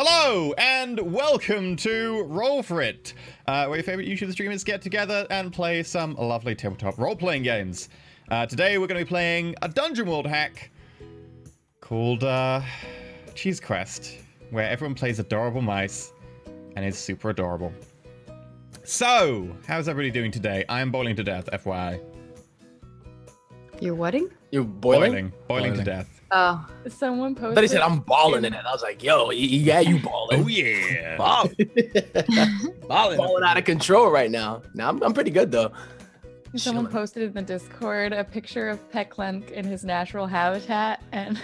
Hello and welcome to Roll4It, where your favorite YouTube streamers get together and play some lovely tabletop role-playing games. Today we're going to be playing a Dungeon World hack called Cheese Quest, where everyone plays adorable mice and is super adorable. So, how's everybody doing today? I am boiling to death, FYI. You're whatting? You're boiling? Boiling to death. Oh. Someone posted. I thought he said I'm balling in it. I was like, yo, yeah, you balling. Oh yeah. Balling out of control right now. Now I'm pretty good though. Someone Chilling. posted in the Discord a picture of Pecklenk in his natural habitat, and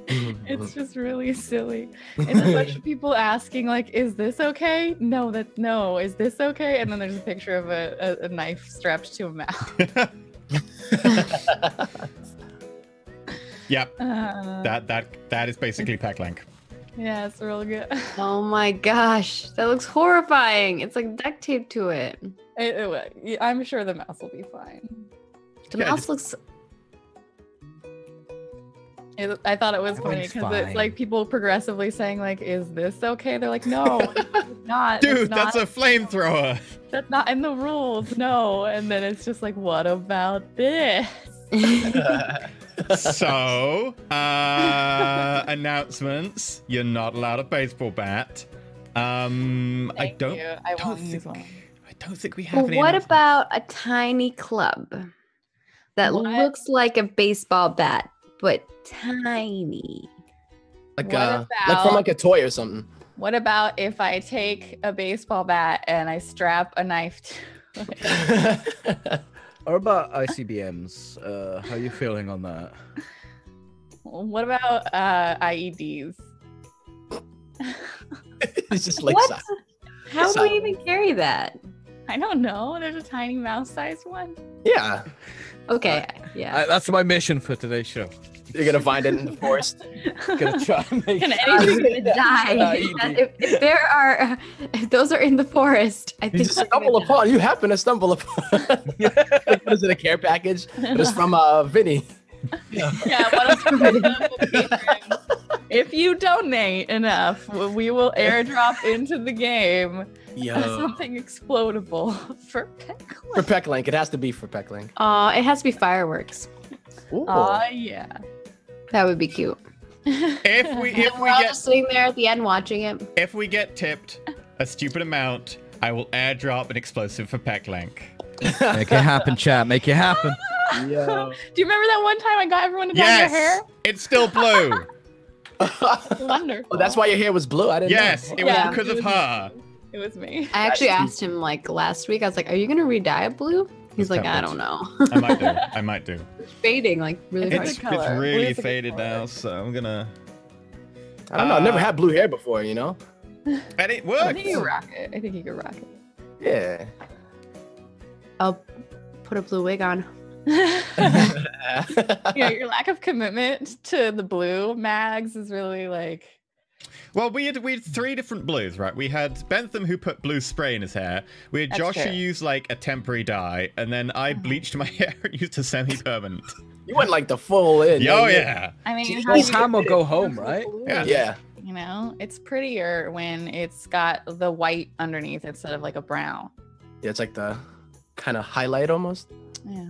it's just really silly. And a bunch of people asking, like, "Is this okay? No, no. Is this okay?" And then there's a picture of a knife strapped to a mouth. Yep. That is basically Pecklenk. Yeah, it's real good. Oh my gosh, that looks horrifying. It's like duct tape to it. I'm sure the mouse will be fine. The mouse looks. I thought it was funny because it's like people progressively saying, like, "Is this okay?" They're like, "No, it's not." Dude, that's a flamethrower. That's not in the rules, no. And then it's just like, what about this? So, announcements. You're not allowed a baseball bat. I don't think we have any. What about a tiny club that looks like a baseball bat, but tiny? Like from like a toy or something. What about if I take a baseball bat and I strap a knife to it? Or about ICBMs? How are you feeling on that? What about IEDs? It's just like What? How do we even carry that? I don't know. There's a tiny mouse-sized one. Yeah. Okay, yeah. That's my mission for today's show. You're gonna find it in the forest. Gonna try and make Can You're anything gonna die. If there are, if those are in the forest, I You think just stumble upon. You happen to stumble upon. Like, what is it? A care package? It was from Vinny. Yeah, one of the patrons. If you donate enough, we will airdrop into the game something explodable for Pecklenk. For Pecklenk, it has to be for Pecklenk. it has to be fireworks. Yeah. That would be cute. If we We're all get just sitting there at the end watching it. if we get tipped a stupid amount, I will airdrop an explosive for Pecklenk. Make it happen, chat. Make it happen. Yo. Do you remember that one time I got everyone to dye Yes, their hair? it's still blue. Wonderful. Oh, that's why your hair was blue. I didn't Yes, know. it was Yeah. because of her. It was me. I actually asked him like last week. I was like, "Are you gonna re-dye it blue?" He's like, "I don't know." I might do. It's fading like really It's fast. color. Blue really is a good faded color. now, so I'm gonna. I don't know. I've never had blue hair before, you know? And it I works. think you could rock it. I think you could rock it. Yeah. I'll put a blue wig on. Yeah, your lack of commitment to the blue mags is really like. Well, we had three different blues, right? We had Bentham who put blue spray in his hair. We had That's Josh true. who used like a temporary dye, and then I bleached my hair and used a semi-permanent. You went like the full in. Oh yeah. I mean, Go ham or go home, right? Yeah. Yeah. You know, it's prettier when it's got the white underneath instead of like a brown. Yeah, it's like the kind of highlight almost. Yeah.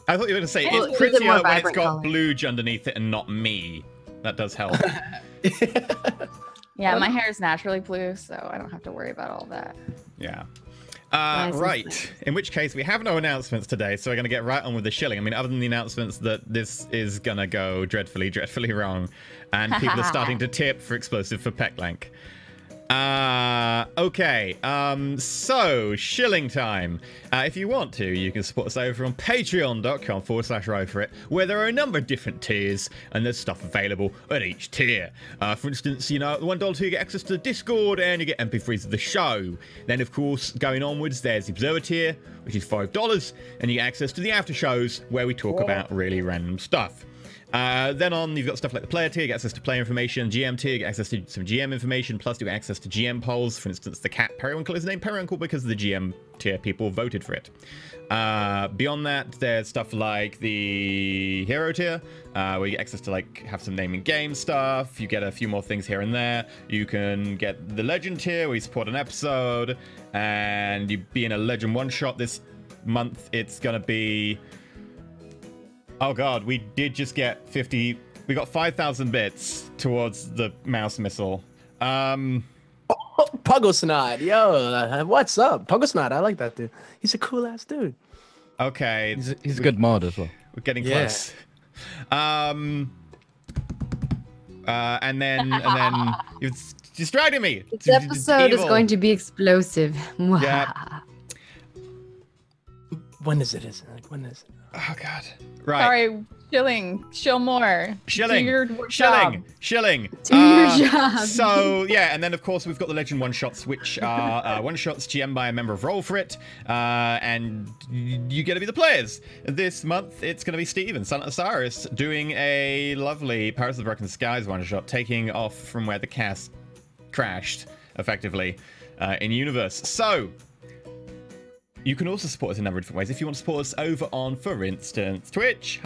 I thought you were going to say Well, it's it's a more prettier when it's vibrant got color. blue underneath it and not me. That does help. Yeah, my hair is naturally blue, so I don't have to worry about all that. Yeah. Nice and Right. In which case, we have no announcements today, so we're going to get right on with the shilling. I mean, other than the announcements that this is going to go dreadfully, dreadfully wrong, and people are starting to tip for explosive for Pecklenk. Okay. So, shilling time. If you want to, you can support us over on patreon.com/Roll4It, where there are a number of different tiers, and there's stuff available at each tier. For instance, you know, at the $1 tier, you get access to the Discord, and you get MP3s of the show. Then, of course, going onwards, there's the Observer tier, which is $5, and you get access to the after shows, where we talk about really random stuff. Then on, you've got stuff like the player tier, you get access to player information, GM tier, you get access to some GM information, plus you get access to GM polls. For instance, the cat Periwinkle is named Periwinkle because the GM tier people voted for it. Beyond that, there's stuff like the hero tier, where you get access to like have some naming game stuff. You get a few more things here and there. You can get the legend tier, where you support an episode, and you be in a legend one-shot this month. It's gonna be... Oh god, we did just get 50... We got 5,000 bits towards the mouse missile. Puggosnod, yo, what's up? Puggosnod, I like that dude. He's a cool-ass dude. Okay. He's a good mod as well. We're getting close. And then you're distracting me. This episode is going to be explosive. Yeah. When is it? When is it? Oh god. Right. Sorry, chill more. Shilling. Do your Shilling. Do your job. So yeah, and then of course we've got the legend one-shots, which are one-shots GM by a member of Roll4It, and you get to be the players. This month it's going to be Steve and Son Osiris doing a lovely Pirates of the Broken Skies one-shot, taking off from where the cast crashed, effectively, in universe. So you can also support us in a number of different ways. If you want to support us over on, for instance, Twitch,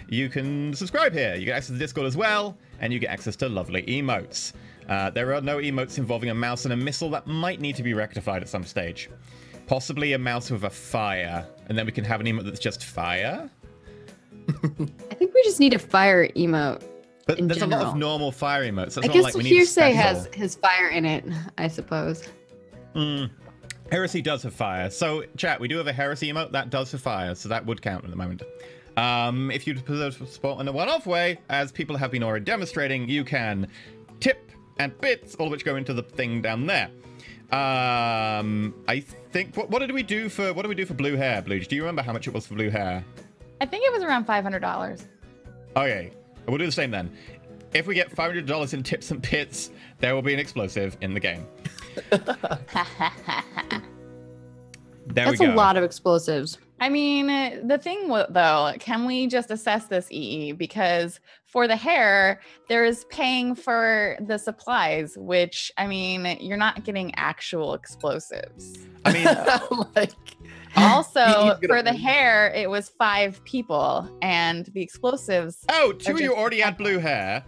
you can subscribe here. You get access to Discord as well, and you get access to lovely emotes. There are no emotes involving a mouse and a missile. That might need to be rectified at some stage. Possibly a mouse with a fire, and then we can have an emote that's just fire. I think we just need a fire emote. But in there's general. a lot of normal fire emotes. That's I not guess like we the need hearsay special. has fire in it, I suppose. Heresy does have fire. So, chat, we do have a heresy emote that does have fire, so that would count at the moment. If you preserve support in a one-off way, as people have been already demonstrating, you can tip and bits, all of which go into the thing down there. I think what did we do for blue hair, Bluge? Do you remember how much it was for blue hair? I think it was around $500. Okay, we'll do the same then. If we get $500 in tips and bits, there will be an explosive in the game. That's a lot of explosives. I mean, the thing though, can we just assess this EE? Because for the hair, there's paying for the supplies, which, I mean, you're not getting actual explosives. I mean, also, for the hair, it was 5 people, and the explosives. Oh, 2 of you already had blue hair.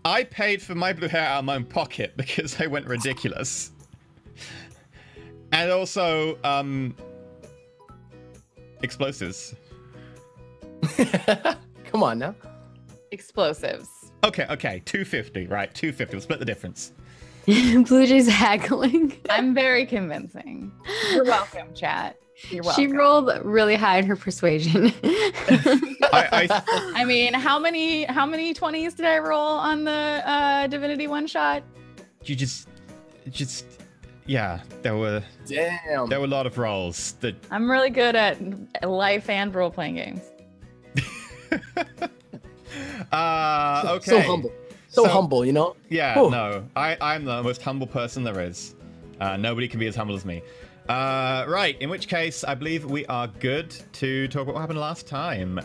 I paid for my blue hair out of my own pocket because I went ridiculous. And also, explosives. Come on now. Explosives. Okay, 250, right? 250. We'll split the difference. Blue Jay's haggling. I'm very convincing. You're welcome, chat. You're welcome. She rolled really high in her persuasion. I mean, how many 20s did I roll on the Divinity one shot? You just yeah, there were a lot of rolls that I'm really good at life and role-playing games. Okay. So humble. So humble, you know? Yeah, Whew. no. I'm the most humble person there is. Nobody can be as humble as me. Right, in which case, I believe we are good to talk about what happened last time.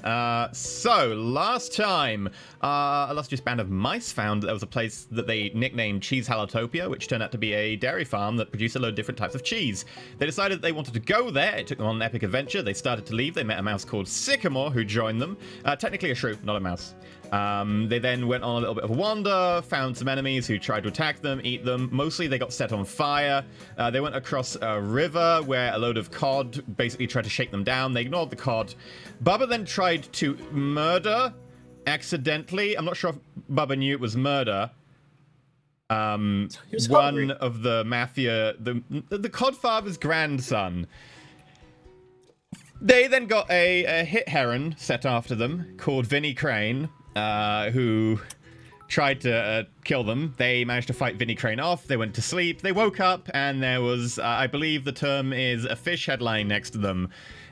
So, last time, a illustrious band of mice found that there was a place that they nicknamed Cheese Halotopia, which turned out to be a dairy farm that produced a load of different types of cheese. They decided that they wanted to go there. It took them on an epic adventure. They started to leave. They met a mouse called Sycamore, who joined them. Technically a shrew, not a mouse. They then went on a little bit of a wander, found some enemies who tried to attack them, eat them. Mostly they got set on fire. They went across a river where a load of cod basically tried to shake them down. They ignored the cod. Bubba then tried to murder accidentally. I'm not sure if Bubba knew it was murder. One of the mafia, the Codfather's grandson. They then got a hit heron set after them called Vinnie Crane, who tried to kill them. They managed to fight Vinnie Crane off. They went to sleep. They woke up, and there was, I believe the term is a fish headline next to them.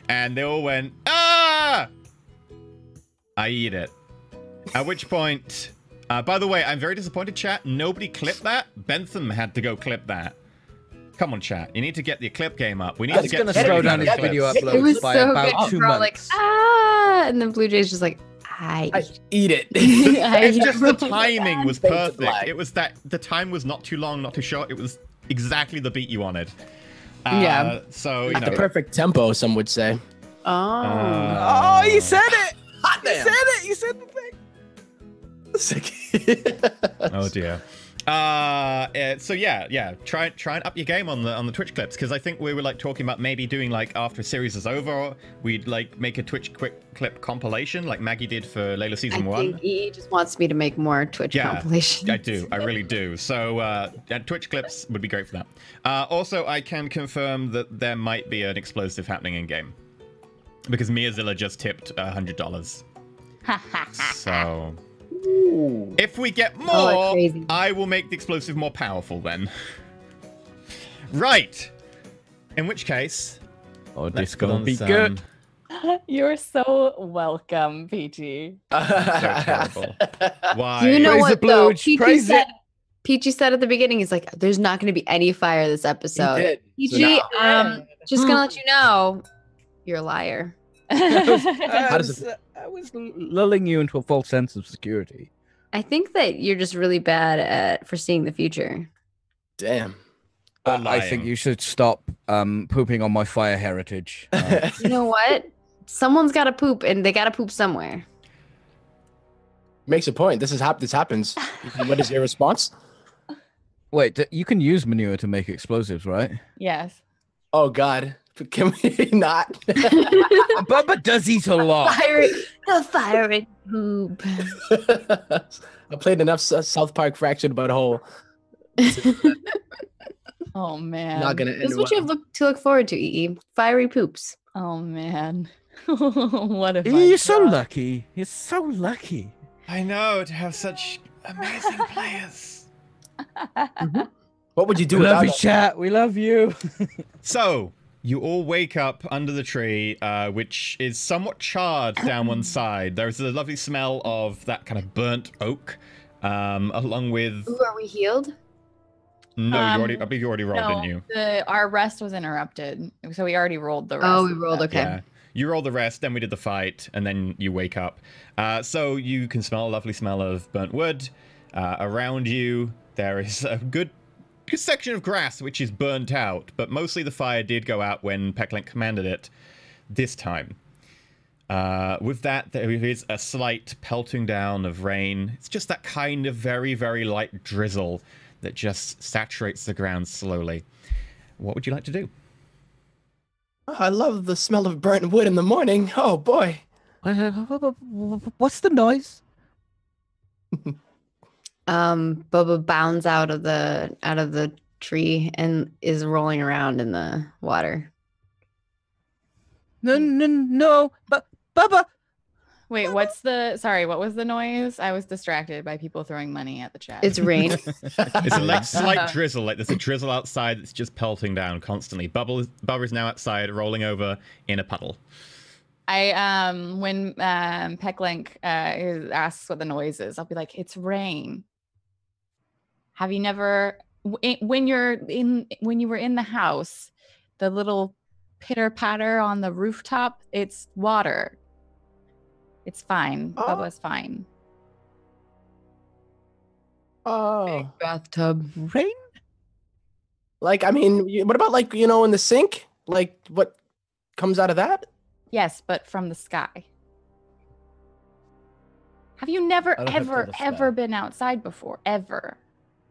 And they all went, ah! I eat it. At which point, by the way, I'm very disappointed, chat. Nobody clipped that. Bentham had to go clip that. Come on, chat. You need to get the clip game up. We need to get slow down his video It uploads was by so about good. 2 We're all months. like, ah! And then Blue Jay's just like, ah. I eat it. It's just the timing was Fade to perfect. black. It was that the time was not too long, not too short. It was exactly the beat you wanted. Yeah. So, you At the know. perfect tempo, some would say. Oh, you said it! Hot You damn. said it! You said the thing! Oh dear. So yeah. Try and up your game on the Twitch clips, because I think we were like talking about maybe doing like after a series is over, we'd like make a Twitch quick clip compilation like Maggie did for Layla season 1. think he just wants me to make more Twitch compilations. I do. I really do. So Twitch clips would be great for that. Also, I can confirm that there might be an explosive happening in game, because Miazilla just tipped $100. So if we get more, crazy. I will make the explosive more powerful then. Right. In which case, Oh, let's this put gonna on be some- good. You're so welcome, PG. So terrible. Why? You know Praise what the though? Blooch, praise it. Peachy said at the beginning, he's like, "There's not going to be any fire this episode." He did. Peachy, So just gonna let you know, you're a liar. I was lulling you into a false sense of security. I think that you're just really bad at foreseeing the future. Damn. I think you should stop pooping on my fire heritage. You know what? Someone's got to poop, and they got to poop somewhere. Makes a point. This happens. What is your response? Wait, you can use manure to make explosives, right? Yes. Oh God. Can we not? Bubba does eat a lot. The fiery poop. I played enough South Park Fractured Butthole. Oh man. Not gonna end This is what you well. have to look forward to, EE. Fiery poops. Oh man. What if You're so lucky. You're so lucky. I know, to have such amazing players. What would you do We love without you, us? chat. We love you. So, you all wake up under the tree, which is somewhat charred down one side. There's a lovely smell of that kind of burnt oak, along with... Ooh, are we healed? No, I believe you already rolled, didn't you? Our rest was interrupted, so we already rolled the rest. Oh, we rolled. Okay. Yeah. You roll the rest, then we did the fight, and then you wake up. So you can smell a lovely smell of burnt wood. Around you, there is a good section of grass which is burnt out, but mostly the fire did go out when Pecklink commanded it this time. With that, there is a slight pelting down of rain. It's just that kind of very, very light drizzle that just saturates the ground slowly. What would you like to do? Oh, I love the smell of burnt wood in the morning. Oh boy. What's the noise? Bubba bounds out of the tree and is rolling around in the water. No, but Bubba. Wait, what was the noise? I was distracted by people throwing money at the chat. It's rain. It's a slight drizzle, like there's a drizzle outside that's just pelting down constantly. Bubba is now outside, rolling over in a puddle. When Pecklink asks what the noise is, I'll be like, it's rain. Have you never, when you were in the house, the little pitter patter on the rooftop, it's water. It's fine. Oh. Bubba's fine. Oh. Bathtub. Rain? Like, I mean, what about like, in the sink? Like what comes out of that? Yes, but from the sky. Have you never, I don't have to ever, the sky. ever been outside before? Ever?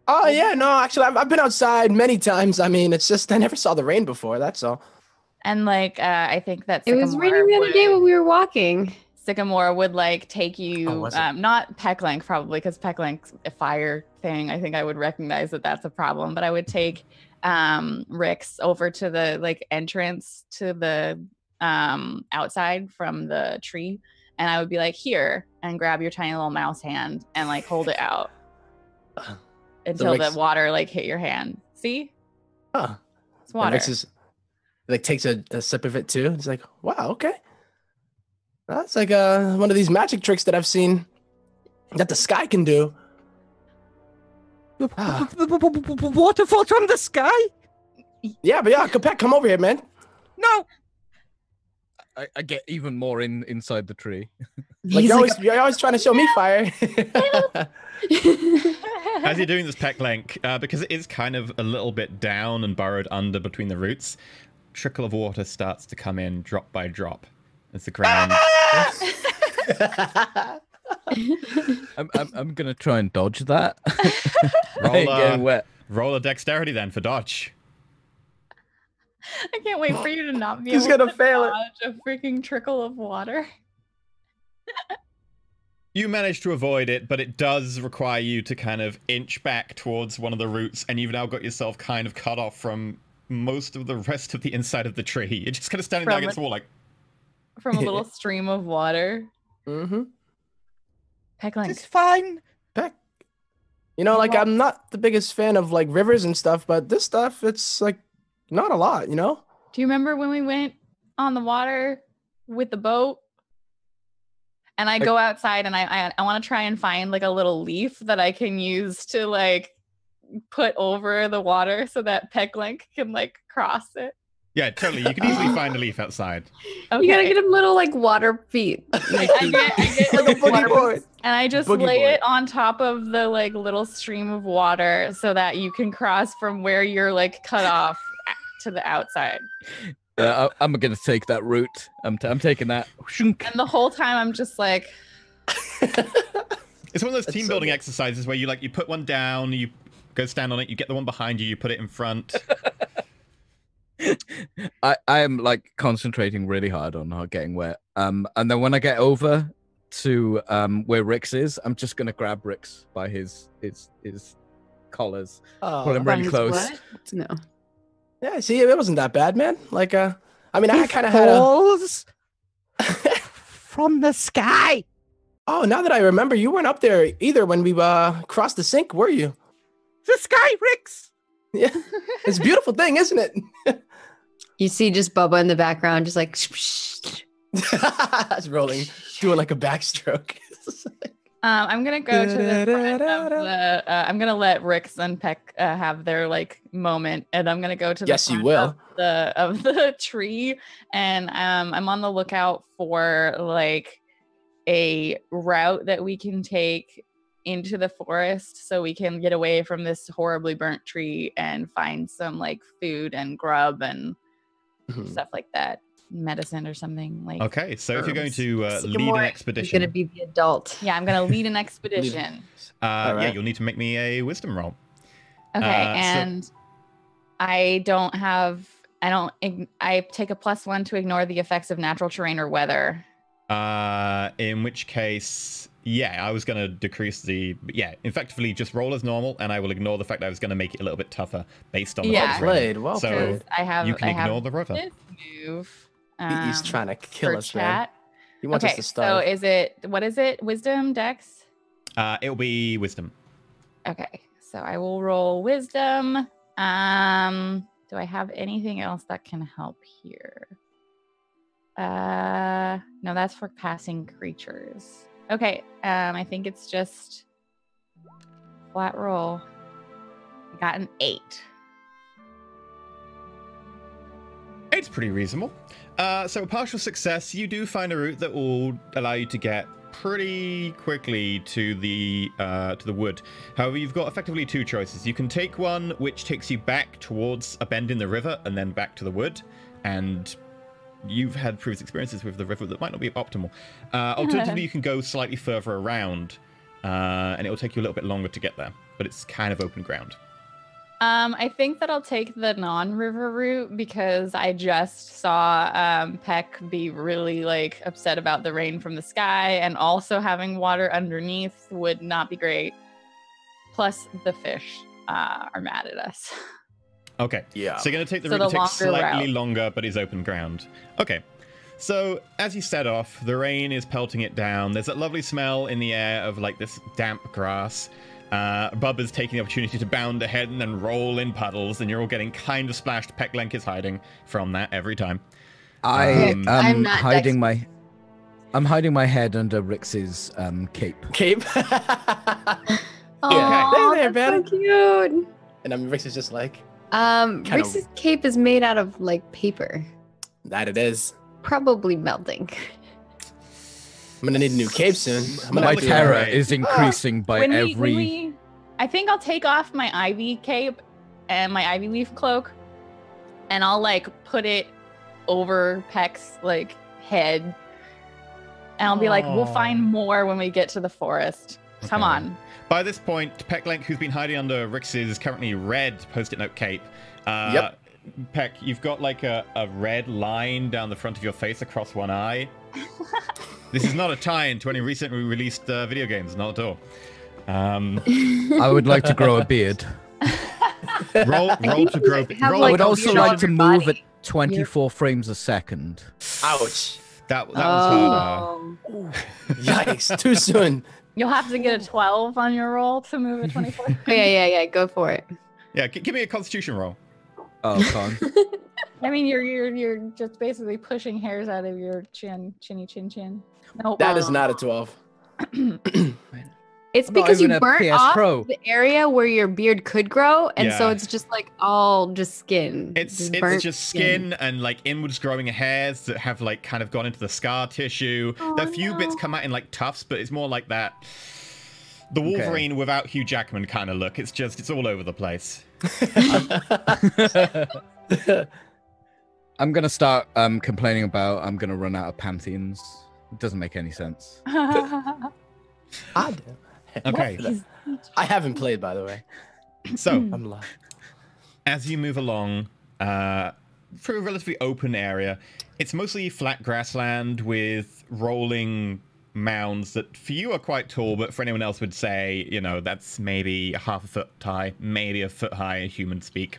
Oh yeah, no, actually I've been outside many times. I mean, it's just I never saw the rain before, that's all. And like, I think that It was raining the other day when we were walking. Sycamore would like take you, was it? not Pecklink probably, because Pecklink's a fire thing. I think I would recognize that that's a problem, but I would take Rix over to the like entrance to the outside from the tree, and I would be like, here, and grab your tiny little mouse hand and like hold it out until the Rix- water like hit your hand. See? Huh. It's water. Rex is like takes a sip of it too. It's like, wow, okay. That's like one of these magic tricks that I've seen that the sky can do. Waterfall from the sky? Yeah, but yeah, Capet, come over here, man. No. I get even more inside the tree. Like you're always trying to show me fire. As you're doing this peck link, because it is kind of a little bit down and burrowed under between the roots, trickle of water starts to come in drop by drop as the ground. I'm gonna try and dodge that. Roll a dexterity then for dodge. I can't wait for you to not be He's able gonna to fail it. dodge a freaking trickle of water. You manage to avoid it, but it does require you to kind of inch back towards one of the roots, and you've now got yourself kind of cut off from most of the rest of the inside of the tree. You're just kind of standing there against the wall like... From a little stream of water. Mm-hmm. Pecklink. It's fine. Peck. You know, like, I'm not the biggest fan of, like, rivers and stuff, but this stuff, it's, like, not a lot, you know? Do you remember when we went on the water with the boat? And I go outside and I want to try and find like a little leaf that I can use to like put over the water so that Pecklink can like cross it. Yeah, totally. You can easily find a leaf outside. Okay. You gotta get him little like water feet. Like, I get Like a boogie board. and I just lay it on top of the like little stream of water so that you can cross from where you're like cut off to the outside. I'm gonna take that route. I'm taking that. And the whole time I'm just like... It's one of those team building exercises where you put one down, you go stand on it, you get the one behind you, you put it in front. I am like concentrating really hard on not getting wet. And then when I get over to where Rix is, I'm just gonna grab Rix by his collars, pull him really close. No. Yeah, see, it wasn't that bad, man. Like, I mean, I kind of had falls from the sky. Oh, now that I remember, you weren't up there either when we crossed the sink, were you? The sky, Rix. Yeah, it's a beautiful thing, isn't it? You see just Bubba in the background, just like... That's rolling, doing like a backstroke. I'm gonna go to the front of the. I'm gonna let Rix and Peck have their like moment, and I'm gonna go to the front of the tree, and I'm on the lookout for like a route that we can take into the forest, so we can get away from this horribly burnt tree and find some like food and grub and stuff like that. Medicine or something like. Okay, so if you're going to lead an expedition, you're gonna be the adult. Yeah, I'm gonna lead an expedition. Yeah, you'll need to make me a wisdom roll. Okay, and I take a +1 to ignore the effects of natural terrain or weather. In which case, yeah, I was gonna decrease the effectively just roll as normal, and I will ignore the fact that I was gonna make it a little bit tougher based on the well played. Well played. You can ignore the river. This move. He's trying to kill us, chat. man. He wants us to start. So what is it? Wisdom, Dex? It'll be wisdom. Okay, so I will roll wisdom. Do I have anything else that can help here? No, that's for passing creatures. Okay, I think it's just flat roll. I got an 8. 8's pretty reasonable. So a partial success, you do find a route that will allow you to get pretty quickly to the wood. However, you've got effectively two choices. You can take one which takes you back towards a bend in the river and then back to the wood, and you've had previous experiences with the river that might not be optimal. Alternatively, you can go slightly further around, and it will take you a little bit longer to get there, but it's kind of open ground. I think that I'll take the non-river route because I just saw Peck be really like upset about the rain from the sky, and also having water underneath would not be great. Plus, the fish are mad at us. Okay. Yeah. So you're going to take the route that takes slightly longer, but is open ground. Okay. So as you set off, the rain is pelting it down. There's that lovely smell in the air of like this damp grass. Bubba's taking the opportunity to bound ahead and then roll in puddles, and you're all getting kind of splashed. Pecklink is hiding from that every time. I'm hiding my head under Rix's cape. Cape? Oh, there, that's so cute. And I mean, Rix is just like... Rix's cape is made out of like paper. That it is. probably melting. I'm gonna need a new cape soon. My have to- terror Right. is increasing by every. I think I'll take off my ivy cape and my ivy leaf cloak, and I'll like put it over Peck's like head, and I'll be like, "We'll find more when we get to the forest. Come Okay. on." By this point, Pecklenk, who's been hiding under Rix's currently red post-it note cape. Yep. Peck, you've got like a red line down the front of your face across one eye. This is not a tie-in to any recently released video games, not at all. I would like to grow a beard. Roll to grow. have, Roll I like, would a also beard like on to your move body. at 24 frames a second. Ouch. that was harder. Oh. Yikes. Too soon. You'll have to get a 12 on your roll to move at 24. Yeah. Go for it. Yeah, give me a Constitution roll. Oh, con. I mean, you're just basically pushing hairs out of your chin. Nope. That is not a 12. It's I'm not because you even a burnt PS off Pro. the area where your beard could grow, and so Yeah. it's just like all just skin. It's burnt just skin and like inwards growing hairs that have like kind of gone into the scar tissue. Oh, The few bits no. come out in like tufts, but it's more like that. The Wolverine without Hugh Jackman kind of look. It's all over the place. I'm gonna start complaining about I'm gonna run out of pantheons. It doesn't make any sense. I do. Okay. I haven't played, by the way. So I'm lying. as you move along through a relatively open area, it's mostly flat grassland with rolling mounds that for you are quite tall, but for anyone else would say, you know, that's maybe half a foot high, maybe a foot high in human speak.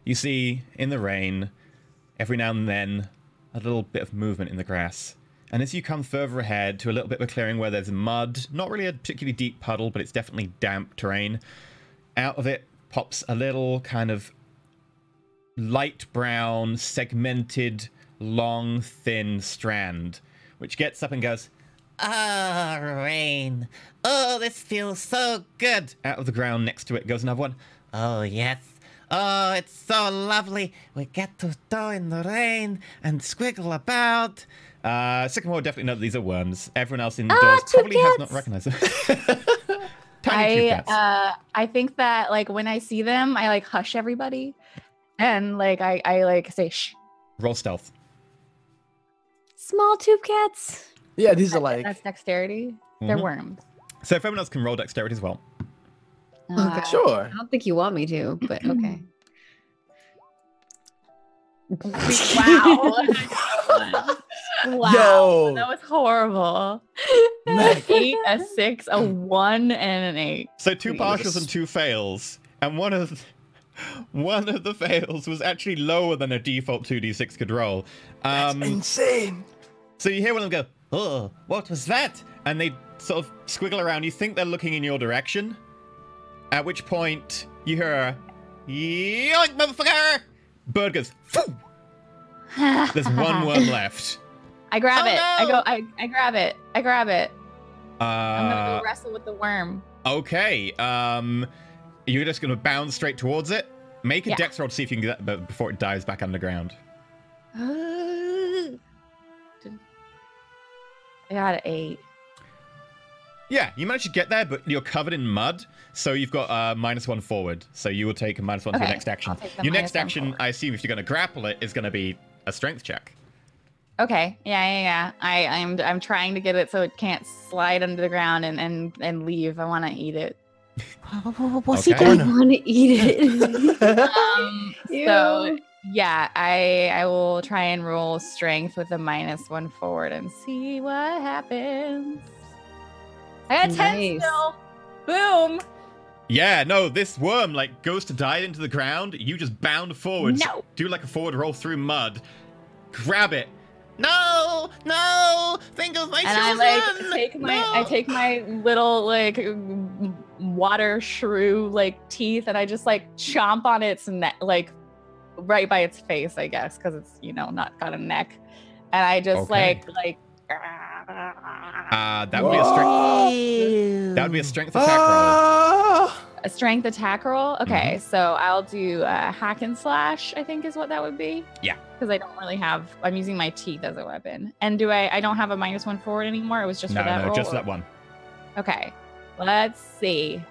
You see, in the rain, every now and then, a little bit of movement in the grass. And as you come further ahead to a little bit of a clearing where there's mud, not really a particularly deep puddle, but it's definitely damp terrain, out of it pops a little kind of light brown, segmented, long, thin strand, which gets up and goes, "Ah, rain. Oh, this feels so good." Out of the ground next to it goes another one. "Oh, yes. Oh, it's so lovely. We get to stow in the rain and squiggle about." Sycamore definitely know that these are worms. Everyone else indoors probably has not recognized them. Tiny cute cats. I think that like when I see them, I like hush everybody, and like I like say shh. Roll stealth. Small tube cats. Yeah, these are like. That's dexterity. They're Mhm. worms. So if everyone else can roll dexterity as well. Okay. Sure. I don't think you want me to, but okay. Wow. Wow. Yo. That was horrible. Meg. 8, a 6, a 1, and an 8. So two Please. partials and two fails, and one of the fails was actually lower than a default 2d6 could roll. Insane. So you hear one of them go, "Oh, what was that?" And they sort of squiggle around. You think they're looking in your direction. At which point you hear a yoink, motherfucker! Bird goes, "Phew!" There's one worm left. I grab Oh, it. no. I grab it. I grab it. I'm gonna Uh, go wrestle with the worm. okay. You're just gonna bound straight towards it. Make a Yeah. dex roll to see if you can get that before it dives back underground. I got an 8. Yeah, you managed to get there, but you're covered in mud, so you've got -1 forward. So you will take a -1 to your Okay, next action. I'll take the Your next -1 action, forward. I assume, if you're going to grapple it, is going to be a strength check. Okay. Yeah. I'm trying to get it so it can't slide under the ground and leave. I want to eat it. What's Okay. he gonna want to eat it? So yeah, I will try and roll strength with a -1 forward and see what happens. I got 10 Nice. still. Boom. Yeah, no, this worm like goes to dive into the ground. You just bound forwards. No. Do like a forward roll through mud. Grab it. No, think of my And I children. like take my little like water shrew like teeth and I just like chomp on its neck, like right by its face, I guess, because it's not got a neck. And I just Okay. like that would be a strength. That would be a strength attack roll. a strength attack roll. Okay, so I'll do hack and slash, I think is what that would be. Yeah. because I don't really have. I'm using my teeth as a weapon. And do I don't have a -1 forward anymore? It was just for that roll. Just that one. Okay, let's see.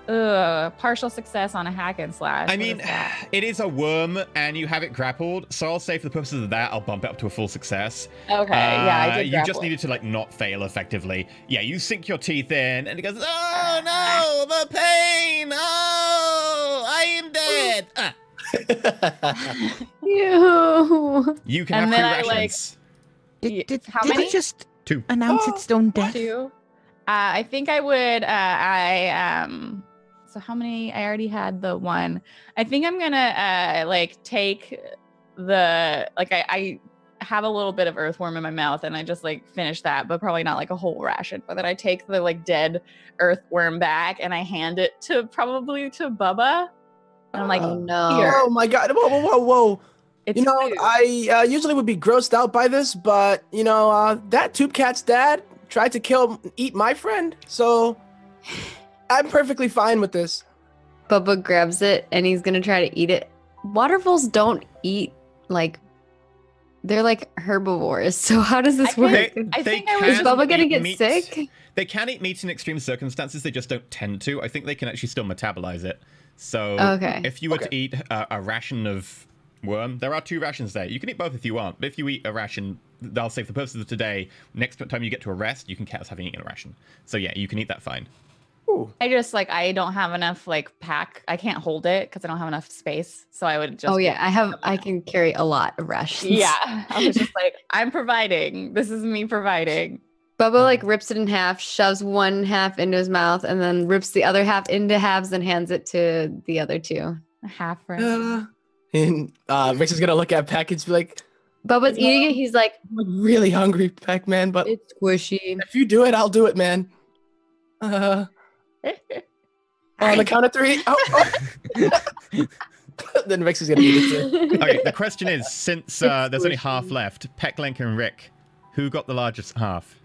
Partial success on a hack and slash. I mean, it is a worm, and you have it grappled, so I'll say for the purposes of that, I'll bump it up to a full success. Okay, yeah, I did you grapple just it. needed to like not fail effectively. Yeah, you sink your teeth in, and it goes, oh no, the pain! Oh, I am dead! Ew. You can And have 2 then I, rations. Did how did many? it just 2. announce its own death? 2. I think I would. So how many? I already had the 1. I think I'm gonna like take the I have a little bit of earthworm in my mouth, and I just like finish that, but probably not like a whole ration. But then I take the like dead earthworm back, and I hand it to Bubba. And I'm like, Oh no. Here. Oh my god! Whoa! It's You know, food. I usually would be grossed out by this, but you know, that Tube Cat's dad tried to eat my friend, so I'm perfectly fine with this. Bubba grabs it and he's gonna try to eat it. Water voles don't eat they're like herbivores. So how does this I work? I think I can was- Is Bubba gonna eat get meat. sick? They can eat meat in extreme circumstances. They just don't tend to. I think they can actually still metabolize it. So Okay. if you were to eat a ration of worm, there are 2 rations there. You can eat both if you want. But if you eat a ration, I'll say for the purposes of today, next time you get to a rest, you can count as having eaten a ration. So yeah, you can eat that fine. Ooh. I just I don't have enough pack. I can't hold it because I don't have enough space. So I would just. Oh yeah, I can carry a lot of rations. Yeah, I was just like, I'm providing. This is me providing. Bubba rips it in half, shoves one half into his mouth, and then rips the other half into halves and hands it to the other 2. A half ration. And Rix is gonna look at Peck and be like, Bubba's eating it. He's like, I'm really hungry, Peck, man, but it's squishy. if you do it, I'll do it, man. On the count of 3. Oh. Then Rix is gonna eat it too. Okay, the question is, since there's only half left, Pecklink and Rick, who got the largest half?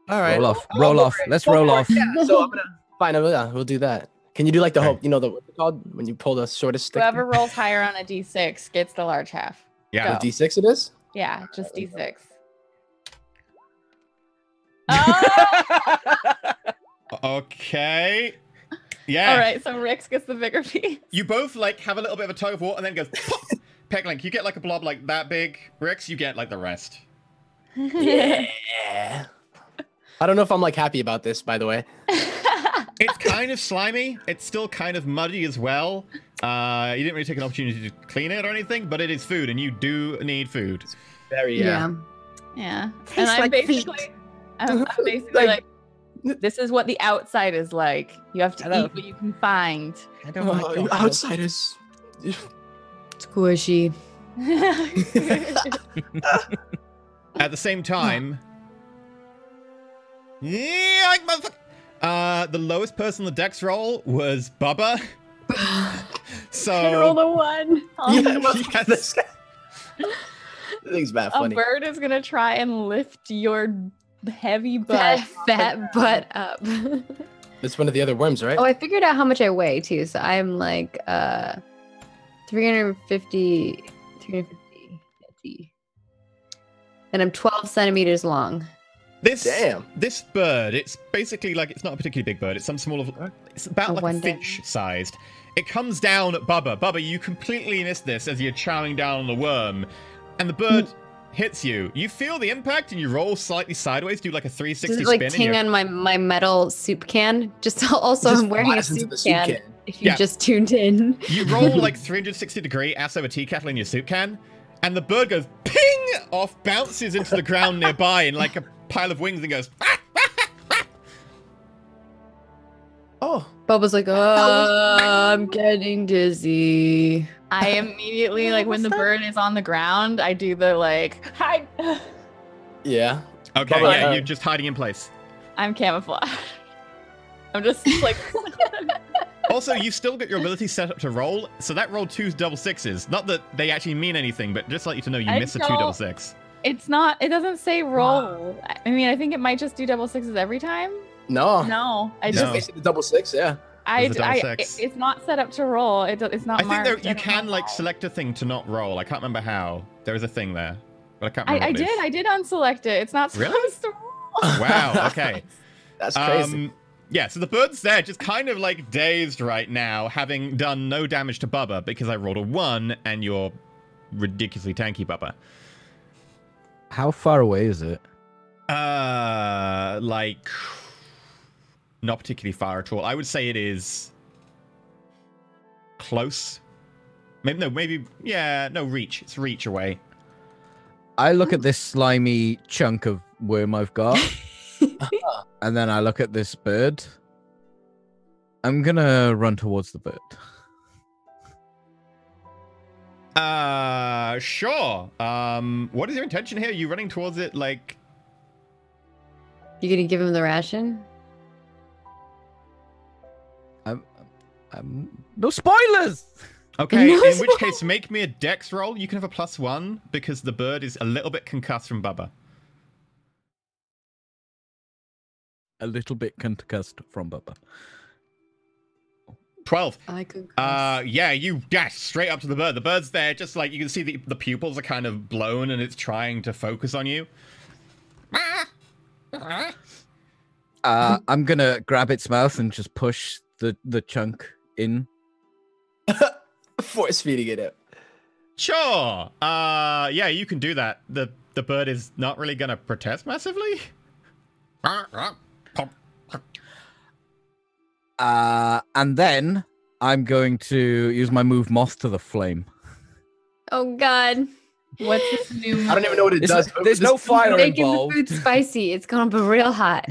All right. Roll off. Let's roll off. Yeah, so I'm gonna fine. We'll do that. Can you do like the whole, what's it called when you pull the shortest stick? Whoever rolls higher on a d6 gets the large half. Yeah. The D6 it is? Yeah, just d6. Oh! Okay. Yeah. All right, so Rix gets the bigger piece. You both have a little bit of a tug of war, and then it goes pop. Pecklink, you get a blob like that big. Rix, you get the rest. Yeah. I don't know if I'm happy about this, by the way. It's kind of slimy. It's still kind of muddy as well. You didn't really take an opportunity to clean it or anything, but it is food, and you do need food. Very Yeah. Yeah. Tastes And I'm like basically, feet. I'm basically this is what the outside is like. You have to Hello. eat what you can find. I don't like your outsiders. Squishy. At the same time, yeah, the lowest person on the dex roll was Bubba. So roll the 1. Yeah, well, Yes. this guy. This thing's bad A funny. bird is gonna try and lift your heavy butt. That fat butt up. It's one of the other worms, right? Oh, I figured out how much I weigh too. So I'm 350. And I'm 12 centimeters long. Damn. This bird, it's basically it's not a particularly big bird. It's some small, it's about A a one-day. finch sized. It comes down at Bubba. Bubba, you completely miss this as you're chowing down on the worm, and the bird hits you. You feel the impact, and you roll slightly sideways, do a 360 Does it spin. and ting you're- on my metal soup can? Just also Just I'm wearing a flies into soup the soup can. can. If you Yeah. just tuned in. You roll 360-degree ass over tea kettle in your soup can, and the bird goes ping off, bounces into the ground nearby in a pile of wings, and goes. Oh. Bubba's like, I'm getting dizzy. I immediately when what's the that? bird is on the ground, I do the hi. Yeah. Okay, Bubba, yeah, you're just hiding in place. I'm camouflage. I'm just Also, you've still got your ability set up to roll, so that rolled 2 double sixes. Not that they actually mean anything, but just let you to know you I miss a 2 don't- double six. It's not. It doesn't say roll. I mean, I think it might just do double sixes every time. No. No, I Just just No. basically the double 6, yeah. There's a dice X. It's not set up to roll. It's not. I think marked. you can like select a thing to not roll. I can't remember how. There is a thing there, but I can't remember. I did unselect it. It's not Really? supposed to roll. Wow. Okay. That's crazy. Yeah, so the bird's there, just kind of like dazed right now, having done no damage to Bubba because I rolled a 1 and you're ridiculously tanky, Bubba. How far away is it? Like, not particularly far at all. I would say it is close. Reach. It's reach away. I look at this slimy chunk of worm I've got, and then I look at this bird. I'm gonna run towards the bird. Sure. What is your intention here? Are you running towards it like... You gonna give him the ration? No spoilers! Okay, No, in which case, make me a dex roll. You can have a +1 because the bird is a little bit concussed from Bubba. A little bit concussed from Bubba. 12. I could. Yeah, you dash straight up to the bird. The bird's there, just like you can see the pupils are kind of blown and it's trying to focus on you. I'm gonna grab its mouth and just push the chunk in. Force feeding it out. Sure. Yeah, you can do that. The bird is not really gonna protest massively. And then I'm going to use my move Moth to the Flame. Oh God! What's this new? I don't even know what it does. There's no fire Making the involved. food spicy. It's gonna be real hot.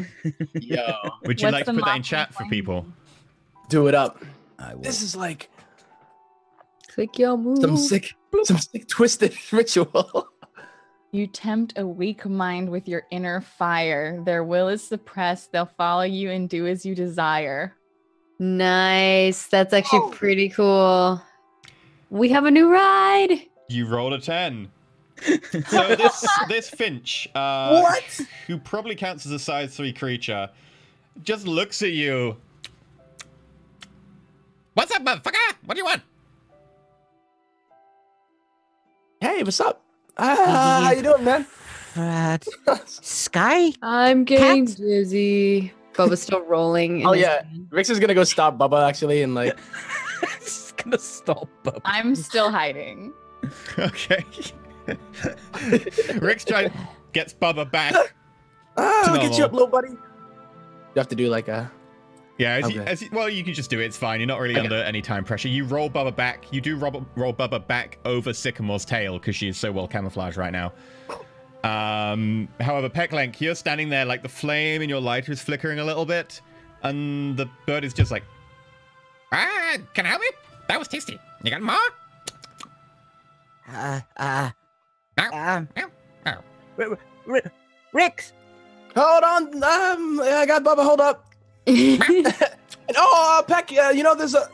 Yo, Would you What's like to the put that in moth chat for flame? people? do it up. I will. This is like Click your move. some sick twisted ritual. You tempt a weak mind with your inner fire. Their will is suppressed. They'll follow you and do as you desire. Nice. That's actually pretty cool. We have a new ride. You rolled a 10. So this finch, What? who probably counts as a size 3 creature, just looks at you. What's up, motherfucker? What do you want? Hey, what's up? How you doing, man? Sky? I'm getting Cat? dizzy. Bubba's still rolling. in Oh his yeah, bed. Rix is gonna go stop Bubba actually, and like It's gonna stop Bubba. I'm still hiding. Okay. Rick's gets Bubba back. I'll get you normal. up, little buddy. You have to do like a Yeah, Okay. well, you can just do it. It's fine. You're not really Okay. under any time pressure. You roll Bubba back. You do roll Bubba back over Sycamore's tail because she is so well camouflaged right now. However, Pecklenk, you're standing there like the flame in your lighter is flickering a little bit, and the bird is just like, can I help you? That was tasty. You got more? Rex! hold on. I got Bubba. Hold up. And, Peck. You know there's a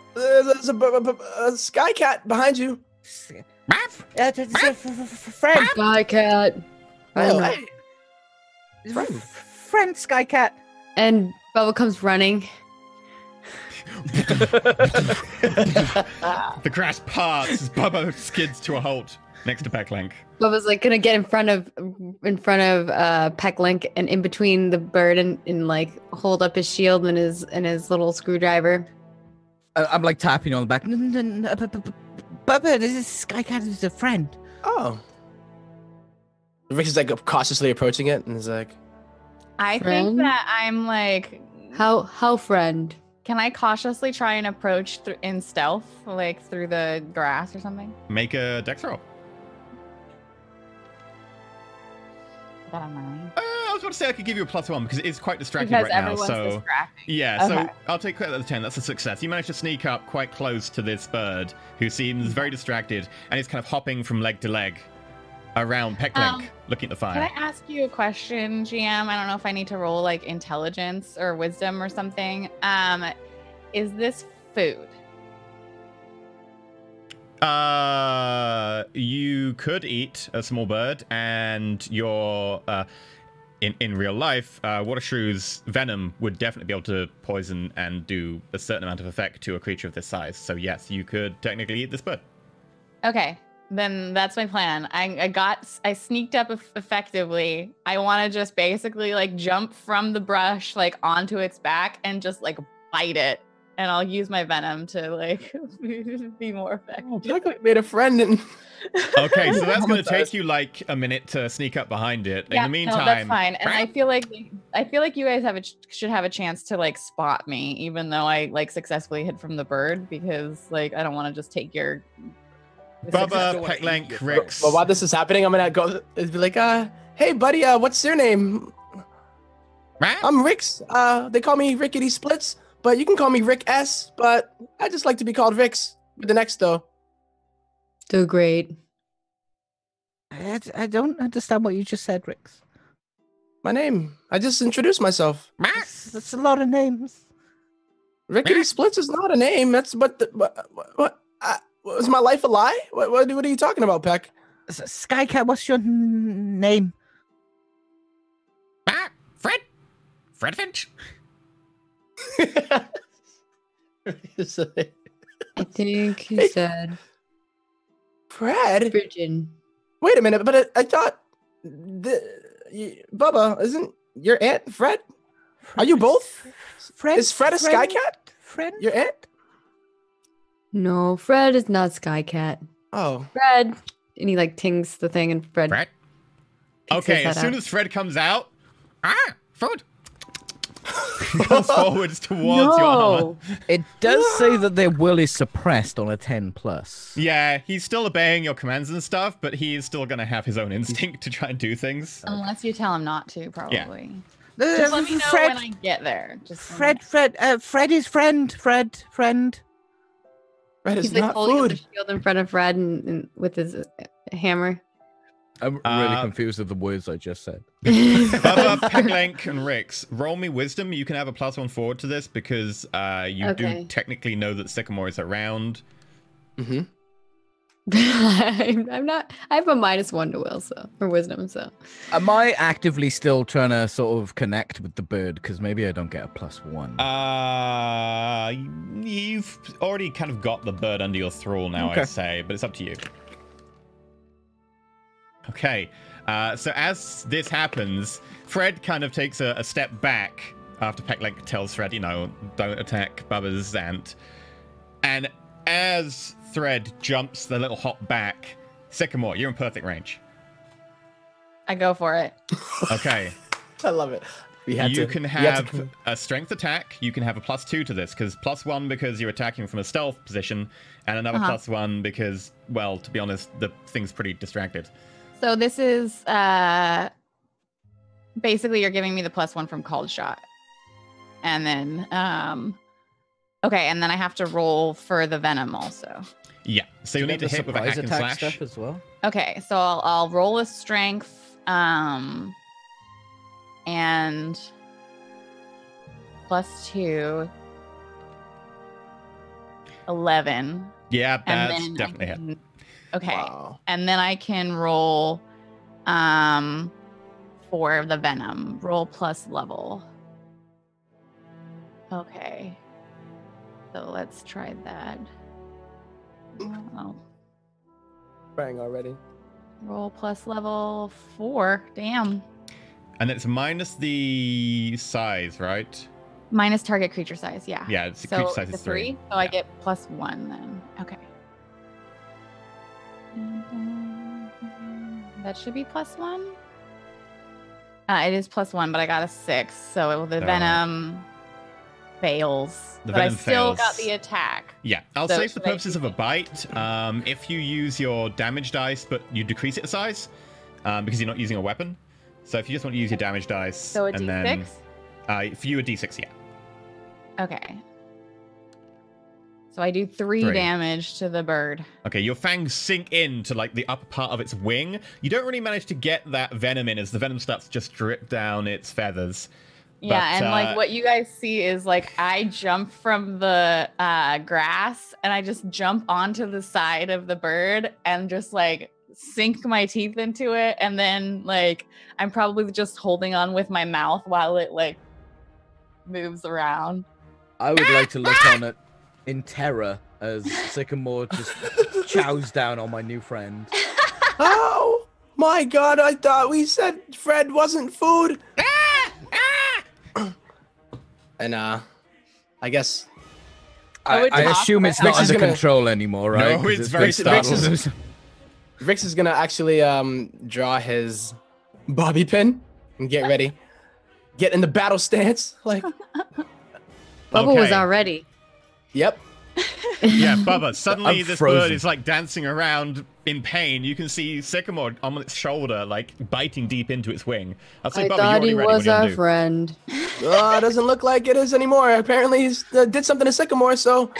sky cat behind you. Friend! Sky cat. Oh, I'm not- hey. Friend, Sky Cat! And Bubba comes running. The grass parts as Bubba skids to a halt next to Pecklenk. Bubba's like gonna get in front of Pecklink and in between the bird and like hold up his shield and his little screwdriver. I'm like tapping on the back. Bubba, this is Sky Cat is a friend. Oh. Rix is like cautiously approaching it, and is like, I Friend? think that I'm like, How friend? can I cautiously try and approach in stealth, like through the grass or something? Make a dex roll. Got a 9. I was about to say I could give you a +1 because it is quite distracting Because right now. everyone's So distracting. yeah, so Okay. I'll take credit at the 10. That's a success. You managed to sneak up quite close to this bird who seems very distracted and is kind of hopping from leg to leg around Pecklenk, looking at the Can I fire. ask you a question, GM? I don't know if I need to roll like intelligence or wisdom or something. Is this food? You could eat a small bird, and your in real life, water shrew's venom would definitely be able to poison and do a certain amount of effect to a creature of this size. So yes, you could technically eat this bird. Okay, then that's my plan. I sneaked up effectively. I want to just basically like jump from the brush like onto its back and just like bite it. And I'll use my venom to like be more effective. Oh, Jack made a friend and Okay, so that's going to take you like a minute to sneak up behind it. Yeah, In the meantime, no, that's fine. And I feel like you guys should have a chance to like spot me, even though I like successfully hid from the bird, because like I don't want to just take your Bubba, Pecklenk, Rix. But while this is happening, I'm gonna go and be like, hey buddy, what's your name? I'm Rix. They call me Rickety Splits, but you can call me Rick S. But I just like to be called Rix with the next though. So great. I don't understand what you just said, Rix. My name. I just introduced myself. That's a lot of names. Rickety Splits is not a name. That's what. Was my life a lie? What are you talking about, Peck? Skycat, what's your name? Fred Finch. I think he said Fred. Virgin. Wait a minute, but I thought Bubba, isn't your aunt Fred? Are you both? Fred? Is Fred a skycat? Fred? Your aunt? No, Fred is not Skycat. Oh. Fred. And he like tings the thing and Fred. Fred? picks his Okay, head as soon out. as Fred comes out, food. He comes forwards towards your armor. It does say that their will is suppressed on a 10+. Yeah, he's still obeying your commands and stuff, but he is still going to have his own instinct to try and do things. Unless you tell him not to, probably. Yeah. Just let me know Fred, when I get there. Just Fred is friend. Fred. Fred is He's like not holding up the food. shield in front of Fred and with his hammer. I'm really confused with the words I just said. Bubba, Peglenk, and Rix, roll me wisdom. You can have a +1 forward to this because you do technically know that Sycamore is around. Mm-hmm. I'm not. I have a -1 to will, so or wisdom, so. Am I actively still trying to sort of connect with the bird? Because maybe I don't get a +1. You've already kind of got the bird under your thrall now, Okay. I'd say, but it's up to you. Okay, so as this happens, Fred kind of takes a step back after Peglenk tells Fred, you know, don't attack Bubba's aunt. And as Fred jumps the little hop back, Sycamore, you're in perfect range. I go for it. Okay. I love it. You can have a strength attack. You can have a +2 to this, because +1 because you're attacking from a stealth position, and another +1 because, well, to be honest, the thing's pretty distracted. So this is basically you're giving me the +1 from called shot. And then okay, and then I have to roll for the venom also. Yeah, so you'll need to hit with a hack and slash. stuff as well. Okay, so I'll roll a strength and +2 11. Yeah, And that's then definitely hit. Okay. Wow. And then I can roll for the venom. Roll plus level. Okay. So let's try that. Oh. Bang already. Roll plus level 4. Damn. And it's minus the size, right? Minus target creature size, yeah. Yeah, it's So creature size the is 3. So I get +1 then. Okay. That should be +1. It is +1, but I got a 6, so the venom fails. The but I venom still fails. got the attack. Yeah, I'll So say for the should I purposes of keep a bite, if you use your damage dice, but you decrease it in size, because you're not using a weapon. So if you just want to use your damage dice, So a and D6? then for you a D6, yeah. Okay. So I do 3 damage to the bird. Okay, your fangs sink into like the upper part of its wing. You don't really manage to get that venom in as the venom starts to just drip down its feathers. Yeah, But, and like what you guys see is like I jump from the grass and I just jump onto the side of the bird and just like sink my teeth into it, and then like I'm probably just holding on with my mouth while it like moves around. I would like to look on it in terror as Sycamore just chows down on my new friend. Oh my God! I thought we said Fred wasn't food. And I guess I assume it's not Rix is under gonna- control anymore, right? No, 'Cause it's very startled. Rix is gonna actually draw his bobby pin and get ready. Get in the battle stance. Like, Bubba was Okay. already. yep. Yeah, Bubba, suddenly I'm this frozen. bird is like dancing around in pain. You can see Sycamore on its shoulder, like biting deep into its wing. I'll say, I Bubba, you're thought already he ready. What was do you our want to do? friend. It doesn't look like it is anymore. Apparently, he's did something to Sycamore. So,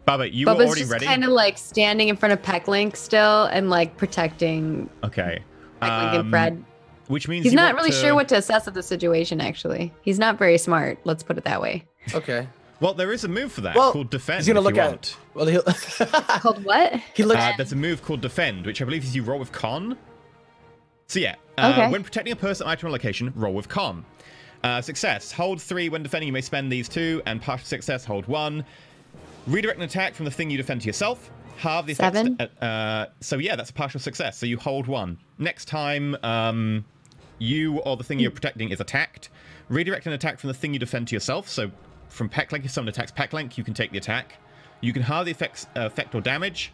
Bubba, you were Bubba's already just ready? kind of like standing in front of Pecklink still and like protecting Okay. Pecklink and Fred. Which means He's you not want really to- sure what to assess of the situation, actually. He's not very smart. Let's put it that way. okay. Well, there is a move for that Well, called Defend. he's gonna if look you at. want. Well, he'll. Called what? He looks. There's a move called Defend, which I believe is you roll with Con. So yeah, Okay. when protecting a person, item, or location, roll with Con. Success, hold 3 when defending. You may spend these 2, and partial success, hold 1. Redirect an attack from the thing you defend to yourself. Halve the effects. 7. So yeah, that's a partial success. So you hold 1. Next time, you or the thing you're protecting is attacked, redirect an attack from the thing you defend to yourself. So from Pecklink, if someone attacks Pecklink, you can take the attack. You can halve the effect or damage.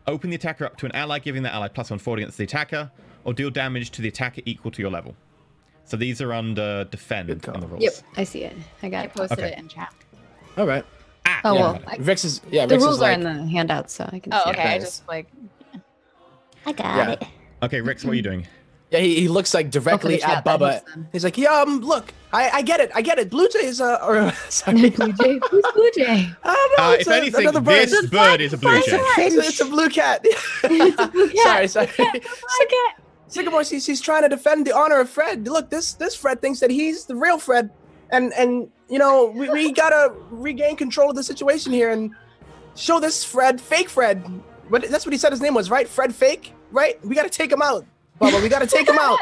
Open the attacker up to an ally, giving that ally +1 forward against the attacker, or deal damage to the attacker equal to your level. So these are under Defend Good call. on the rules. Yep, I see it. I got I it. posted Okay. it in chat. All right. Oh, Yeah. well. Rix is. Yeah. The Rix rules is are like, in the handout, so I can Oh, see okay. it. I Nice. just like I got Yeah. it. Okay, Rix, what are you doing? Yeah, he looks like directly chat, at that Bubba. helps them. He's like, yeah, look, I get it. Blue Jay is or sorry. Blue Jay? Who's Blue Jay? I don't know. If anything, another bird. this bird is a blue jay. It's a blue cat. It's a blue cat. Sorry. Sycamore, he's trying to defend the honor of Fred. Look, this Fred thinks that he's the real Fred, and you know we gotta regain control of the situation here and show this Fred, fake Fred. That's what he said his name was, right? Fred Fake, right? We gotta take him out, Bubba. We gotta take him out.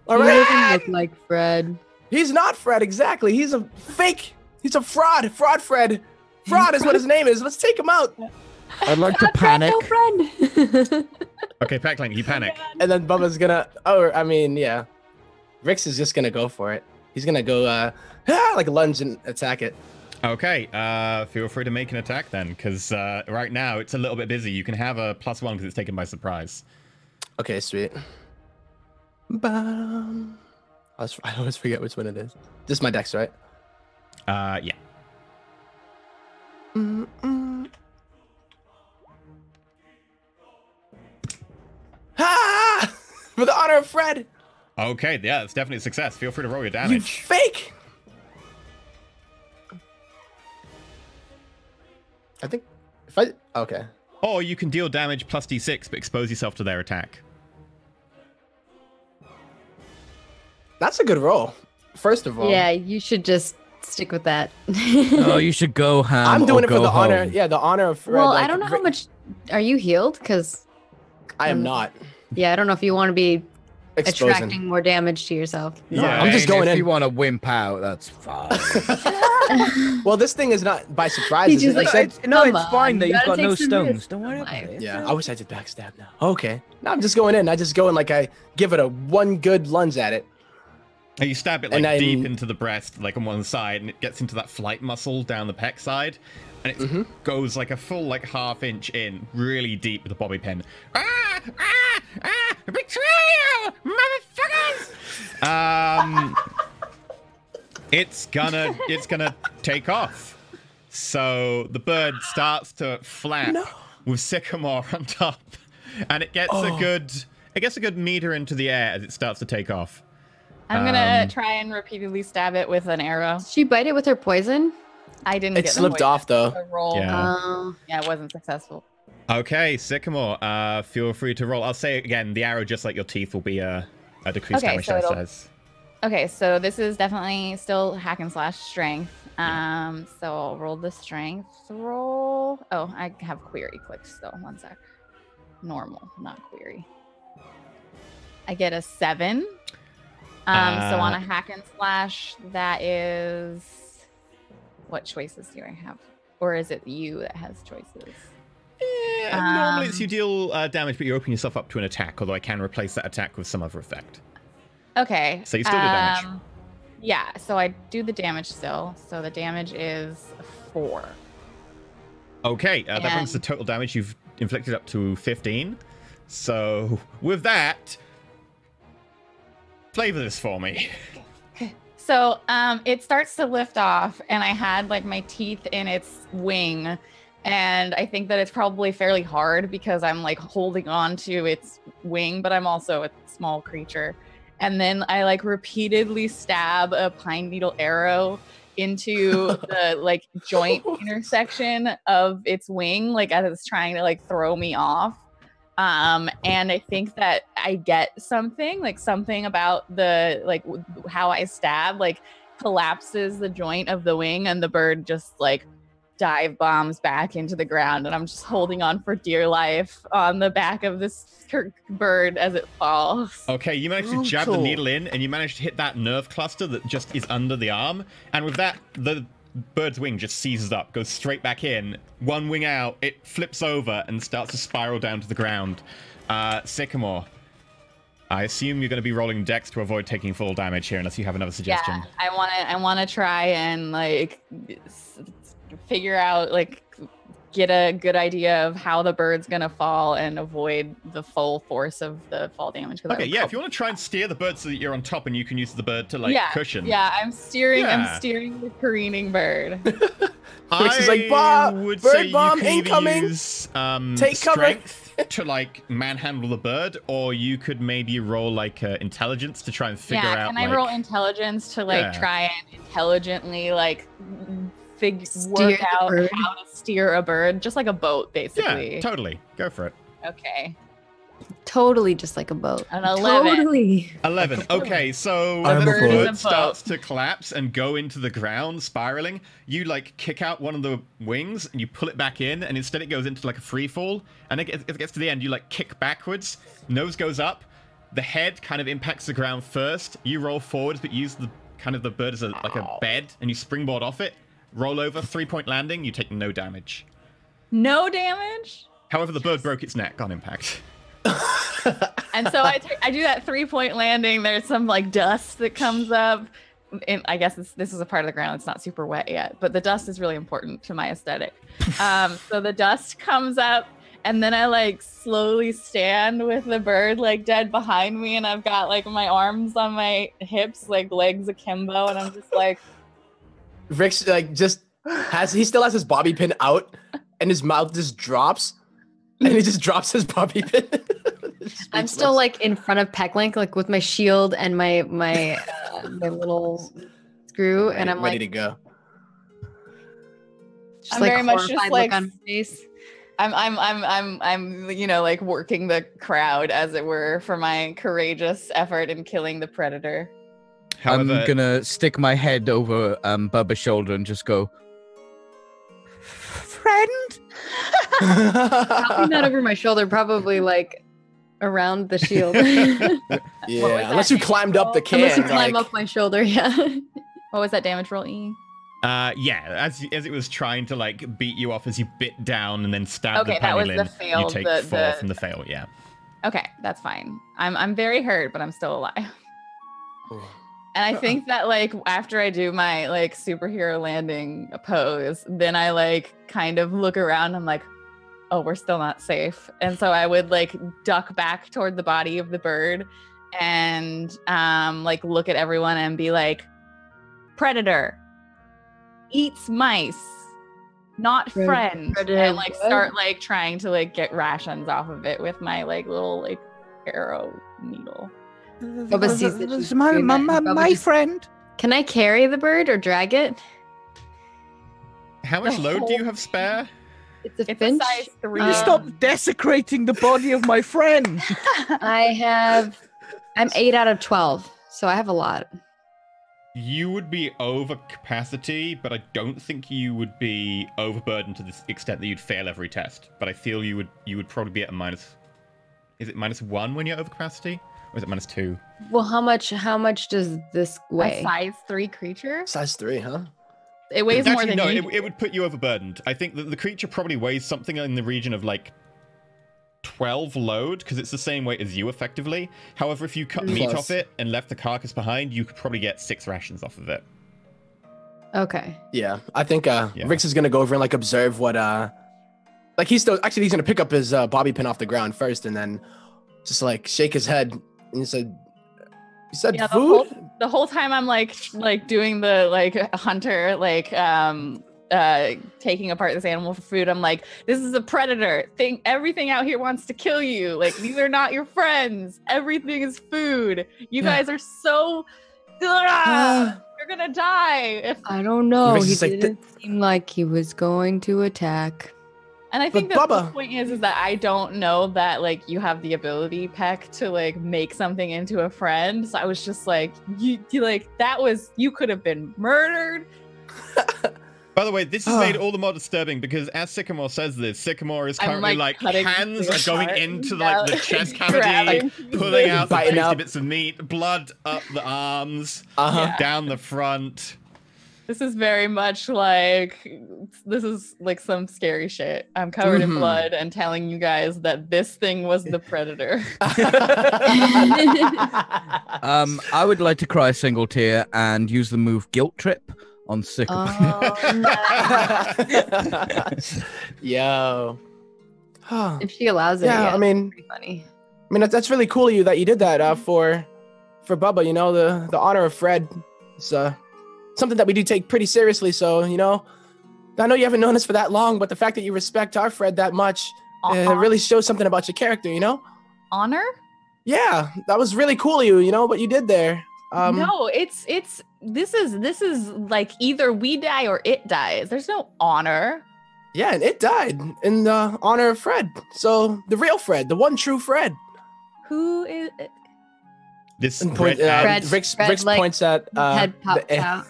All He right. doesn't look like Fred. He's not Fred, exactly. He's a fake. He's a fraud. Fraud Fred. Fraud is what his name is. Let's take him out. I'd like to panic. No friend. Okay, Pecklink, you panic. And then Bubba's gonna. Oh, I mean, yeah. Rix is just gonna go for it. He's gonna go like lunge and attack it. Okay, feel free to make an attack then, because right now it's a little bit busy. You can have a +1 because it's taken by surprise. Okay, sweet. Bum. I always forget which one it is. This is my dex, right? Yeah. Ha! For the honor of Fred. Okay, yeah, that's definitely a success. Feel free to roll your You damage. fake. I think if I okay. Or you can deal damage +d6, but expose yourself to their attack. That's a good roll. First of all, Yeah, you should just stick with that. Oh, you should go ham. I'm doing or it for go the honor. home. Yeah, the honor of Fred. Well, like, I don't know how much. Are you healed? Because I am not yeah, I don't know if you want to be exposing. attracting more damage to yourself. Yeah, I'm just going if in. you want to wimp out, that's fine. Well, this thing is not by surprise. He's is just it? like, Except- no, Come it's on, fine that you you've gotta got no take some stones. risks Don't in worry about life. it. yeah, I wish I did backstab now. Okay, no, I'm just going in. I just go in like I give it a one good lunge at it. And you stab it And like then- deep into the breast, like on one side, and it gets into that flight muscle down the pec side, and it goes like a full like ½ inch in, really deep with the bobby pin. Betrayal, motherfuckers! It's gonna take off. So the bird starts to flap with Sycamore on top, and it gets a good meter into the air as it starts to take off. I'm gonna try and repeatedly stab it with an arrow. Did she bite it with her poison? I didn't It get the slipped poison. off though. The roll. Yeah. Yeah, it wasn't successful. Okay, Sycamore, feel free to roll. I'll say again, the arrow, just like your teeth, will be a decreased Okay, damage so dice it'll- size. Okay, so this is definitely still hack and slash strength. So I'll roll the strength roll. Oh, I have query clicked still. One sec. normal, not query. I get a 7. So on a hack and slash, that is... What choices do I have? Or is it you that has choices? Normally it's you deal damage, but you open yourself up to an attack, although I can replace that attack with some other effect. Okay. So you still do damage. Yeah, so I do the damage still. So the damage is 4. Okay, that brings the total damage you've inflicted up to 15. So with that, flavor this for me. So it starts to lift off, and I had like my teeth in its wing, and I think that it's probably fairly hard because I'm like holding on to its wing, but I'm also a small creature. And then I like repeatedly stab a pine needle arrow into the like joint intersection of its wing, like as it's trying to like throw me off. And I think that I get something about the like how I stab like collapses the joint of the wing, and the bird just like dive bombs back into the ground, and I'm just holding on for dear life on the back of this bird as it falls. Okay, you managed to jab the needle in, and you managed to hit that nerve cluster that just is under the arm, and with that, the bird's wing just seizes up, goes straight back in, one wing out, it flips over and starts to spiral down to the ground. Sycamore, I assume you're going to be rolling dex to avoid taking full damage here, unless you have another suggestion. Yeah, I want to try and like figure out, like, get a good idea of how the bird's gonna fall and avoid the full force of the fall damage. Okay, yeah, if you want to try and steer the bird so that you're on top and you can use the bird to like cushion. Yeah, I'm steering the careening bird. Which is like, would bird say bomb you can incoming. Use, Take strength to like manhandle the bird, or you could maybe roll like intelligence to try and figure out. Can I roll intelligence to like try and intelligently like work out how to steer a bird, just like a boat, basically? Yeah, totally. Go for it. Okay. Totally just like a boat. An 11. Totally. 11. Okay, so I'm the a bird boat. starts to collapse and go into the ground, spiraling. You like kick out one of the wings and you pull it back in, and instead it goes into like a free fall. And it gets to the end, you like kick backwards, nose goes up, the head kind of impacts the ground first. You roll forwards, but use the the bird as like a bed, and you springboard off it. Roll over, 3-point landing, you take no damage. No damage? However, the bird broke its neck on impact. And so I do that 3-point landing. There's some like dust that comes up. And I guess this is a part of the ground that's not super wet yet, but the dust is really important to my aesthetic. So the dust comes up, and then I like slowly stand with the bird like dead behind me, and I've got like my arms on my hips, like legs akimbo, and I'm just like... Rick's like he still has his bobby pin out, and his mouth just drops, and he just drops his bobby pin. I'm still like in front of Pecklink, like with my shield and my little screw, and I'm ready like to go. Just I'm like very much just horrified like look on my face. I'm you know, like working the crowd, as it were, for my courageous effort in killing the predator. However, I'm gonna stick my head over Bubba's shoulder and just go, friend. Probably not over my shoulder, probably like around the shield. Yeah, unless you climbed up the can. Unless you climb up my shoulder, yeah. What was that damage roll, E? Yeah, as it was trying to like beat you off as you bit down and then stab the that was pangolin, the fail, you take 4 from the fail, yeah. Okay, that's fine. I'm very hurt, but I'm still alive. And I think that like after I do my like superhero landing pose, then I like kind of look around. I'm like, oh, we're still not safe. And so I would like duck back toward the body of the bird and like look at everyone and be like, predator eats mice, not friend. And like start like trying to like get rations off of it with my like little like arrow needle. Bubba sees that she's my doing that, and Bubba just- friend. Can I carry the bird or drag it? How much load do you have spare? It's a It's finch. a size 3. You stop desecrating the body of my friend. I'm 8 out of 12, so I have a lot. You would be over capacity, but I don't think you would be overburdened to the extent that you'd fail every test. But I feel you would probably be at a Is it -1 when you're over capacity? Or is it -2? Well, how much does this A weigh? size 3 creature? Size 3, huh? It weighs more than no, you. it would put you overburdened. I think that the creature probably weighs something in the region of like 12 load, because it's the same weight as you effectively. However, if you cut meat off it and left the carcass behind, you could probably get 6 rations off of it. Okay. Yeah, I think Rix is gonna go over and like observe what like he's gonna pick up his bobby pin off the ground first and then just like shake his head and he said, "You said food?" The whole time I'm like doing the like hunter taking apart this animal for food. I'm like, this is a predator. Everything out here wants to kill you. Like, these are not your friends. Everything is food. You guys are so you're gonna die. I don't know. He Rix is like, didn't seem like he was going to attack. And I think But that the Bubba- point is that I don't know that like you have the ability, Peck, to like make something into a friend. So I was just like, you like you could have been murdered. By the way, this has made all the more disturbing because as Sycamore says this, Sycamore is currently like hands are going into like the chest cavity, pulling out the tasty bits of meat, blood up the arms, down the front. This is very much like some scary shit. I'm covered in blood and telling you guys that this thing was the predator. I would like to cry a single tear and use the move Guilt Trip on Sycamore. Oh, Yo. if she allows it, Yeah, I mean, pretty funny. that's really cool of you that you did that for Bubba. You know, the honor of Fred is something that we do take pretty seriously. So, you know, I know you haven't known us for that long, but the fact that you respect our Fred that much really shows something about your character, you know? Honor? Yeah, that was really cool of you, you know, what you did there. No, this is like either we die or it dies. There's no honor. Yeah, and it died in the honor of Fred. So the real Fred, the one true Fred. Who is it? This Rix like, points at head pops out.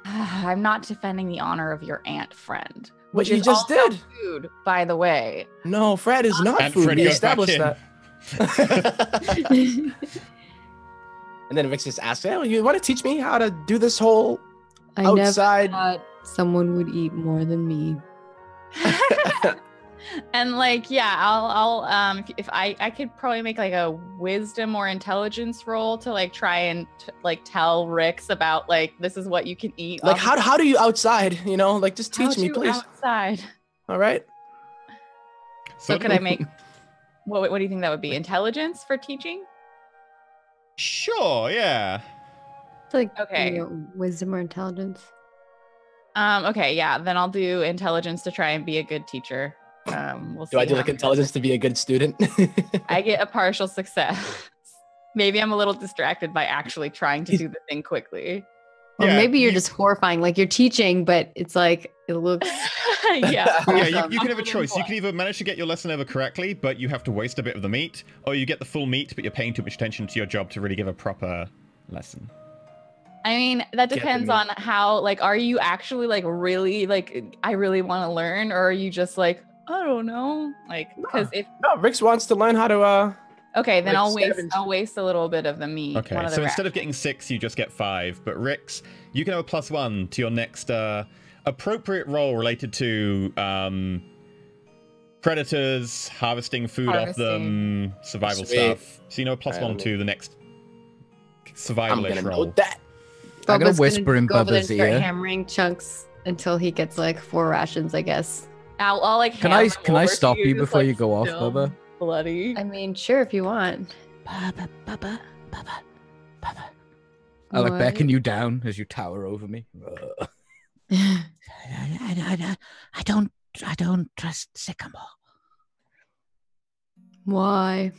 I'm not defending the honor of your aunt friend. Which Which you is just also did. Food, by the way. No, Fred is not And food. Fred We goes back established in. that. And then Rix just asks, "Hey, you want to teach me how to do this whole I outside?" never thought someone would eat more than me. And like, yeah, I'll if I could probably make like a wisdom or intelligence roll to like try and like tell Rix about like this is what you can eat. Like, how do you outside? You know, like just teach me, please. Outside. All right. So could I make? What do you think that would be? Intelligence for teaching? Sure, yeah. It's like Okay. Wisdom or intelligence. Okay, yeah. Then I'll do intelligence to try and be a good teacher. We'll see. Do I do how like it intelligence to be a good student? I get a partial success. Maybe I'm a little distracted by actually trying to do the thing quickly. Or Yeah, maybe you're just horrifying. Like you're teaching, but it's like it looks. Yeah. Yeah, you can have a choice. You can either manage to get your lesson over correctly, but you have to waste a bit of the meat, or you get the full meat, but you're paying too much attention to your job to really give a proper lesson. I mean, that Get the depends meat. on how, like, are you actually like really like, I really want to learn, or are you just like, I don't know, like, because if No, Rix wants to learn how to. okay, then like, I'll waste a little bit of the meat. Okay, one of the so instead of rations. getting 6, you just get 5. But Rix, you can have a +1 to your next appropriate role related to predators, harvesting food off them, survival Sweet. stuff. So you know a +1 to the next I'm survival-ish gonna role. know that. I'm gonna Bubba's whisper in go over there and Bubba's start ear. hammering chunks until he gets like 4 rations, I guess. I'll like. Can hand I them can I over to stop you just, before like, you go off, still Bubba? Bloody. I mean, sure, if you want. Bubba. I like What? beckon you down as you tower over me. I don't trust Sycamore. Why?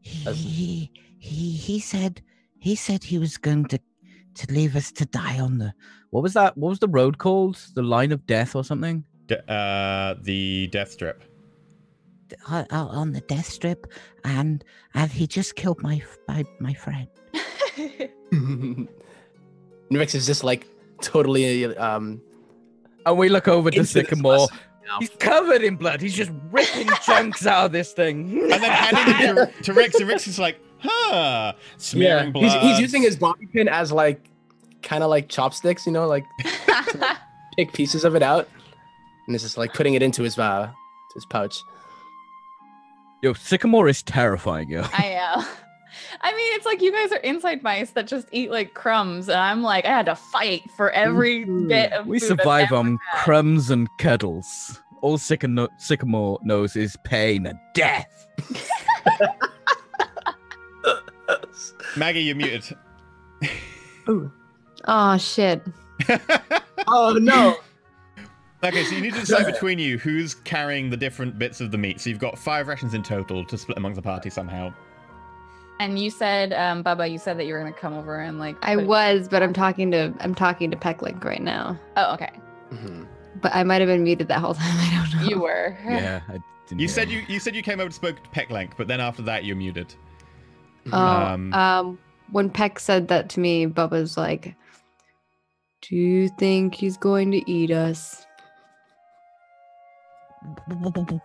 He said he was going to leave us to die on the What was that? What was the road called? The Line of Death or something? The death strip. on the death strip, and he just killed my friend. Rix is just like totally And we look over to Into this Sycamore, He's covered in blood. He's just ripping chunks out of this thing. And then handing it to Rix, and Rix is like, huh, smearing blood. He's using his bobby pin as like, kind of like chopsticks, you know, like to, like, pick pieces of it out, and it's just like putting it into his pouch. Yo, Sycamore is terrifying, yo. I am. I mean, it's like you guys are inside mice that just eat like crumbs, and I'm like, I had to fight for every bit of We food I've survive ever on had. crumbs and cuddles. All Sycamore knows is pain and death. Maggie, you're muted. Oh shit. Oh no! Okay, so you need to decide between you who's carrying the different bits of the meat. So you've got 5 rations in total to split amongst the party somehow. And you said, Bubba, you said that you were gonna come over and like. I was, but I'm talking to Pecklink right now. Oh, okay. Mhm. But I might have been muted that whole time. I don't know. You were. Yeah, I didn't You hear said him. you came over to spoke to Pecklank, but then after that you're muted. When Peck said that to me, Bubba's like, "Do you think he's going to eat us?"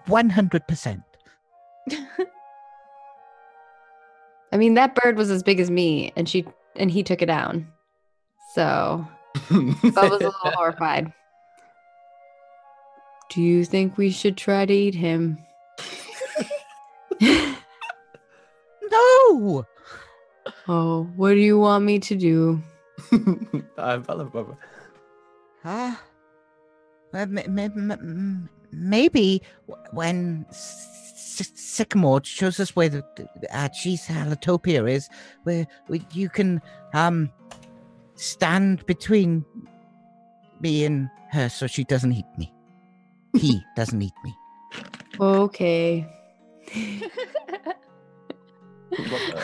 100%. I mean, that bird was as big as me, and he took it down. So Bubba's a little horrified. Do you think we should try to eat him? No! Oh, what do you want me to do? I love Bubba. Maybe when Sycamore shows us where the cheese Halatopia is, where you can stand between me and her so she doesn't eat me. He doesn't eat me. Okay.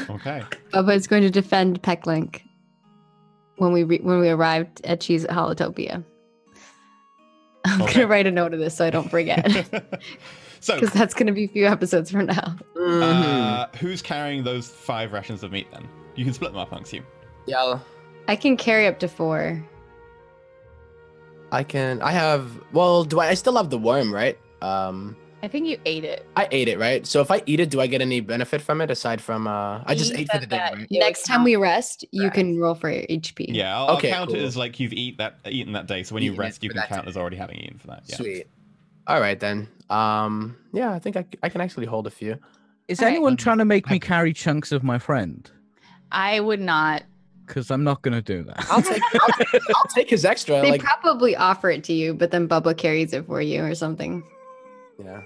Okay. Bubba is going to defend Pecklink when we arrived at Cheese at Halatopia. I'm Okay. gonna write a note of this so I don't forget, So, because that's gonna be a few episodes from now. who's carrying those 5 rations of meat then? You can split them up amongst you. Yeah, I can carry up to 4. I can. I have. Well, I still have the worm, right? I think you ate it. I ate it, right? So if I eat it, do I get any benefit from it aside from I just You ate for the said day, that right? it Next would time we count. rest, you can roll for HP. Yeah, I'll Okay, count it cool. as like you've eaten that day. So when you Eaten it rest, you for can that count day. as already having eaten for that. Yeah. Sweet. All right then. Yeah, I think I can actually hold a few. Is Okay. anyone trying to make me carry chunks of my friend? I would not. Because I'm not going to do that. I'll take his extra. They Like, probably offer it to you, but then Bubba carries it for you or something. yeah.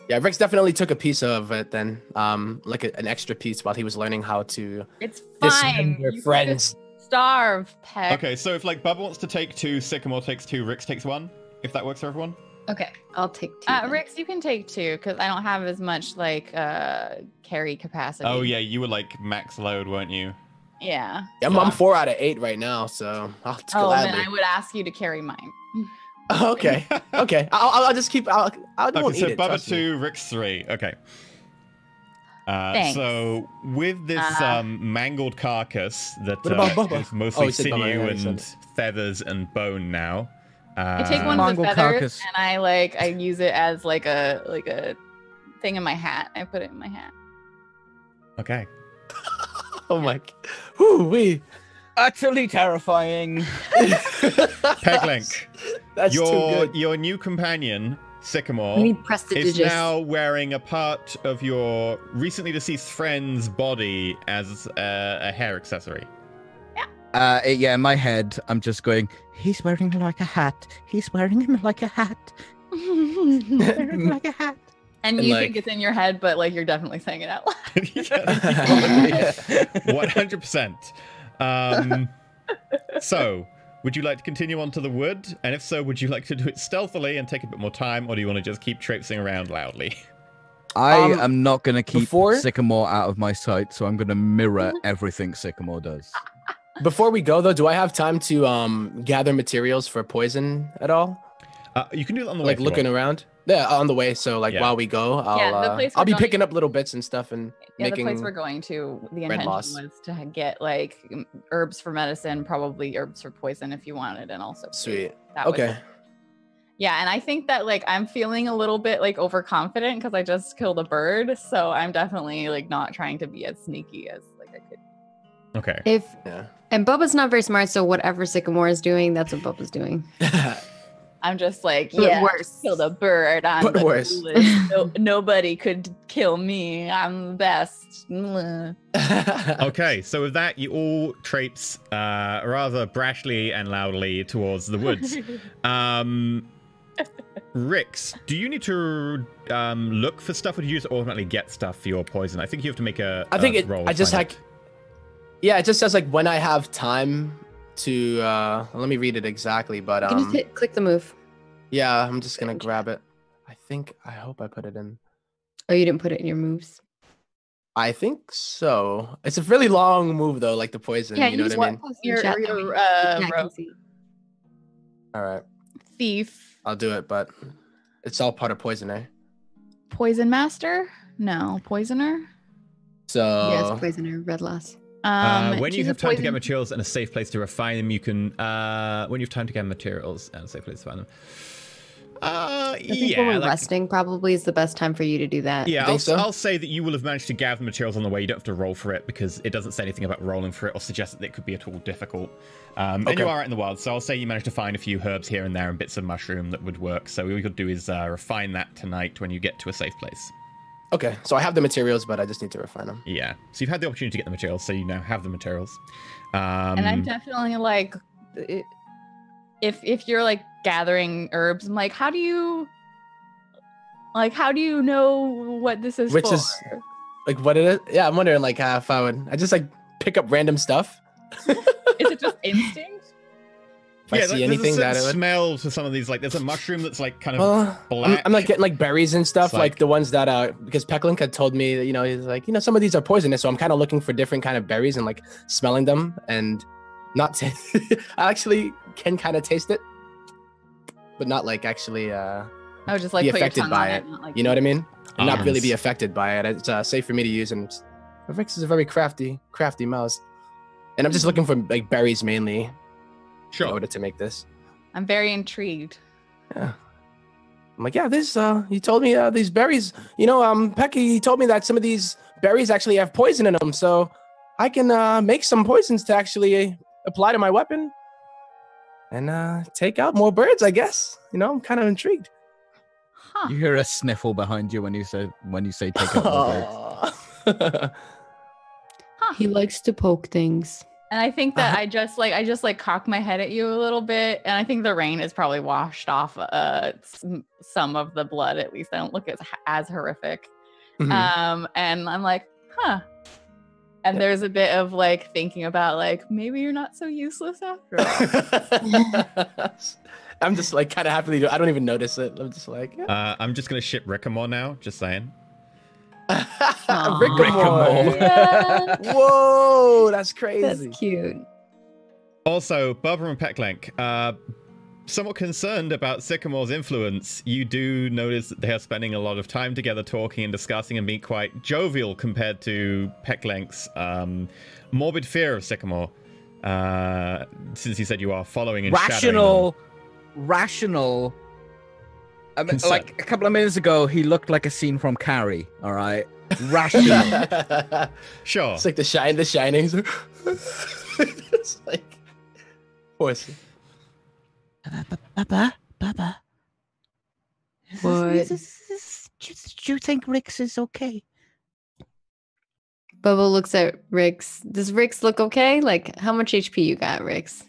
Yeah, Rex definitely took a piece of it then. Like an extra piece while he was learning how to It's discern fine. their You can friends. just starve, Peck. Okay, so if like Bubba wants to take 2, Sycamore takes 2, Rix takes 1, if that works for everyone. Okay, I'll take 2. then. Rix, you can take 2 because I don't have as much like carry capacity. Oh yeah, you were like max load, weren't you? Yeah. I'm 4 out of 8 right now, so I'll Oh, gladly. then I would ask you to carry mine. Okay. Okay. I'll just keep. I won't Okay, so eat it. Bubba trust me. 2, Rix 3. Okay. Thanks. So with this mangled carcass that What about Bubba? is mostly he said Bubba, sinew yeah, he said and it. feathers and bone now. I take one of the Mongol feathers carcass. and I use it as like a thing in my hat. I put it in my hat. Okay. Oh my. Whoo wee. Utterly terrifying. Peglink, That's too good. your new companion, Sycamore, We need is prestigious. now wearing a part of your recently deceased friend's body as a hair accessory. Yeah, in my head, I'm just going, he's wearing like a hat. He's wearing him like a hat. He's wearing him like a hat. And And, you like- think it's in your head, but like you're definitely saying it out loud. 100%. So, would you like to continue on to the wood? And if so, would you like to do it stealthily and take a bit more time, or do you want to just keep traipsing around loudly? I Um, am not going to keep before- Sycamore out of my sight, so I'm going to mirror everything Sycamore does. Before we go though, do I have time to gather materials for poison at all? You can do that on the way. Like if you looking want. around? Yeah, on the way. So like Yeah. while we go, Yeah, the place I'll we're be going- picking up little bits and stuff and Yeah, making. the place we're going to, the red intention moss. was to get like herbs for medicine, probably herbs for poison if you wanted, and also food. Sweet. That was Okay. it. Yeah, and I think that like I'm feeling a little bit like overconfident because I just killed a bird, so I'm definitely like not trying to be as sneaky as like I could. Okay. And Bubba's not very smart, so whatever Sycamore is doing, that's what Bubba's doing. I'm just like, But yeah, worse. killed a bird. I'm But the worse. coolest. Nobody could kill me. I'm the best. Okay, so with that, you all traipse rather brashly and loudly towards the woods. Rix, do you need to look for stuff, or do you just automatically get stuff for your poison? I think you have to make a I think roll. I just like. Yeah, it just says like when I have time to. Let me read it exactly, but You can just click the move. yeah, I'm just gonna grab it. I hope I put it in. Oh, you didn't put it in your moves. I think so. It's a really long move though, like the poison. Yeah, you know you what I mean? Your Chat, I mean, yeah, I can see. All right, thief, I'll do it, but it's all part of poison, eh? poison master? No, poisoner. So Yes, poisoner, red loss. When you choose a have time to get poison- materials and a safe place to refine them, you can. When you have time to get materials and a safe place to find them. I think when Yeah, we're like, resting probably is the best time for you to do that. yeah. think so? I'll say that you will have managed to gather materials on the way. You don't have to roll for it because it doesn't say anything about rolling for it or suggest that it could be at all difficult. And Okay. you are out in the wild, so I'll say you managed to find a few herbs here and there and bits of mushroom that would work. So what we could do is refine that tonight when you get to a safe place. okay, so I have the materials, but I just need to refine them. Yeah. So you've had the opportunity to get the materials, so you now have the materials. And I'm definitely like, if you're like gathering herbs, I'm like, how do you know what this is Which for? is- Like what it is? Yeah, I'm wondering like if I just like pick up random stuff. Is it just instinct? If I see anything there's a that it certain would. smell to some of these. Like there's a mushroom that's like kind of Well, black. I'm like getting like berries and stuff, It's like- like the ones that because Pecklink had told me that, he's like, some of these are poisonous, so I'm kind of looking for different kind of berries and like smelling them and not I actually can kind of taste it, but not like actually I would just like be put your affected tongue by on it. not, like, You know what I mean? And not really be Yes. affected by it. It's safe for me to use, and Vix is a very crafty mouse. And I'm just looking for like berries mainly in Sure. order to make this. I'm very intrigued. Yeah. I'm like, yeah, this, you told me these berries, Pecky, he told me that some of these berries actually have poison in them. So I can make some poisons to actually apply to my weapon and take out more birds, I guess. I'm kind of intrigued. Huh. You hear a sniffle behind you when you say take out the birds. He likes to poke things. And I think that I just cock my head at you a little bit, and I think the rain has probably washed off some of the blood. At least I don't look as horrific. Mhm. And I'm like, huh. And there's a bit of like thinking about like maybe you're not so useless after all. I'm just like kind of happily. I don't even notice it. I'm just like, yeah. I'm just gonna ship Rickamore now. Just saying. Rickamore. Yeah. Whoa, that's crazy. That's cute. Also, Barbara and Pecklink, somewhat concerned about Sycamore's influence. You do notice that they are spending a lot of time together talking and discussing and being quite jovial compared to Pecklink's morbid fear of Sycamore. Since you said you are following and shadowing rational. I mean, Consent. like a couple of minutes ago, he looked like a scene from Carrie. All right, rational. them. Sure. It's like the Shining. It's like, horse. Baba. What? Do you think Rix is okay? Bubba looks at Rix. Does Rix look okay? Like, how much HP you got, Rix?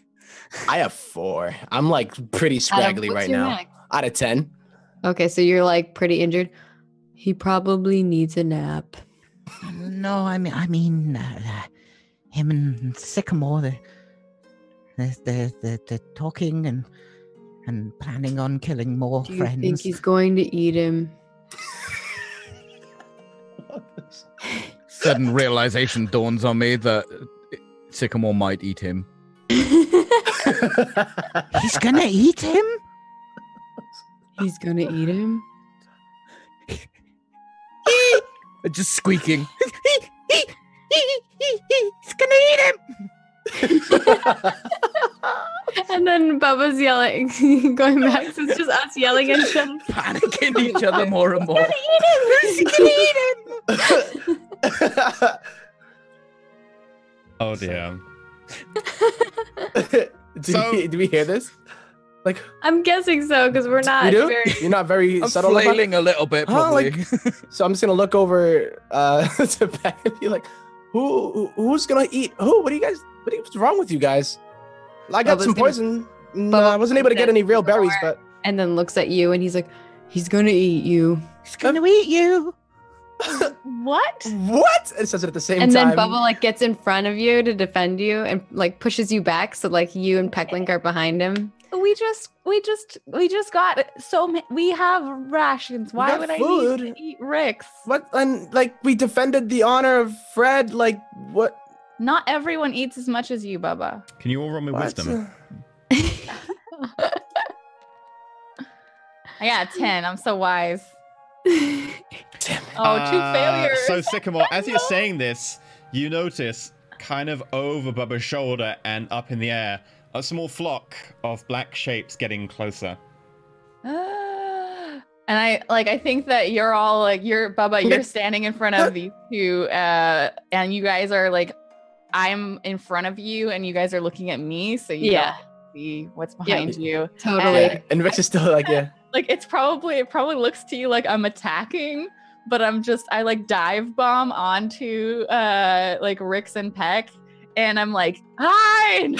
I have 4. I'm like pretty scraggly What's right your now. max? Out of 10. Okay, so you're like pretty injured. He probably needs a nap. No, I mean, him and Sycamore, they're talking and planning on killing more Do you friends. think he's going to eat him? Sudden realization dawns on me that Sycamore might eat him. He's gonna eat him? He's gonna eat him? Just squeaking. He's gonna eat him! And then Bubba's yelling, going back. So it's just us yelling at each other. Panicking each other more and more. Who's gonna eat him? Oh dear. Do we hear this? Like, I'm guessing so because we're not we do? very. You're not very I'm subtle about it? flailing a little bit, probably. So I'm just gonna look over to Beck and be like, who's gonna eat who? What's wrong with you guys? I got Bubba's some gonna- poison. Bubba I wasn't able to get any real berries, more. but And then looks at you and he's like, he's gonna eat you. He's gonna eat you. What? what? It says it at the same And time. then Bubba like gets in front of you to defend you and like pushes you back so like you and Pecklink are behind him. We just got we have rations. Why got would I food. need to eat Rick's? What? And like we defended the honor of Fred. Like what? Not everyone eats as much as you, Bubba. Can you all roll me What? wisdom? I got 10. I'm so wise. Damn it. Oh, two failures. So Sycamore, as you're saying this, you notice kind of over Bubba's shoulder and up in the air, a small flock of black shapes getting closer. And I think that you're all like, Bubba, you're standing in front of these two, and you guys are like, I'm in front of you, and you guys are looking at me, so you don't see what's behind you. Totally. And Rick's is still like, yeah. Like it probably looks to you like I'm attacking, but I like dive bomb onto like Rick's and Peck, and I'm like, hide!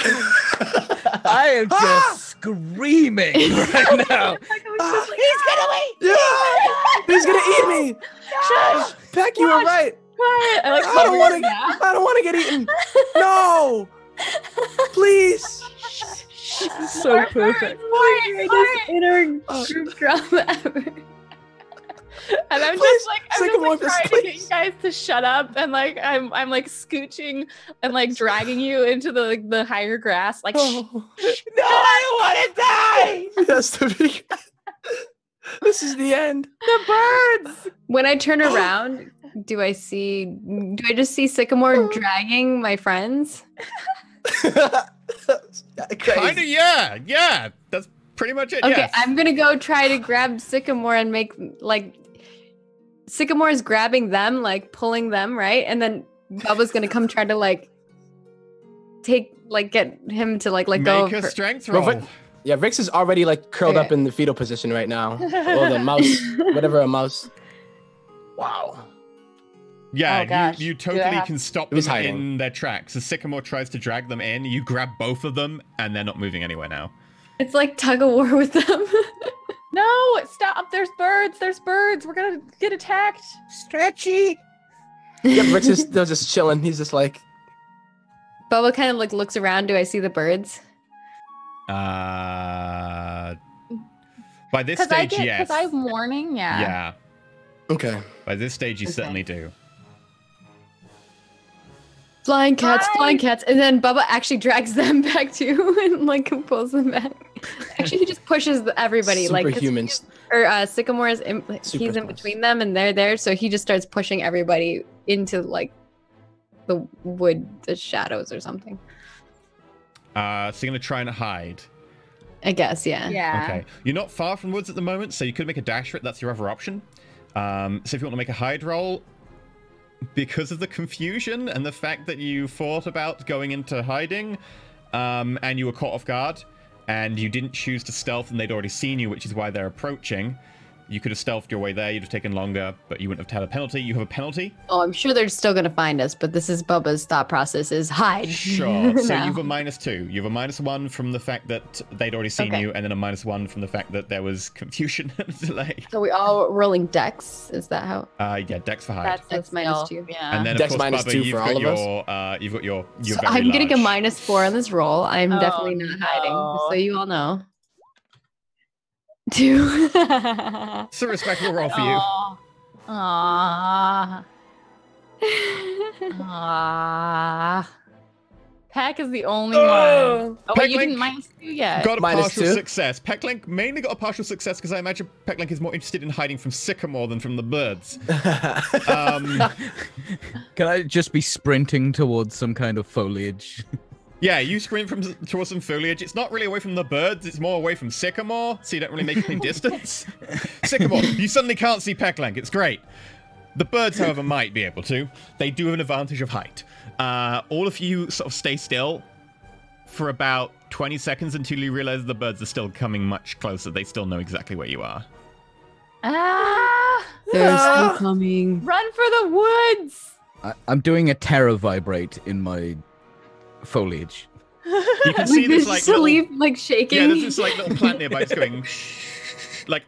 I am just screaming right now. He's gonna eat. Yeah! He's gonna eat me. Shush! Peck, you were right. Quiet! I I don't want to get eaten. No, please. So perfect. In our group drama ever. And I'm Please, just like, I'm just Sycamore, like just trying to get please. you guys to shut up, and like I'm like scooching and like dragging you into the higher grass, like. Oh. No, I don't want to die. Yes, to be. This is the end. The birds. When I turn around, do I just see Sycamore dragging my friends? Kind of, yeah. Yeah, that's pretty much it, Okay, yes. I'm gonna go try to grab Sycamore and make like Sycamore is grabbing them, like pulling them, right? And then Bubba's gonna come try to like get him to like let go of Make a her. strength Well, roll. Yeah, Vix is already like curled up Okay. in the fetal position right now. Or the mouse, whatever a mouse. Wow. Yeah, Oh, gosh. you Do I totally have- can stop Who's them hiding? in their tracks. As Sycamore tries to drag them in, you grab both of them, and they're not moving anywhere now. It's like tug of war with them. No, stop! There's birds. There's birds. We're gonna get attacked. Stretchy. Yeah, Vix is they're just chilling. He's just like, Bubba kind of like looks around. Do I see the birds? By this Because stage, yes. Because I'm warning. Yeah. Yeah. okay. By this stage, you Okay. certainly do. Flying cats, Hi. flying cats, and then Bubba actually drags them back too, and like pulls them back. Actually, he just pushes everybody, like 'cause Superhumans. Sycamore is in, he's in Super between them, and they're there, so he just starts pushing everybody into like the wood, the shadows or something. So you're gonna try and hide. I guess, yeah. Yeah. Okay. You're not far from the woods at the moment, so you could make a dash for it. That's your other option. So if you want to make a hide roll, because of the confusion and the fact that you thought about going into hiding, and you were caught off guard, and you didn't choose to stealth, and they'd already seen you, which is why they're approaching. You could have stealthed your way there. You'd have taken longer, but you wouldn't have had a penalty. You have a penalty. Oh, I'm sure they're still gonna find us, but this is Bubba's thought process: is hide. Sure. So now. you have a -2. You have a -1 from the fact that they'd already seen Okay. you, and then a -1 from the fact that there was confusion and delay. So we all rolling dex. Is that how? Yeah, Dex for hide. That's -2. Yeah. And then, Dex of course, Bubba, -2 you've for got all of your, you've got your So very I'm getting a large. -4 on this roll. I'm Oh, definitely not hiding, no. so you all know. 2. It's a respectable roll for you. Aww. Peck is the only one. Oh wait, you Pecklink didn't -2 yet. Got a -2. partial success. Pecklink mainly got a partial success because I imagine Pecklink is more interested in hiding from Sycamore than from the birds. Can I just be sprinting towards some kind of foliage? Yeah, you scream towards some foliage. It's not really away from the birds. It's more away from Sycamore, so you don't really make any distance. Sycamore, you suddenly can't see Pecklank. It's great. The birds, however, might be able to. They do have an advantage of height. All of you sort of stay still for about 20 seconds until you realize the birds are still coming much closer. They still know exactly where you are. Ah! They're still coming. Run for the woods! I'm doing a terror vibrate in my foliage. You can see this like a little, leaf like shaking. yeah, there's this like little plant nearby. It's going like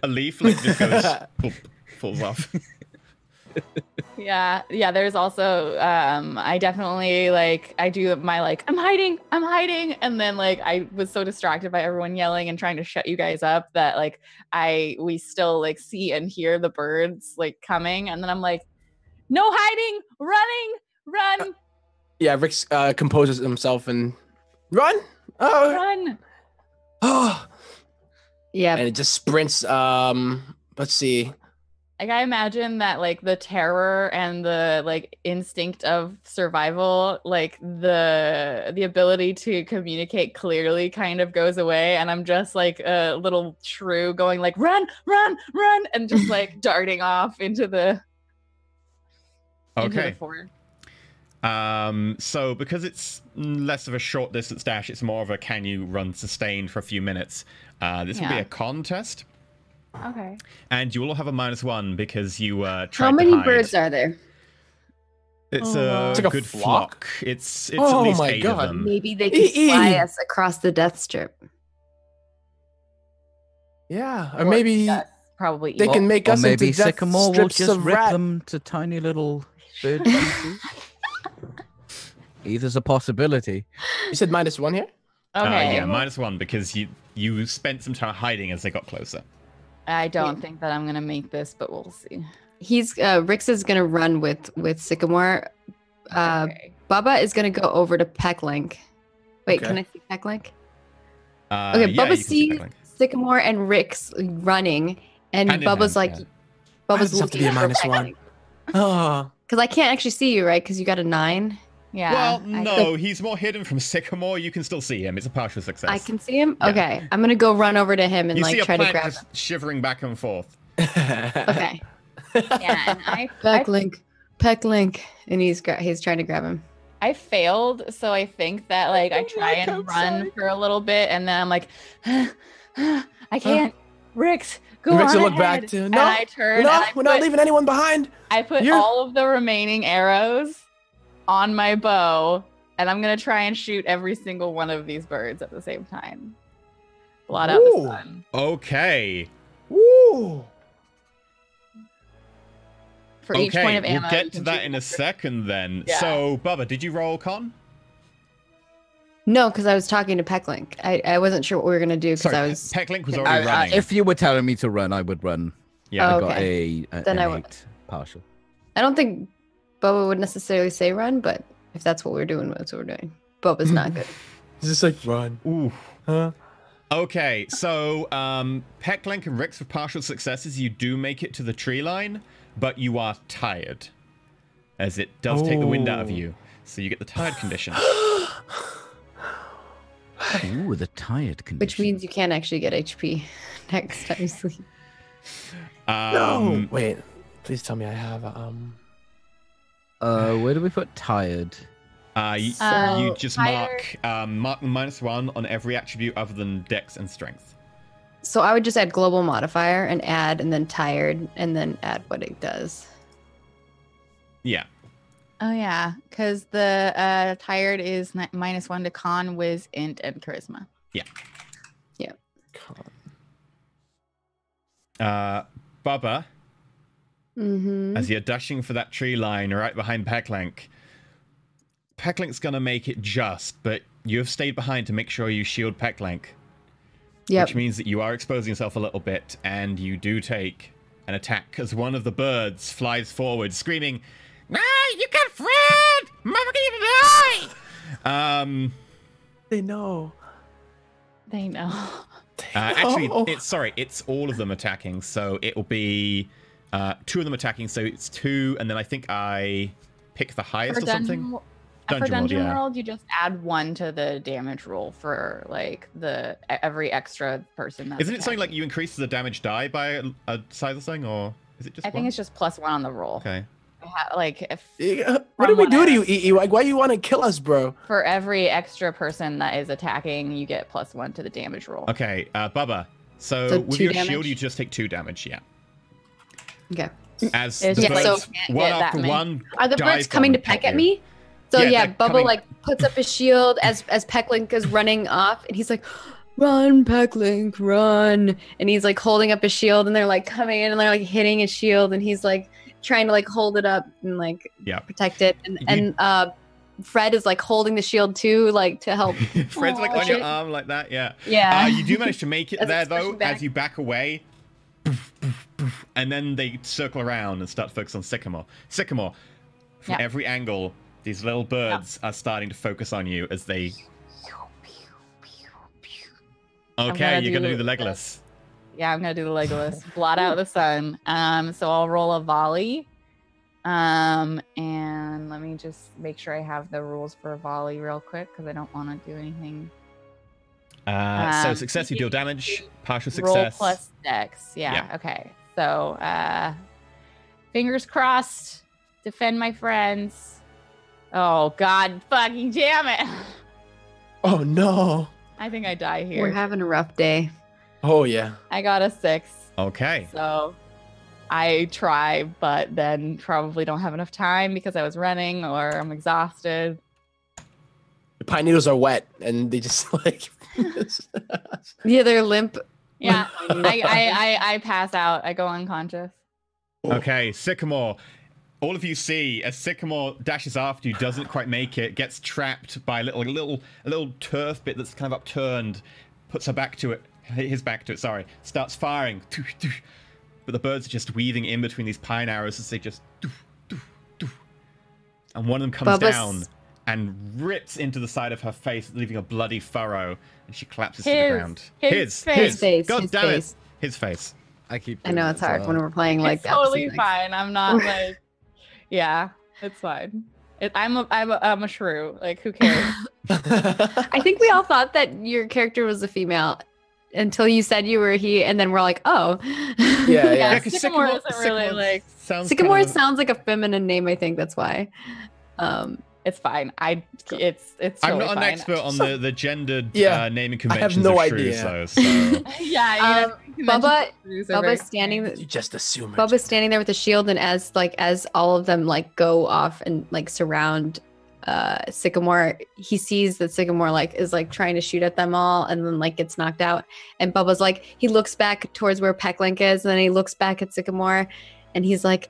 a leaf, like just goes, boop, falls off. Yeah, there's also I definitely like I do my like I'm hiding, and then like I was so distracted by everyone yelling and trying to shut you guys up that like we still like see and hear the birds like coming, and then I'm like, no hiding, run. Yeah, Rick composes himself and run. Oh, Run. oh, Yeah. and it just sprints. Let's see. Like I imagine that like the terror and the like instinct of survival, like the ability to communicate clearly kind of goes away, and I'm just like a little shrew going like run, and just like darting off into the Okay. forest. So because it's less of a short distance dash, it's more of a can you run sustained for a few minutes. This will be Yeah. a contest. Okay. And you will have a -1 because you tried How to many hide. birds are there? It's It's like a good flock? It's Oh at least my 8 God. of them. Maybe they can fly us across the death strip. Yeah, or maybe Yes, probably they evil. can make Or us maybe into death Sycamore will strips just of rip rat. them to tiny little bird pieces. Either's a possibility. You said -1 here. Okay. Yeah, -1 because you spent some time hiding as they got closer. I don't think that I'm gonna make this, but we'll see. He's Rix is gonna run with Sycamore. Okay. Bubba is gonna go over to Pecklink. Wait, Okay. can I see Pecklink? Okay, Okay, Bubba you can see sees Pecklink. Sycamore and Rix running, and Hand in Bubba's hand, like, yeah. Bubba's Does have to be looking a for -1. Pecklink. Oh, Because I can't actually see you, right? Because you got a 9. Yeah. Well, I- no, he's more hidden from Sycamore. You can still see him. It's a partial success. I can see him. Yeah. Okay, I'm gonna go run over to him and You like see a try to plant grab just shivering back and forth. him. Okay, yeah, and I Pecklink, and he's trying to grab him. I failed, so I think that like I try and run for a little bit, and then I'm like, I can't. Rix, go Rix on will look ahead. back to and no. I turn. No, and I we're not leaving anyone behind. I put You're- all of the remaining arrows on my bow, and I'm gonna try and shoot every single one of these birds at the same time. Blot out the Ooh. sun. Okay. Woo! For each point of ammo. we'll you get to can that shoot in a second then. Yeah. So, Bubba, did you roll con? No, because I was talking to Pecklink. I wasn't sure what we were gonna do because Sorry, I was. Pecklink was already running. If you were telling me to run, I would run. Yeah. Oh, I got okay. a Then an I would. 8 partial. I don't think Bubba would necessarily say run, but if that's what we're doing, that's what we're doing. Bubba's not good. He's just like run. Ooh. Huh? Okay, so Pecklink and Rix with partial successes, you do make it to the tree line, but you are tired, as it does take the wind out of Oh. you. So you get the tired condition. Ooh, the tired condition. Which means you can't actually get HP next time you sleep. No. Wait. Please tell me I have where do we put tired? You So, just tired- mark -1 on every attribute other than Dex and Strength. So I would just add global modifier and add, and then tired, and then add what it does. Yeah. Oh yeah, because the tired is -1 to con, whiz, int, and charisma. Bubba, Mm-hmm. as you're dashing for that tree line right behind Pecklink, Pecklink's gonna make it just, but you have stayed behind to make sure you shield Pecklink. Yep. Which means that you are exposing yourself a little bit, and you do take an attack as one of the birds flies forward, screaming, "No, you got friend! Mother gonna die!" They know. They know. Actually, Oh. it's all of them attacking, so it will be 2 of them attacking, so it's 2, and then I think I pick the highest For or something. dungeon, For Dungeon yeah. World, you just add 1 to the damage roll for like every extra person. That's Isn't it something like attacking. you increase the damage die by a size of thing, or is it just? I think it's just +1 on the roll. Okay. Like if What did we From do what to I you, EE? Like, why you want to kill us, bro? for every extra person that is attacking, you get +1 to the damage roll. Okay, Bubba. So So with 2 your damage? shield, you just take 2 damage. Yeah. Okay. As It's the just like birds, you can't one get that after many. one. Are the dive birds coming to bomb peck you. at me? So Yeah, yeah, they're Bubba coming- like puts up his shield as Pecklink is running off, and he's like, "Run, Pecklink, run!" And he's like holding up his shield, and they're like coming in and they're like hitting his shield, and he's like trying to like hold it up and like Yeah. protect it, and Fred is like holding the shield too, like to help. Fred's like Aw. on your arm like that. Yeah. Yeah. You do manage to make it As there it's though, pushing back. as you back away. And then they circle around and start to focus on Sycamore. Sycamore, from Yeah. every angle, these little birds are starting to focus on you as they. Okay, you're gonna do the Legolas. Yeah, I'm gonna do the Legolas. Blot out the sun. So I'll roll a volley. And let me just make sure I have the rules for a volley real quick because I don't want to do anything. So success, you deal damage. Partial Roll success. plus dex. Yeah. Yeah. Okay. So fingers crossed. Defend my friends. Oh God, fucking damn it! Oh no. I think I die We're here. having a rough day. Oh yeah. I got a 6. Okay. So I try, but then probably don't have enough time because I was running or I'm exhausted. The pine needles are wet, and they just like. Yeah, they're limp. Yeah, I pass out. I go unconscious. Okay, Sycamore. All of you see as Sycamore dashes after you, doesn't quite make it, gets trapped by a little turf bit that's kind of upturned, puts her back to it, his back to it. Sorry, starts firing, but the birds are just weaving in between these pine arrows as they just, and one of them comes Bubba's- down and rips into the side of her face, leaving a bloody furrow, and she collapses to His- the ground. his face. His face, God his damn face. it! His face. I keep. I know doing it's that as hard when well. we're playing like It's that. totally fine. I'm not like, yeah, it's fine. I'm a shrew. Like, who cares? I think we all thought that your character was a female until you said you were he, and then we're like, oh. Yeah, Yeah, 'cause Sycamore isn't really like. sounds Sycamore kind of sounds like a feminine name. I think that's why. It's fine. It's I'm totally not an fine. expert on the gendered Yeah, naming I have conventions no of idea. shrews, though. So Yeah, you know, Bubba- shrews are very Bubba's standing. You just assume it. Bubba's standing there with a shield, and as all of them like go off and like surround Sycamore, he sees that Sycamore like is like trying to shoot at them all, and then like gets knocked out. And Bubba's like, he looks back towards where Pecklink is, and then he looks back at Sycamore, and he's like,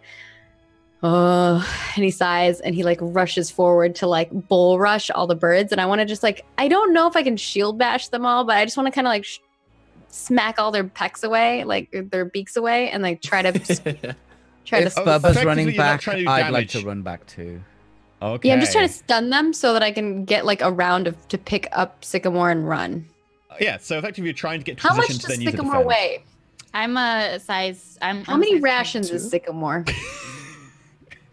oh, and he sighs, and he like rushes forward to like bull rush all the birds. And I want to just like, I don't know if I can shield bash them all, but I just want to kind of like smack all their pecks away, like their beaks away, and like try to try If to. Oh, Bubba's effectively, running you're not back, trying to do I'd like to damage. run back too. okay. Yeah, I'm just trying to stun them so that I can get like a round to pick up Sycamore and run. Yeah, so effectively you're trying to get to How much position to does then use a Sycamore defense. weigh? I'm a size. How I'm many size rations is 2? Sycamore?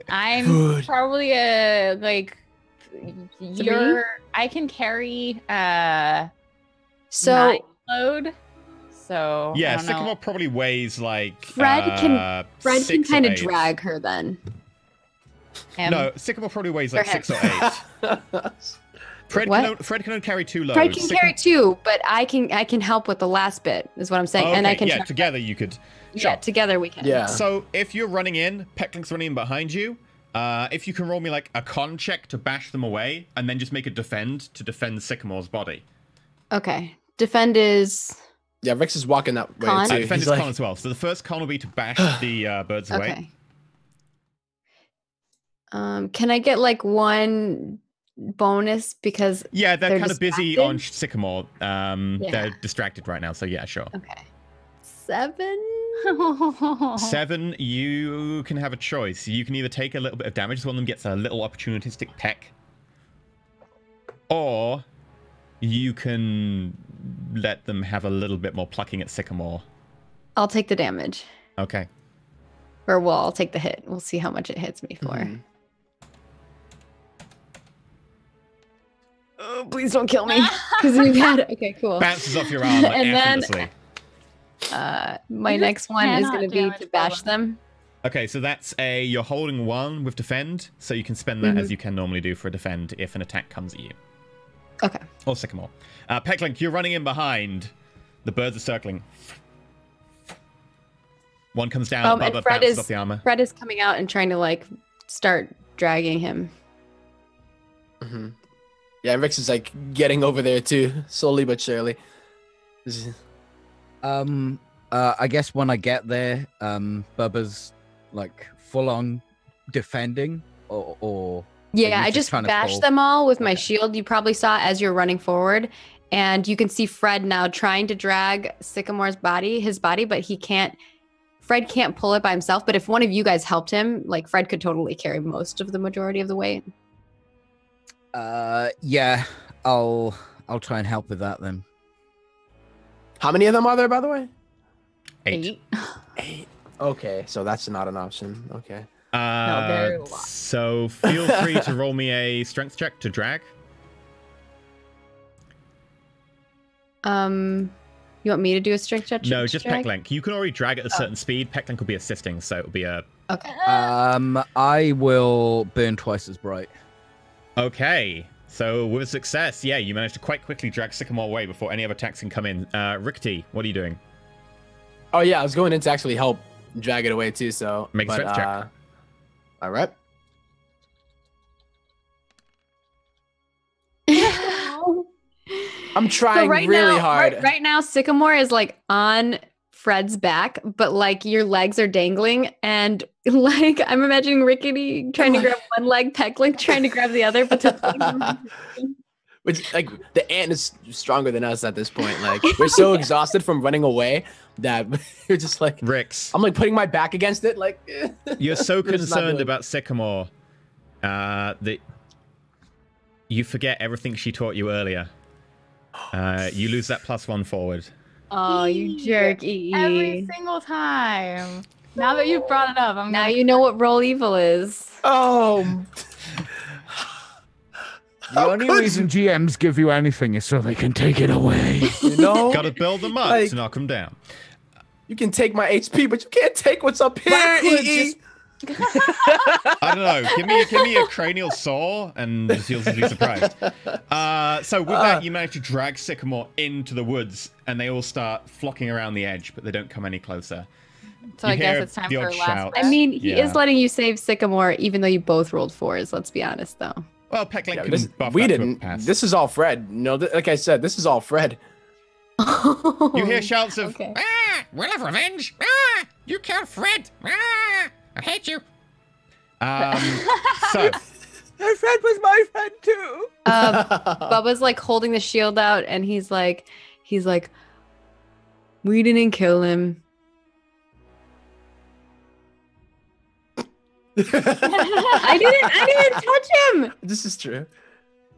I'm Good. probably a like. I can carry So 9 load. So I Yeah, don't know. Sycamore probably weighs like Fred can 6 or kind of 8. drag her then. Him. No, Sycamore probably weighs like Or him. 6 or 8. Fred What? Fred can only carry 2 loads. Fred can Sycamore- carry 2, but I can help with the last bit. Is what I'm saying, and I Okay, can. yeah, together you could. Yeah, Sure. together we can. Yeah. So if you're running in, Pecklink's running in behind you. If you can roll me like a con check to bash them away, and then just make a defend to defend Sycamore's body. Okay. Defend is Yeah, Rex is walking that way Con? too. Defend He's is like, con as well. So the first con will be to bash the birds away. okay. Can I get like one bonus because Yeah, they're They're kind of busy distracted? on Sycamore. They're distracted right now, so yeah, sure. okay 7? 7, you can have a choice. You can either take a little bit of damage, so one of them gets a little opportunistic peck, or you can let them have a little bit more plucking at Sycamore. I'll take the damage, Okay. or well, I'll take the hit. We'll see how much it hits me for. Mhm. Please don't kill me. Because we've had. Okay, cool. Bounces off your arm like, And then- effortlessly. My You next just one is cannot going to be damage to bash them. them. Okay, so that's you're holding 1 with defend, so you can spend that Mm-hmm. as you can normally do for a defend if an attack comes at you. Okay. Or Sycamore. Pecklink, you're running in behind. The birds are circling. One comes down, And Bubba Fred bounces is off the armor. Fred is coming out and trying to like start dragging him. Mhm. Yeah, Rix is like getting over there too, slowly but surely. I guess when I get there, Bubba's like full on defending, or Yeah, you I just just trying to bashed pull? them all with my Okay. shield. You probably saw as you're running forward. And you can see Fred now trying to drag Sycamore's body, but he can't. Fred can't pull it by himself. But if one of you guys helped him, like Fred could totally carry most of the majority of the weight. yeah, I'll try and help with that then. How many of them are there, by the way? 8. 8. Okay, so that's not an option. Okay. there are a lot. So feel free to roll me a strength check to drag. You want me to do a strength check? No, just drag? Pecklink. You can already drag at a certain speed. Pecklink will be assisting, so it'll be a... Okay. I will burn twice as bright. Okay. So with a success, yeah, you managed to quite quickly drag Sycamore away before any other attacks can come in. Rickety, what are you doing? Oh yeah, I was going in to actually help drag it away too. So Make a strength check. All right. I'm trying really hard. Right now, Sycamore is like on Fred's back, but like your legs are dangling, and like I'm imagining Rickety trying to grab one leg, Pecklink trying to grab the other, but Which like the ant is stronger than us at this point. Like we're so exhausted from running away that we're just like Rix, I'm like putting my back against it. Like you're so We're just not concerned doing it. about Sycamore that you forget everything she taught you earlier. You lose that +1 forward. oh, you jerk, EE. Every single time. Now that you've brought it up, I'm Now gonna you know what roll evil is. oh. The only reason GMs give you anything is so they can take it away. You know, Gotta build them up Like- to knock them down. you can take my HP, but you can't take what's up here. Backwards, EE. I don't know. Give me a cranial saw, and you'll be surprised. So with that, you manage to drag Sycamore into the woods, and they all start flocking around the edge, but they don't come any closer. So You I guess hear it's time the for odd last shout. breath. I mean, he Yeah. is letting you save Sycamore, even though you both rolled 4s. Let's be honest, though. Well, Pecklink Yeah, can this, buff we that to a didn't. pass. This is all Fred. No, like I said, this is all Fred. You hear shouts of, Okay. "Ah, we'll have revenge! Ah, you killed Fred! Ah, I hate you!" So, Fred was my friend too. Bubba's like holding the shield out, and he's like, we didn't kill him. I didn't touch him. This is true.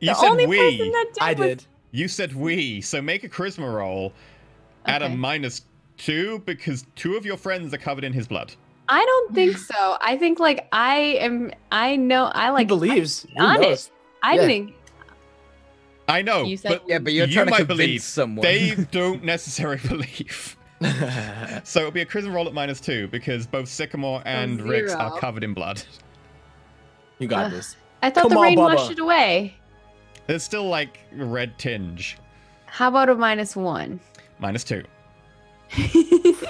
you The said only we. person that did I was- did. You said we, so make a charisma roll at a Okay. -2 because 2 of your friends are covered in his blood. I don't think so. I think like I He like believes. He honest. knows. I Yeah. didn't. I know, You said but Yeah, but you're you trying to might convince believe someone. they don't necessarily believe. So it'll be a charisma roll at -2 because both Sycamore and Rix are 0. covered in blood. You got this. I thought Come the on, rain Bubba. washed it away. There's still like a red tinge. How about a -1? -2.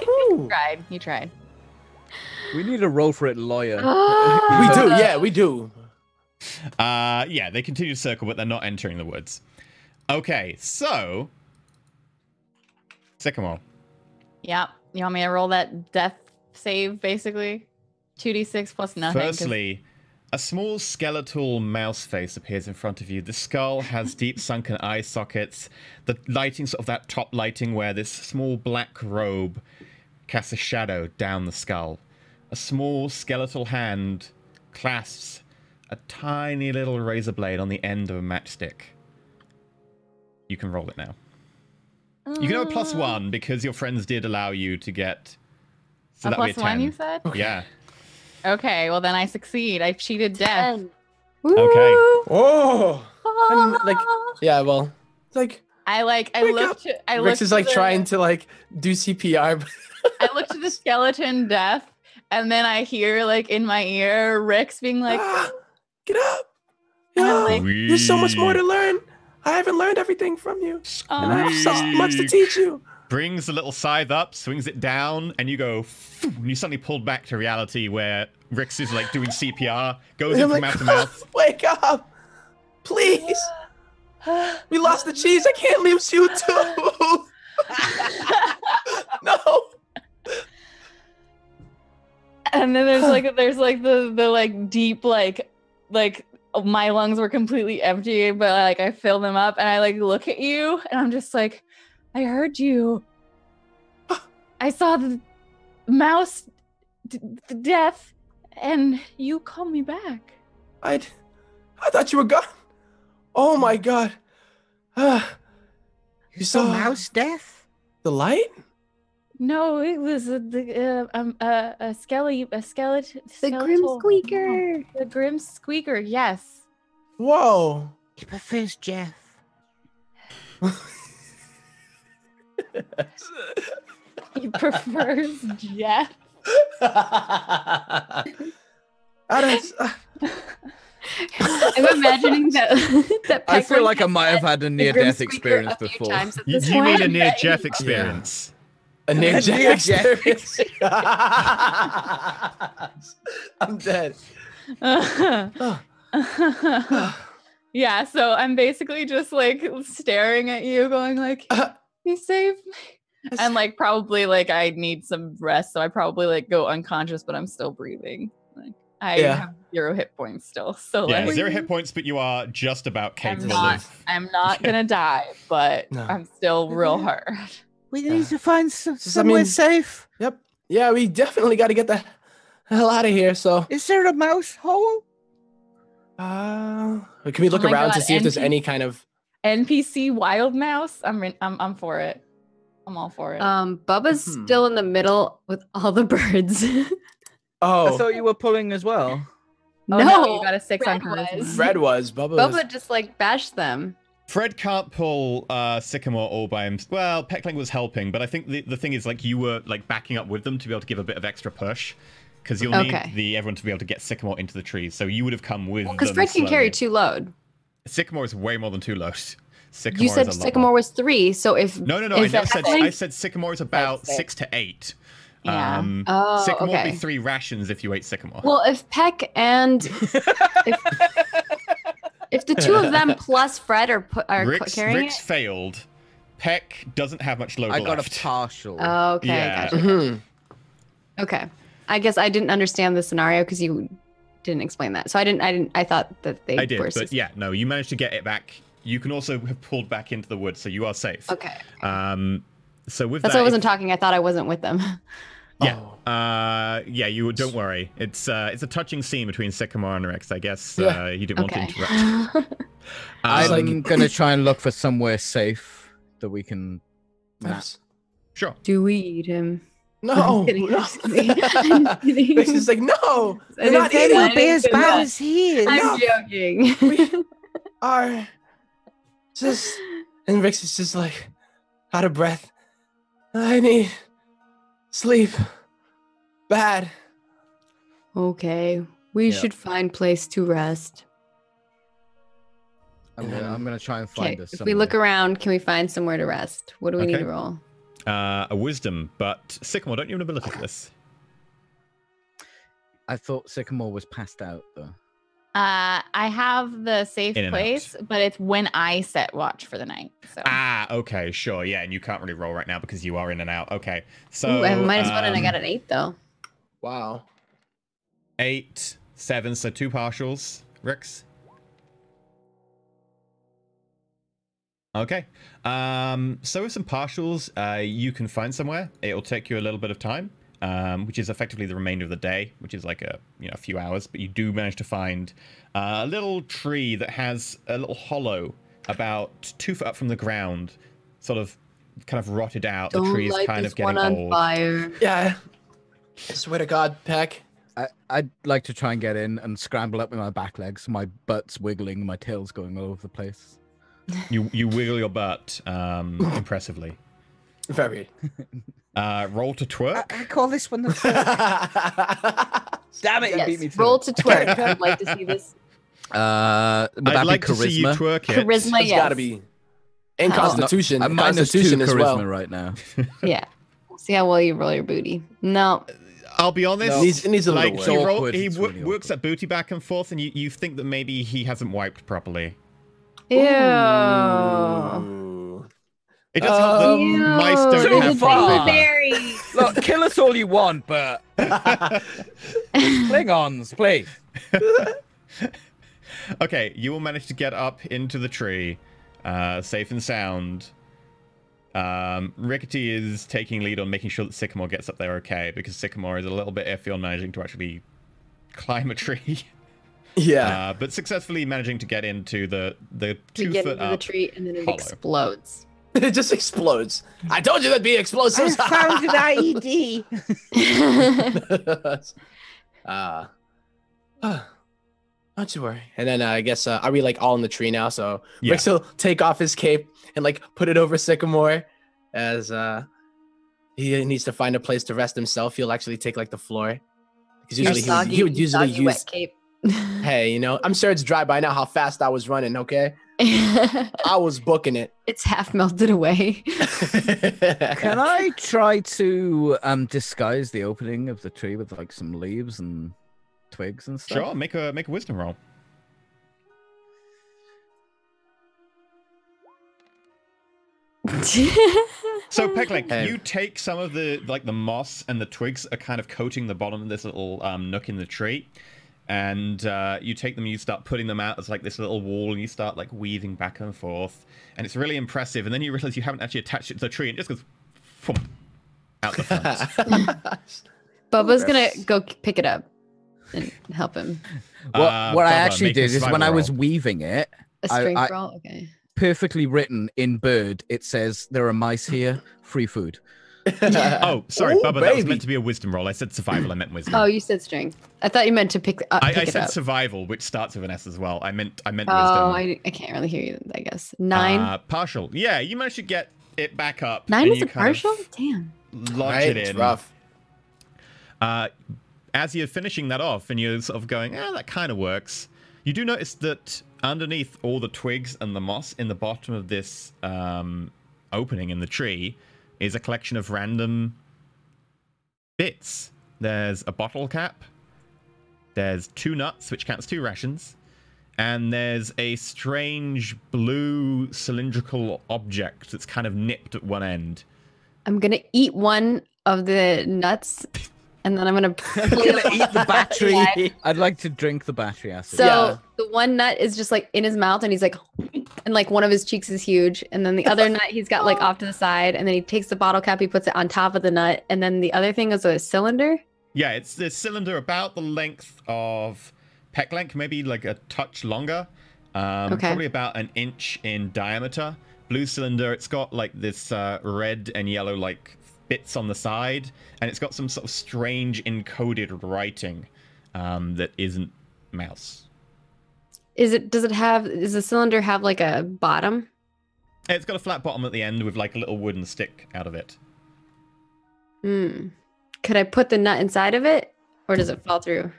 Ooh. tried. You tried. We need a Roll4It lawyer. We do. Yeah, we do. Yeah, they continue to circle, but they're not entering the woods. Okay, so Sycamore. Yep. You want me to roll that death save, basically? 2d6 plus nothing. 'cause- Firstly, a small skeletal mouse face appears in front of you. The skull has deep sunken eye sockets. The lighting, sort of that top lighting where this small black robe casts a shadow down the skull. A small skeletal hand clasps a tiny little razor blade on the end of a matchstick. You can roll it now. You can have a +1 because your friends did allow you to get... So a that'd be +1, 10. you said? Yeah. Okay, well then I succeed. I cheated death. Okay. Oh. And, like Yeah, well, it's like I Wake look up. to I Rix look is to like the- trying to like do CPR. I look to the skeleton death, and then I hear like in my ear Rix being like, Get up! And I'm Yo, like, there's so much more to learn. I haven't learned everything from you, and I have so much to teach you. Brings the little scythe up, swings it down, and you go. And you suddenly pulled back to reality where Rix is like doing CPR, goes And in I'm from like, mouth to mouth. Wake up, please. We lost the cheese. I can't lose you too. No. and then there's like the like deep like my lungs were completely empty, but like I fill them up, and I like look at you, and I'm just like, I heard you. I saw the mouse death, and you called me back. I thought you were gone. Oh my god. You saw saw mouse death? the light? No, it was a skeleton. The Grim Squeaker. The Grim Squeaker. Yes. Whoa. He prefers Jeff. He prefers Jeff. I'm imagining that I feel Pecklin like I has might have said had a the near-death Grim experience Squeaker a few before. times at You this mean point. a near-death experience? A near Near-death death experience. I'm dead. Yeah, so I'm basically just like staring at you, going like, "He saved me," and like probably like I need some rest, so I probably like go unconscious, but I'm still breathing. Like I have 0 hit points still, so Yeah, like 0 hit points, but you are just about capable of. I'm not gonna die, but No. I'm still real hard. We need to find somewhere mean- safe. Yep. Yeah, we definitely got to get the hell out of here. So, Is there a mouse hole? can we look Oh my around to God, see if there's NPC any kind of? NPC wild mouse. I'm for it. I'm all for it. Bubba's still in the middle with all the birds. I Oh, thought you were pulling as well. Oh, no, you got a 6 on Red charisma. was. Red was Bubba. Was, Bubba just like bashed them. Fred can't pull Sycamore all by himself. Well, Peckling was helping, but I think the thing is like you were like backing up with them to be able to give a bit of extra push. Because you'll Okay. need everyone to be able to get Sycamore into the trees. So you would have come with Because them Fred can carry slowly. 2 load. Sycamore is way more than 2 loads. Sycamore You said is a lot Sycamore more. was 3, so if No, I if never said. Peckling- I said Sycamore is about 6 to 8. Yeah. Oh, Sycamore would okay. be 3 rations if you ate Sycamore. Well, if Peck and if the 2 of them plus Fred are carrying Rick's it. failed. Peck doesn't have much load I got left. a partial. Oh, okay, Yeah. gotcha. Mhm. Okay, I guess I didn't understand the scenario because you didn't explain that. So I didn't. I thought that they I did, were. but yeah, no, you managed to get it back. You can also have pulled back into the woods, so you are safe. Okay. So with That's that, why I wasn't talking. I thought I wasn't with them. yeah, Oh. yeah, you don't worry. It's a touching scene between Sycamore and Rex. I guess Yeah. you didn't want to Okay. interrupt. I I'm like- gonna try and look for somewhere safe that we can. Yes. Sure. Do we eat him? No. I'm kidding, no. I'm just kidding. I'm kidding. This is like, no. I We're didn't not say eating. that. It'll be as Yeah. bad as he is. I'm joking. We are just, and Rix is just like out of breath. I need sleep. Bad. Okay, we Yeah. should find place to rest. I'm gonna try and Okay, find us. if we look somewhere. around, can we find somewhere to rest? What do we need Okay. to roll? A wisdom, but Sycamore, don't you have an ability for this? I thought Sycamore was passed out though. I have the safe In and place, but it's when I set watch for the night. So Okay, sure, yeah, and you can't really roll right now because you are in and out. Okay, so Ooh, I have a -1 and I got an 8 though. Wow. 8, 7, so 2 partials. Rix. Okay. So with some partials, you can find somewhere. It'll take you a little bit of time, which is effectively the remainder of the day, which is like a few hours. But you do manage to find a little tree that has a little hollow about 2 foot up from the ground, sort of kind of rotted out. The Don't tree is light kind this of getting one on old. fire. Yeah. I swear to God, Peck. I'd like to try and get in and scramble up with my back legs. My butt's wiggling, my tail's going all over the place. You wiggle your butt impressively. Very. Roll to twerk. I call this one the Damn it, you beat Yes. me to Roll it. to twerk. I'd like to see this. Would that I'd be like to charisma? see you twerk it. Charisma, It's yes. got to be. And How? Constitution. I'm minus 2 Constitution as charisma well. right now. Yeah. See how well you roll your booty. No. I'll be honest. No. It needs a little like work. he It's really works awkward. that booty back and forth, and you think that maybe he hasn't wiped properly. Ew. Ooh. It does help that Ew. mice don't Too have far. paper. Berry. Look, kill us all you want, but Klingons, please. Okay, you will manage to get up into the tree, safe and sound. Rickety is taking lead on making sure that Sycamore gets up there okay, because Sycamore is a little bit iffy on managing to actually climb a tree. Yeah. But successfully managing to get into the We 2 get foot into the up. tree and then it hollow. explodes. It just explodes. I told you that'd be I explosives. found an IED. Don't you worry. And then I guess are we like all in the tree now? So Yeah. Rix will take off his cape and like put it over Sycamore as he needs to find a place to rest himself. He'll actually take like the floor. Because Your usually he would usually soggy use. wet cape. Hey, you know, I'm sure it's dry by now how fast I was running. Okay, I was booking it. It's half melted away. Can I try to disguise the opening of the tree with like some leaves and twigs and stuff? Sure, make a wisdom roll. So Pecklink, Hey. you take some of the the moss and the twigs are kind of coating the bottom of this little nook in the tree, and you take them, you start putting them out as like this little wall, and you start like weaving back and forth, and it's really impressive. And then you realize you haven't actually attached it to the tree, and it just goes thump, out the front. Bubba's gonna go pick it up and help him. What I Bubba, actually make a did is when survival I was roll. weaving it, A I- strength I- roll? Okay. perfectly written in bird, it says there are mice here, free food. Oh, sorry, Ooh, Bubba, that was baby. meant to be a wisdom roll. I said survival, I meant wisdom. Oh, you said strength. I thought you meant to pick I it said up. survival, which starts with an S as well. I meant Oh, wisdom. I can't really hear you, I guess. 9? Partial. Yeah, you managed to get it back up. 9 and is you a kind of partial? Damn. Lodge Right, it it's in. rough. As you're finishing that off and you're sort of going, that kind of works, you do notice that underneath all the twigs and the moss in the bottom of this opening in the tree is a collection of random bits. There's a bottle cap, there's 2 nuts, which counts 2 rations, and there's a strange blue cylindrical object that's kind of nipped at one end. I'm gonna eat one of the nuts and then I'm gonna I'm gonna eat the battery. Yeah. I'd like to drink the battery acid. So Yeah. the one nut is just like in his mouth and he's like, and like one of his cheeks is huge. And then the other nut he's got like off to the side. And then he takes the bottle cap, he puts it on top of the nut. And then the other thing is a cylinder. Yeah, it's this cylinder about the length of peck length, maybe like a touch longer. Okay. Probably about an inch in diameter. Blue cylinder. It's got like this red and yellow like bits on the side, and it's got some sort of strange encoded writing that isn't mouse. Does the cylinder have like a bottom? It's got a flat bottom at the end with like a little wooden stick out of it. Could I put the nut inside of it or does it fall through?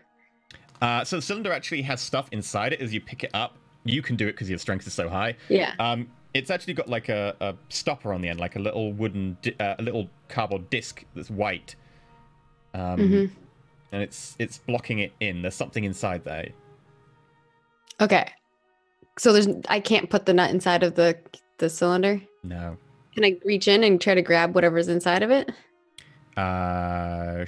So the cylinder actually has stuff inside it as you pick it up. You can do it because your strength is so high. Yeah. It's actually got like a stopper on the end, like a little wooden, a little cardboard disc that's white. And it's blocking it in. There's something inside there. Okay. So I can't put the nut inside of the cylinder? No. Can I reach in and try to grab whatever's inside of it?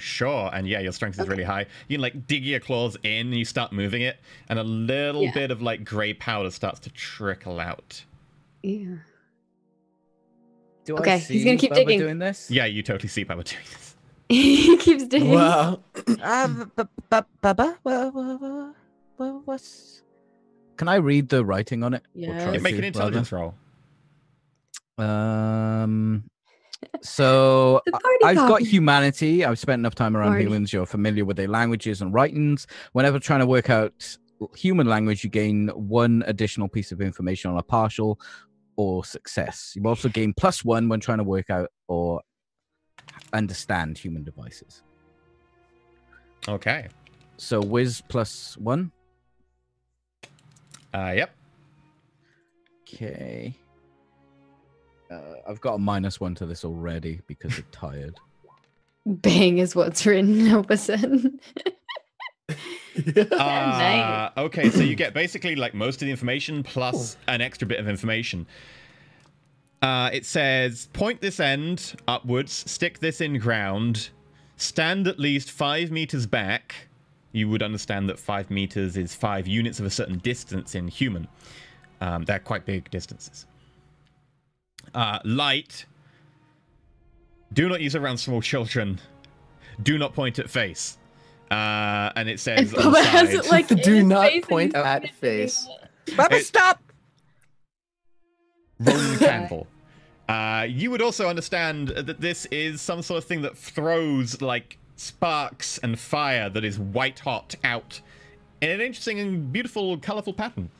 Sure. And yeah, your strength is really high. You can like dig your claws in and you start moving it, and a little bit of like gray powder starts to trickle out. Yeah. Do Okay, I he's see gonna keep Bubba digging. doing this? Yeah, you totally see Bubba doing this. He keeps digging. Wow. Bubba, what's... Can I read the writing on it? Or Yeah. try Yeah, make to, an intelligence roll. So The party I've got copy. humanity. I've spent enough time around Party. humans. You're familiar with their languages and writings. Whenever trying to work out human language, you gain 1 additional piece of information on a partial or success. You also gain +1 when trying to work out or understand human devices. Okay. So whiz +1. Yep. Okay. I've got a -1 to this already because I'm tired. Bang is what's written opposite. Nice. Okay, so you get basically like most of the information plus an extra bit of information. It says, point this end upwards, stick this in ground, stand at least 5 meters back. You would understand that 5 meters is 5 units of a certain distance in human. They're quite big distances. Light. Do not use around small children. Do not point at face. And it says on the Bubba has side, it like Do in not his face point and at he's face. Bubba, stop! Roman candle. You would also understand that this is some sort of thing that throws like sparks and fire that is white hot out in an interesting and beautiful, colorful pattern.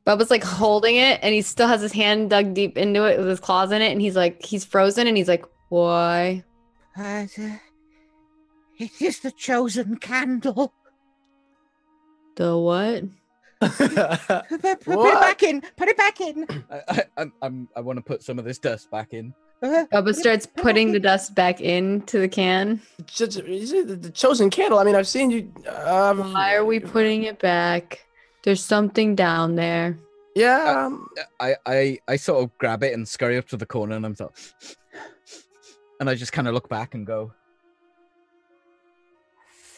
Bubba's like holding it, and he still has his hand dug deep into it with his claws in it, and he's frozen, and he's like, why? It is the chosen candle. The what? Put it back in. Put it back in. I want to put some of this dust back in. Bubba starts putting the dust back into the can. Is it the chosen candle? I mean, I've seen you. Why are we putting it back? There's something down there. Yeah. I sort of grab it and scurry up to the corner, and I'm sort of, and I just kind of look back and go,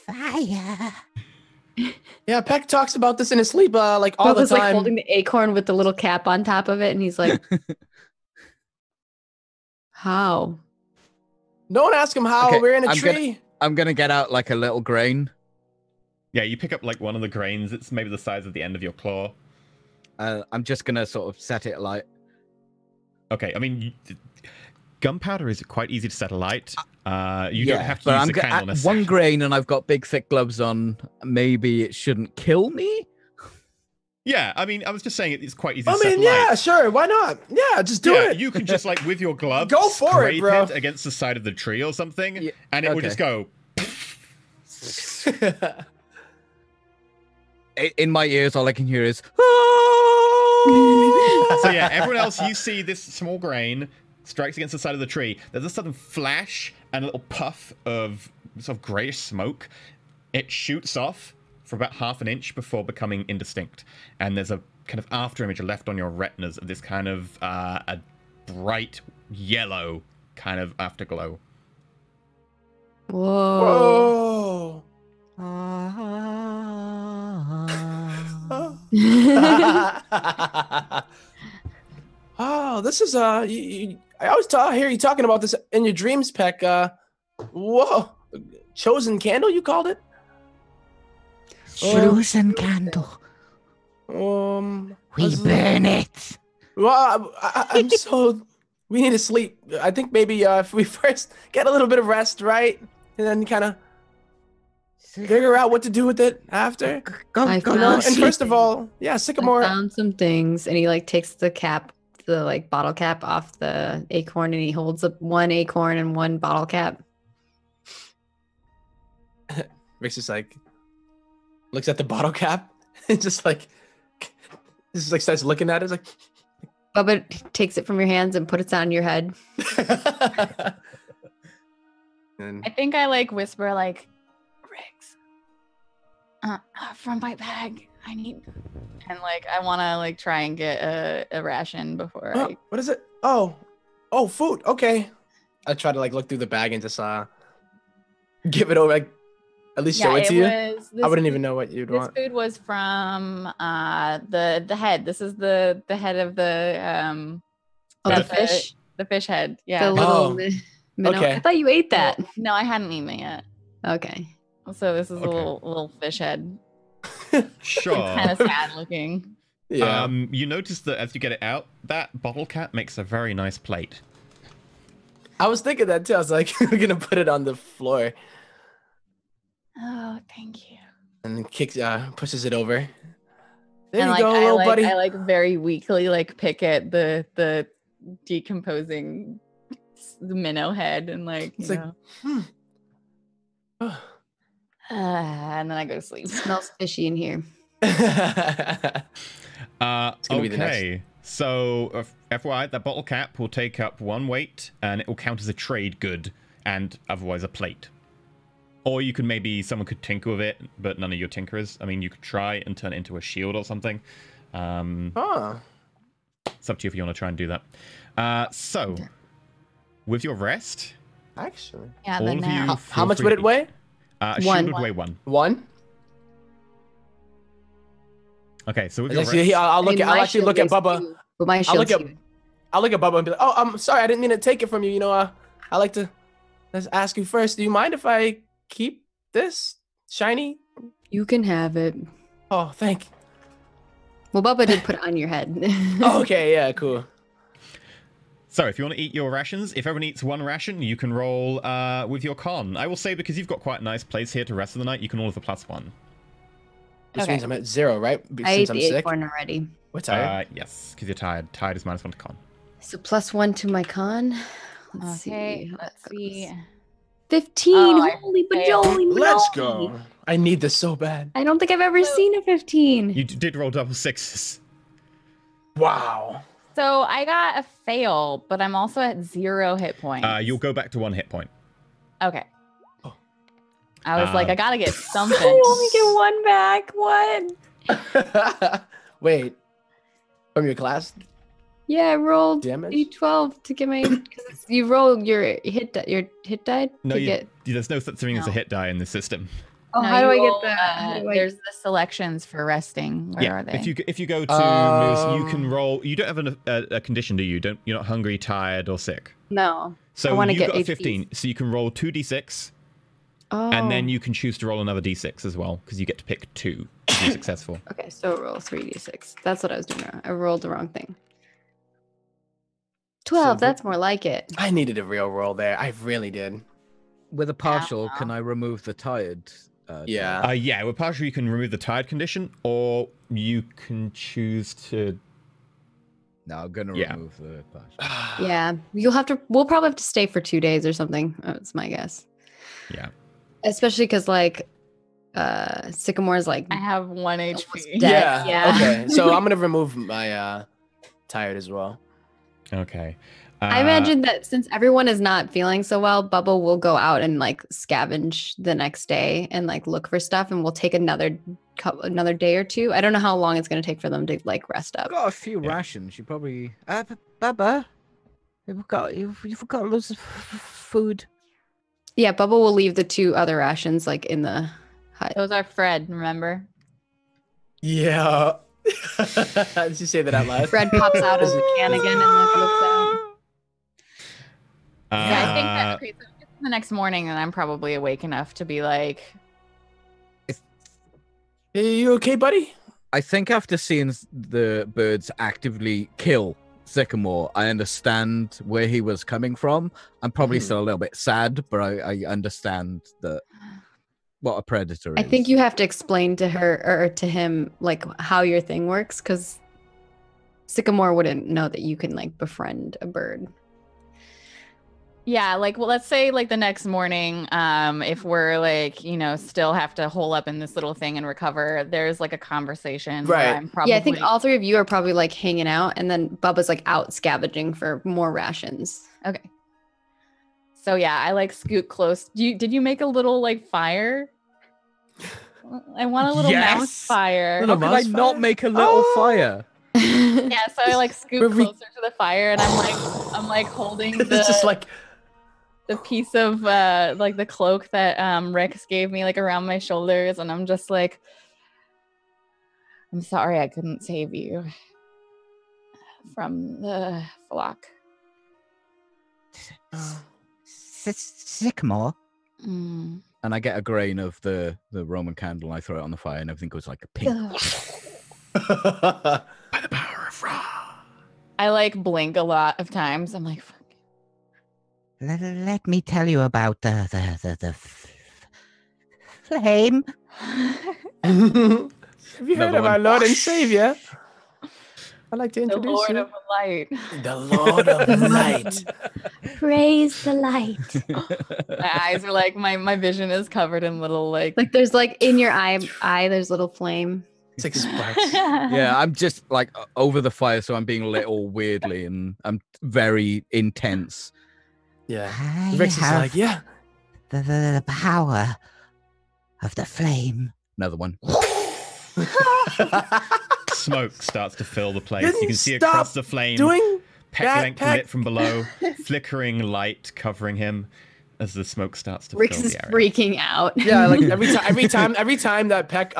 Fire. Yeah, Peck talks about this in his sleep, like all Bubba's the time. like holding the acorn with the little cap on top of it, and he's like, how? Don't ask him how. Okay, We're in a I'm tree. I'm gonna get out like a little grain. Yeah, you pick up like one of the grains. It's maybe the size of the end of your claw. I'm just gonna sort of set it alight. Okay, I mean, gunpowder is quite easy to set alight. You Yeah, don't have to but use I'm the candle at necessarily. one grain, and I've got big thick gloves on. Maybe it shouldn't kill me. Yeah, I mean, I was just saying it's quite easy I to set mean, alight. yeah, sure. Why not? Yeah, just do Yeah, it. you can just like with your glove Go for it, scrape bro. it against the side of the tree or something, Yeah, and it will okay. just go. In my ears, all I can hear is. So yeah, everyone else, you see this small grain strikes against the side of the tree. There's a sudden flash and a little puff of sort of grayish smoke. It shoots off for about half an inch before becoming indistinct. And there's a kind of after image left on your retinas of this kind of a bright yellow kind of afterglow. Whoa. Whoa. Oh, this is I always hear you talking about this in your dreams, Peck. Whoa, chosen candle, you called it? Chosen candle. We burn it. Well, I'm so. We need to sleep. I think maybe if we first get a little bit of rest, right, and then kind of figure out what to do with it after. Go, I go, found- go And sleep. first of all, yeah, I Sycamore. found some things, and he like takes the cap, the like bottle cap off the acorn, and he holds up one acorn and one bottle cap. Rick's just like looks at the bottle cap and just like starts looking at it. It's like. Bubba takes it from your hands and puts it on your head. And I think I like whisper like, Riggs, from my bag. I need, and like I want to like try and get a ration before I. what is it? Oh, food. Okay. I try to like look through the bag and just give it over. Like, at least show it to you. I wouldn't even know what you'd This want. food was from the head. This is the head of the Oh, the fish, the fish head. the Yeah. little Oh, minnow. okay. I thought you ate that. No, I hadn't eaten it yet. Okay. So this is Okay. a little fish head. Sure. Kind of sad looking. Yeah. You notice that as you get it out, that bottle cap makes a very nice plate. I was thinking that too. I was like, we're gonna put it on the floor, Oh, thank you. and then pushes it over. There and you like go, I little like buddy. I like very weakly like pick at the decomposing minnow head and like It's you like, know. Oh. And then I go to sleep. It smells fishy in here. gonna be the next. Okay. So, FYI, that bottle cap will take up 1 weight, and it will count as a trade good, and otherwise a plate. Or you could someone could tinker with it, but none of your tinkerers. I mean, you could try and turn it into a shield or something. Oh. It's up to you if you want to try and do that. So, with your rest, Actually. Yeah, all the of nap. you. How much would it weigh? A One. shield would weigh 1. 1? Okay, so with your Actually, rest, I'll look I mean, at. I'll my actually look shield at weighs Bubba. 2, but my I'll look shield's at. huge. I'll look at Bubba and be like, "Oh, I'm sorry, I didn't mean to take it from you. You know, I like to. Let's ask you first. Do you mind if I keep this shiny? You can have it. Oh, thank. Well, Bubba did put it on your head. Oh, okay, yeah, cool. so if you want to eat your rations, if everyone eats 1 ration, you can roll with your con. I will say, because you've got quite a nice place here to rest of the night, you can roll with a +1. This Okay. means I'm at 0, right? I ate Since I'm the sick. acorn already. We're tired. Yes, because you're tired. Tired is -1 to con. So +1 to my con. Let's Okay, see. how let's that see. goes. 15. Oh, I Holy failed. bajoli. Let's bajoli. go. I need this so bad. I don't think I've ever seen a 15. You did roll double 6s. Wow. So I got a fail, but I'm also at 0 hit points. You'll go back to 1 hit point. Okay. Oh. I was like, I gotta get something. I only get 1 back. What? Wait. From your class? Yeah, I rolled Damage? D12 to get my. Because you roll your hit die No, to get. there's no such thing as a No. hit die in this system. Oh, No, how do I you get roll, that? How do I- There's the selections for resting. Where are they? If you go to moves, you can roll. You don't have a condition, do you? You're not hungry, tired, or sick. No. So I wanna you've get got a HPs. 15, so you can roll 2d6, Oh. and then you can choose to roll another d6 as well, because you get to pick 2 to be successful. Okay, so roll 3d6. That's what I was doing wrong. I rolled the wrong thing. 12. So That's more like it. I needed a real roll there. I really did. With a partial, Yeah. can I remove the tired? Yeah. Yeah, with partial you can remove the tired condition, or you can choose to. No, I'm gonna Yeah. remove the partial. Yeah. We'll probably have to stay for 2 days or something. That's my guess. Yeah. Especially because, like, Sycamore's like. I have 1 Almost HP. dead. Yeah. Yeah. Okay. So I'm gonna remove my tired as well. Okay. I imagine that since everyone is not feeling so well, Bubba will go out and like scavenge the next day and like look for stuff, and we'll take another day or 2. I don't know how long it's going to take for them to like rest up. I've got a few rations. You probably. Bubba, you've got loads of food. Yeah, Bubba will leave the 2 other rations like in the hut. Those are Fred, remember? Yeah. Did you say that out loud? Fred pops out of the can again and like looks out. Yeah, I think that okay, so it's the next morning, and I'm probably awake enough to be like, Hey, you okay, buddy? I think after seeing the birds actively kill Sycamore, I understand where he was coming from. I'm probably still a little bit sad, but I understand that what a predator is. I think you have to explain to her or to him like how your thing works, because Sycamore wouldn't know that you can like befriend a bird. yeah, like, well, let's say like the next morning, if we're like, you know, still have to hole up in this little thing and recover, there's like a conversation. Where Right. I'm probably, Yeah, I think all 3 of you are probably like hanging out, and then Bubba's like out scavenging for more rations. Okay. So yeah, I like scoot close. Did you make a little like fire? I want a little Yes! mouse fire. Little How could I mouse not fire? make a little fire? Yeah, so I like scoot Where we- closer to the fire, and I'm like holding It's just like the piece of like the cloak that Rex gave me like around my shoulders, and I'm just like, I'm sorry I couldn't save you from the flock. Sycamore. Mm. And I get a grain of the Roman candle, and I throw it on the fire, and everything goes like a pink. By the power of Ra. I like blink a lot of times. I'm like, fuck. Let me tell you about the flame. Have you heard Another of our one. Lord and Savior? I'd like to The introduce Lord you. of Light. The Lord of Light. Praise the light. My eyes are like my vision is covered in little like Like there's like in your eye there's little flame. It's like sparks. Yeah, I'm just like over the fire, so I'm being lit all weirdly, and I'm very intense. Yeah. I Rix is have like, yeah. the power of the flame. Another one. Smoke starts to fill the place. Didn't You can see stop across the flame. Doing Peck Peck. lit from below, flickering light covering him as the smoke starts to Rix fill is the area. freaking out. yeah, like every time that Peck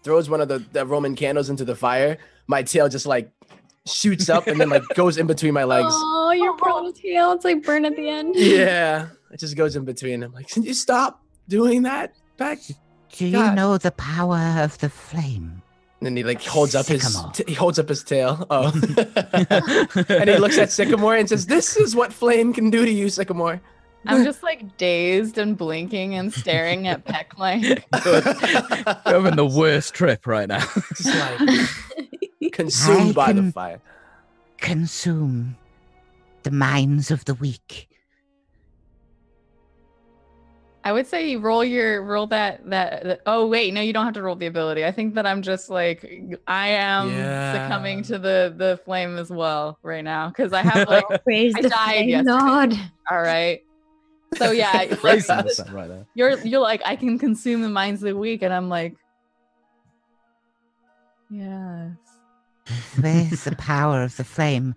throws one of the Roman candles into the fire, my tail just like shoots up and then like goes in between my legs. Oh, your poor tail. It's like burn at the end. Yeah, it just goes in between. I'm like, can you stop doing that, Peck? Do you God. know the power of the flame? And then he like holds up Sycamore. he holds up his tail. Oh, and he looks at Sycamore and says, "This is what flame can do to you, Sycamore." I'm just like dazed and blinking and staring at Peck like You're having the worst trip right now. Just like consumed by the can- fire. Consume the minds of the weak. I would say roll that oh wait, no, you don't have to roll the ability. I think that I'm just like I am Yeah. succumbing to the flame as well right now because I have like Praise I the died flame, yesterday. Lord. all right. So yeah, like, Raising the sun right there. you're like I can consume the minds of the weak, and I'm like, yes. With the power of the flame,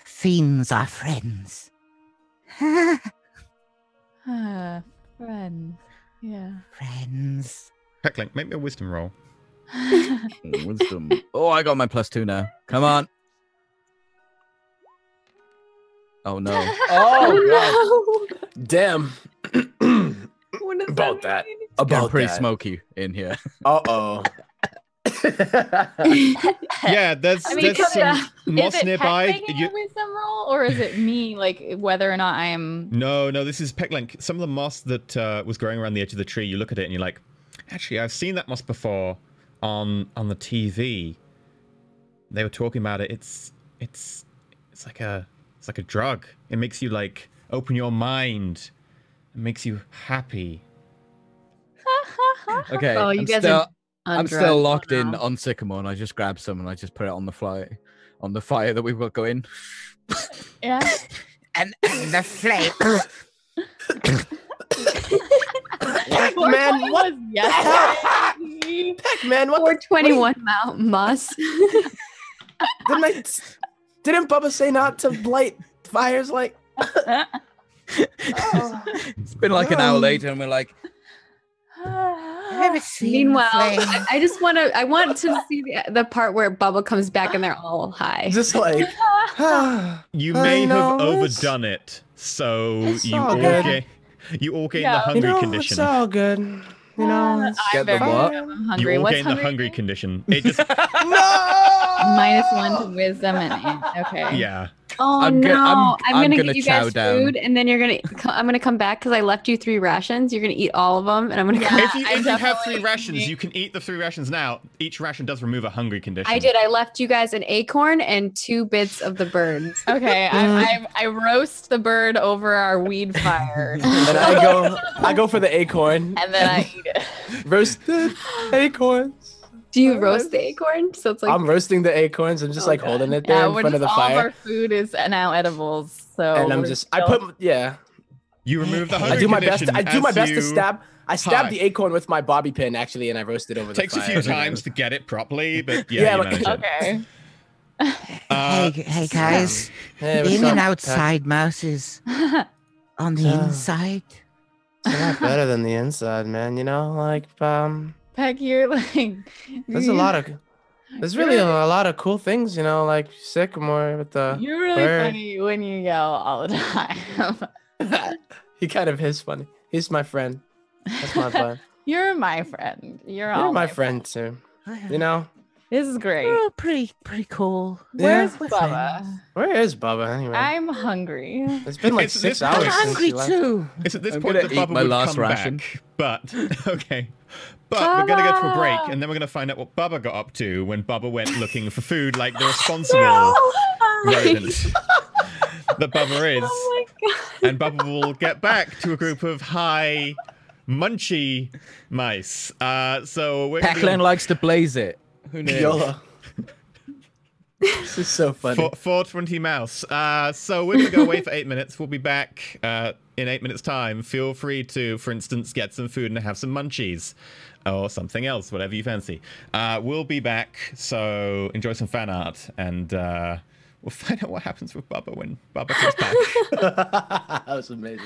fiends are friends. Friends. Yeah. Friends. Pecklink, make me a wisdom roll. Wisdom. Oh, I got my +2 now. Come on. Oh no. Oh, no. damn. What does About that. mean? Getting About pretty that. smoky in here. Uh-oh. Yeah, there's I mean, some moss is it nearby. Peck making a wisdom roll, or is it me, like whether or not I am? No, this is Pecklink. Some of the moss that was growing around the edge of the tree, you look at it and you're like, actually, I've seen that moss before on the TV. They were talking about it. It's like a drug. It makes you like open your mind. It makes you happy. Okay. Oh, you I'm guys still, are on I'm still drugs locked in now. on Sycamore, and I just grab some and I just put it on the fire that we've got going. Yeah. And the flame. Man, what? Yes. Peck, man, what? 421 Mount Muss. Didn't Bubba say not to light fires like? It's been like an hour later, and we're like, Never seen Meanwhile, the flame. I want to see the part where Bubba comes back and they're all high. Just like, You I may know, have it's- overdone it, so it's you all all good. gain Yeah. the hungry you know, condition. it's all good. You know, it's- Get I'm the very what? I'm You hungry. all What's gain the hungry again? condition. It just -1 to wisdom and okay. yeah. Oh I'm no! go- I'm I'm gonna gonna get you guys chow down. food, and then I'm gonna come back because I left you 3 rations. You're gonna eat all of them, and I'm gonna. Yeah. Come. If you I have definitely 3 rations, need- you can eat the 3 rations now. Each ration does remove a hungry condition. I did. I left you guys an acorn and 2 bits of the birds. Okay, I roast the bird over our weed fire, and I go for the acorn. and then I eat it. Roasted acorns. Do you roast the acorn? So it's like I'm roasting the acorns. I'm just like Okay. holding it there Yeah, in we're front of just the all of fire, our food is now edibles. So and I'm we're just I still- put yeah. You remove the I hungry do my best. condition. I do my as best to you- stab. I stab Hi. the acorn with my bobby pin actually, and I roast it over the Takes a fire. few times to get it properly, but yeah, Yeah, you but- manage it. Okay. Hey guys. Hey, what's In and up? outside mouses. On the Yeah. inside. It's a lot better than the inside, man. You know, like Peck, you're like there's really a lot of cool things, you know, like Sycamore with the You're really bird. funny when you yell all the time. He kind of is funny. He's my friend. That's my friend. You're my friend. You're You're all my friend too. You know, This is great. Oh, pretty cool. Where's We're Bubba? friends. Where is Bubba anyway? I'm hungry. It's been like It's 6 this hours point- I'm since hungry you left. too. It's at this I'm point gonna that eat Bubba my would last come ration. back. But, okay. But we're going to go to a break, Bubba! and then we're going to find out what Bubba got up to when Bubba went looking for food like the responsible rodent that Bubba is. Oh my god. And Bubba will get back to a group of high, munchy mice. So we're going to Pecklen likes to blaze it. Who knew? YOLO. This is so funny. 420 mouse. So we're going to go away for 8 minutes. We'll be back in 8 minutes' time. Feel free to, for instance, get some food and have some munchies or something else, whatever you fancy. We'll be back, so enjoy some fan art, and we'll find out what happens with Bubba when Bubba comes back. That was amazing.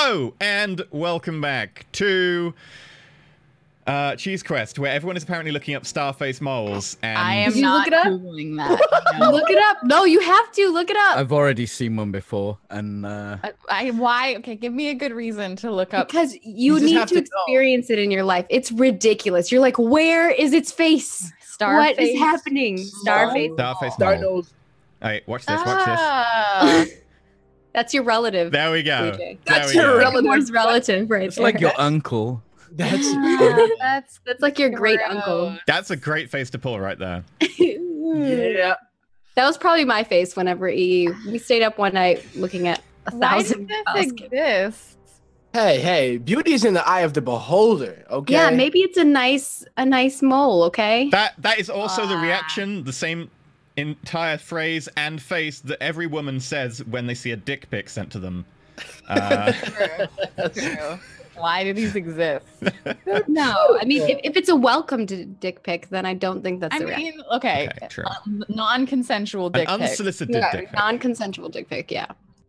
Hello and welcome back to Cheese Quest, where everyone is apparently looking up Starface moles. And I am Did you not look it up? Googling that. No. Look it up. No, you have to look it up. I've already seen one before, and Why? Okay, give me a good reason to look up. Because you just need have to to know. experience it in your life. It's ridiculous. You're like, where is its face? What is Starface. happening? Starface. Starface Star mole. nose. Hey, watch this, watch this. Ah. That's your relative. There we go. AJ. That's There we your go. relative. Sycamore's relative, right it's there. like your uncle. That's That's like your great uncle. That's a great face to pull right there. yeah. That was probably my face whenever we stayed up one night looking at Why 1,000 does this baskets. exist? Hey, beauty is in the eye of the beholder. Okay. Yeah, maybe it's a nice mole, okay? That is also the reaction, the same entire phrase and face that every woman says when they see a dick pic sent to them. True. Why do these exist? No, I mean, if it's a welcome to dick pic, then I don't think that's I a reaction. mean, okay, true. non-consensual An dick pic. unsolicited Yeah, dick pic. non-consensual dick pic, yeah.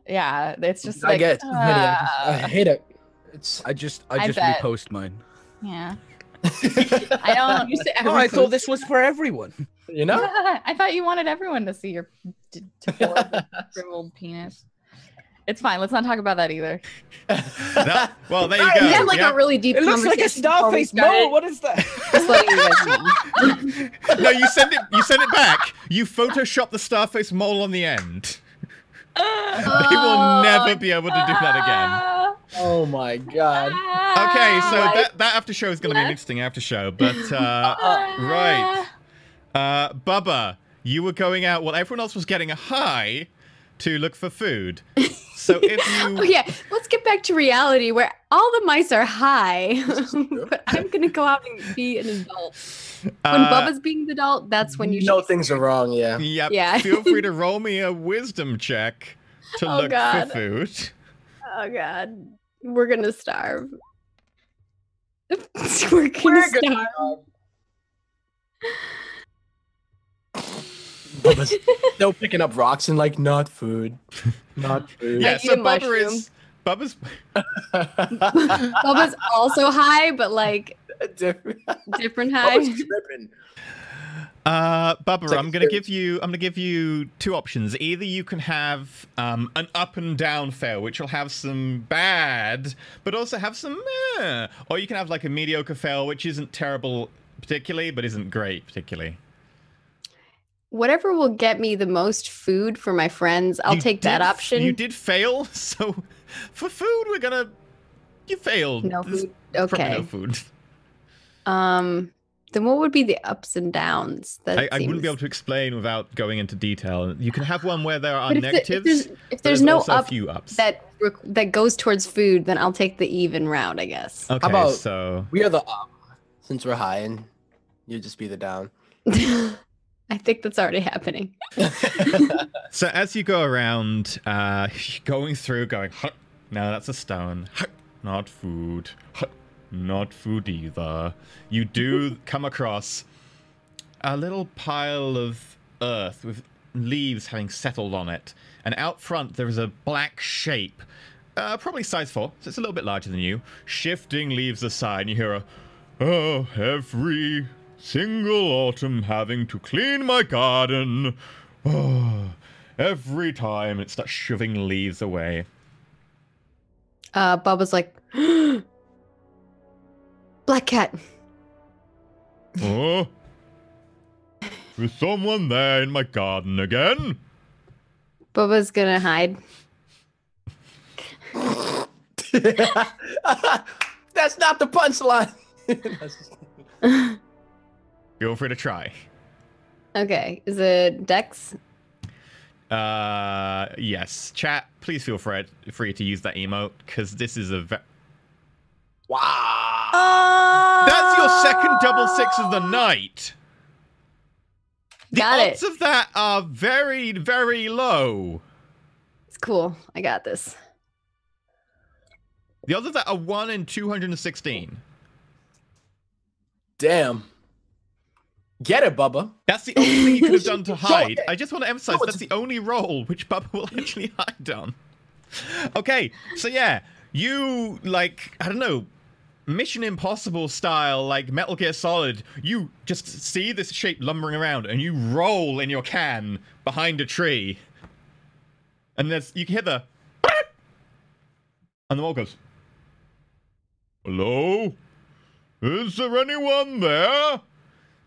Yeah, it's just I like get I hate it. It's I just bet. repost mine. yeah. I don't. You say Oh, I thought this was for everyone. you know. I thought you wanted everyone to see your deformed, shriveled penis. It's fine. Let's not talk about that either. No, well, there you We go. We had like Yeah. a really deep It looks like a conversation before we starface started. mole. What is that? Just letting you guys know. No, you send it back. You Photoshop the Starface mole on the end. They will never be able to do that again. Oh my god. Okay, so Right. that after show is going to be an interesting after show, but right. Bubba, you were going out while everyone else was getting a high to look for food. So if you Oh yeah, let's get back to reality where all the mice are high, but I'm gonna go out and be an adult. When Bubba's being the adult, that's when you know should. things are wrong. Yeah. Yep, Yeah. feel free to roll me a wisdom check to Oh, look God. for food. Oh god, we're gonna starve. we're gonna starve. Bubba's still picking up rocks and like not food. Not food. Yeah, I so eat a mushroom. Bubba's Bubba's also high, but like Different. different high. Bubba's tripping. Bubba, like I'm a gonna give you two options. Either you can have an up and down fail, which will have some bad, but also have some meh. Or you can have like a mediocre fail, which isn't terrible particularly, but isn't great particularly. Whatever will get me the most food for my friends, I'll You take that did- option. You did fail, so for food, you failed. No There's food. probably Okay. no food. Then what would be the ups and downs? That I wouldn't be able seems- to explain without going into detail. You can have one where there are But if negatives. if but there's no also up a few ups. that goes towards food, then I'll take the even route, I guess. Okay, about- so We are the up since we're high, and you just be the down. I think that's already happening. So as you go around, going through, going, "Huh, no, that's a stone. Huh, not food. Huh, not food either. You do come across a little pile of earth with leaves having settled on it. And out front, there is a black shape, probably size 4, so it's a little bit larger than you, shifting leaves aside, and you hear a, oh, every single autumn having to clean my garden. Oh, every time it starts shoving leaves away. Bubba's like, Black cat. Oh, is someone there in my garden again? Bubba's gonna hide. That's not the punchline. Feel free to try. Okay, is it Dex? Yes. Chat, please feel free to use that emote, because this is a... Wow. That's your second double 6 of the night. The Got it. odds of that are very, very low. It's cool. I got this. The odds of that are 1 in 216. Damn. Get it, Bubba. That's the only thing you could have done to Show hide. it. I just want to emphasize No, that's the only role which Bubba will actually hide on. Okay, so yeah, you, like, I don't know, Mission Impossible style, like Metal Gear Solid, you just see this shape lumbering around and you roll in your can behind a tree. And you can hear the and the wall goes, hello? Is there anyone there?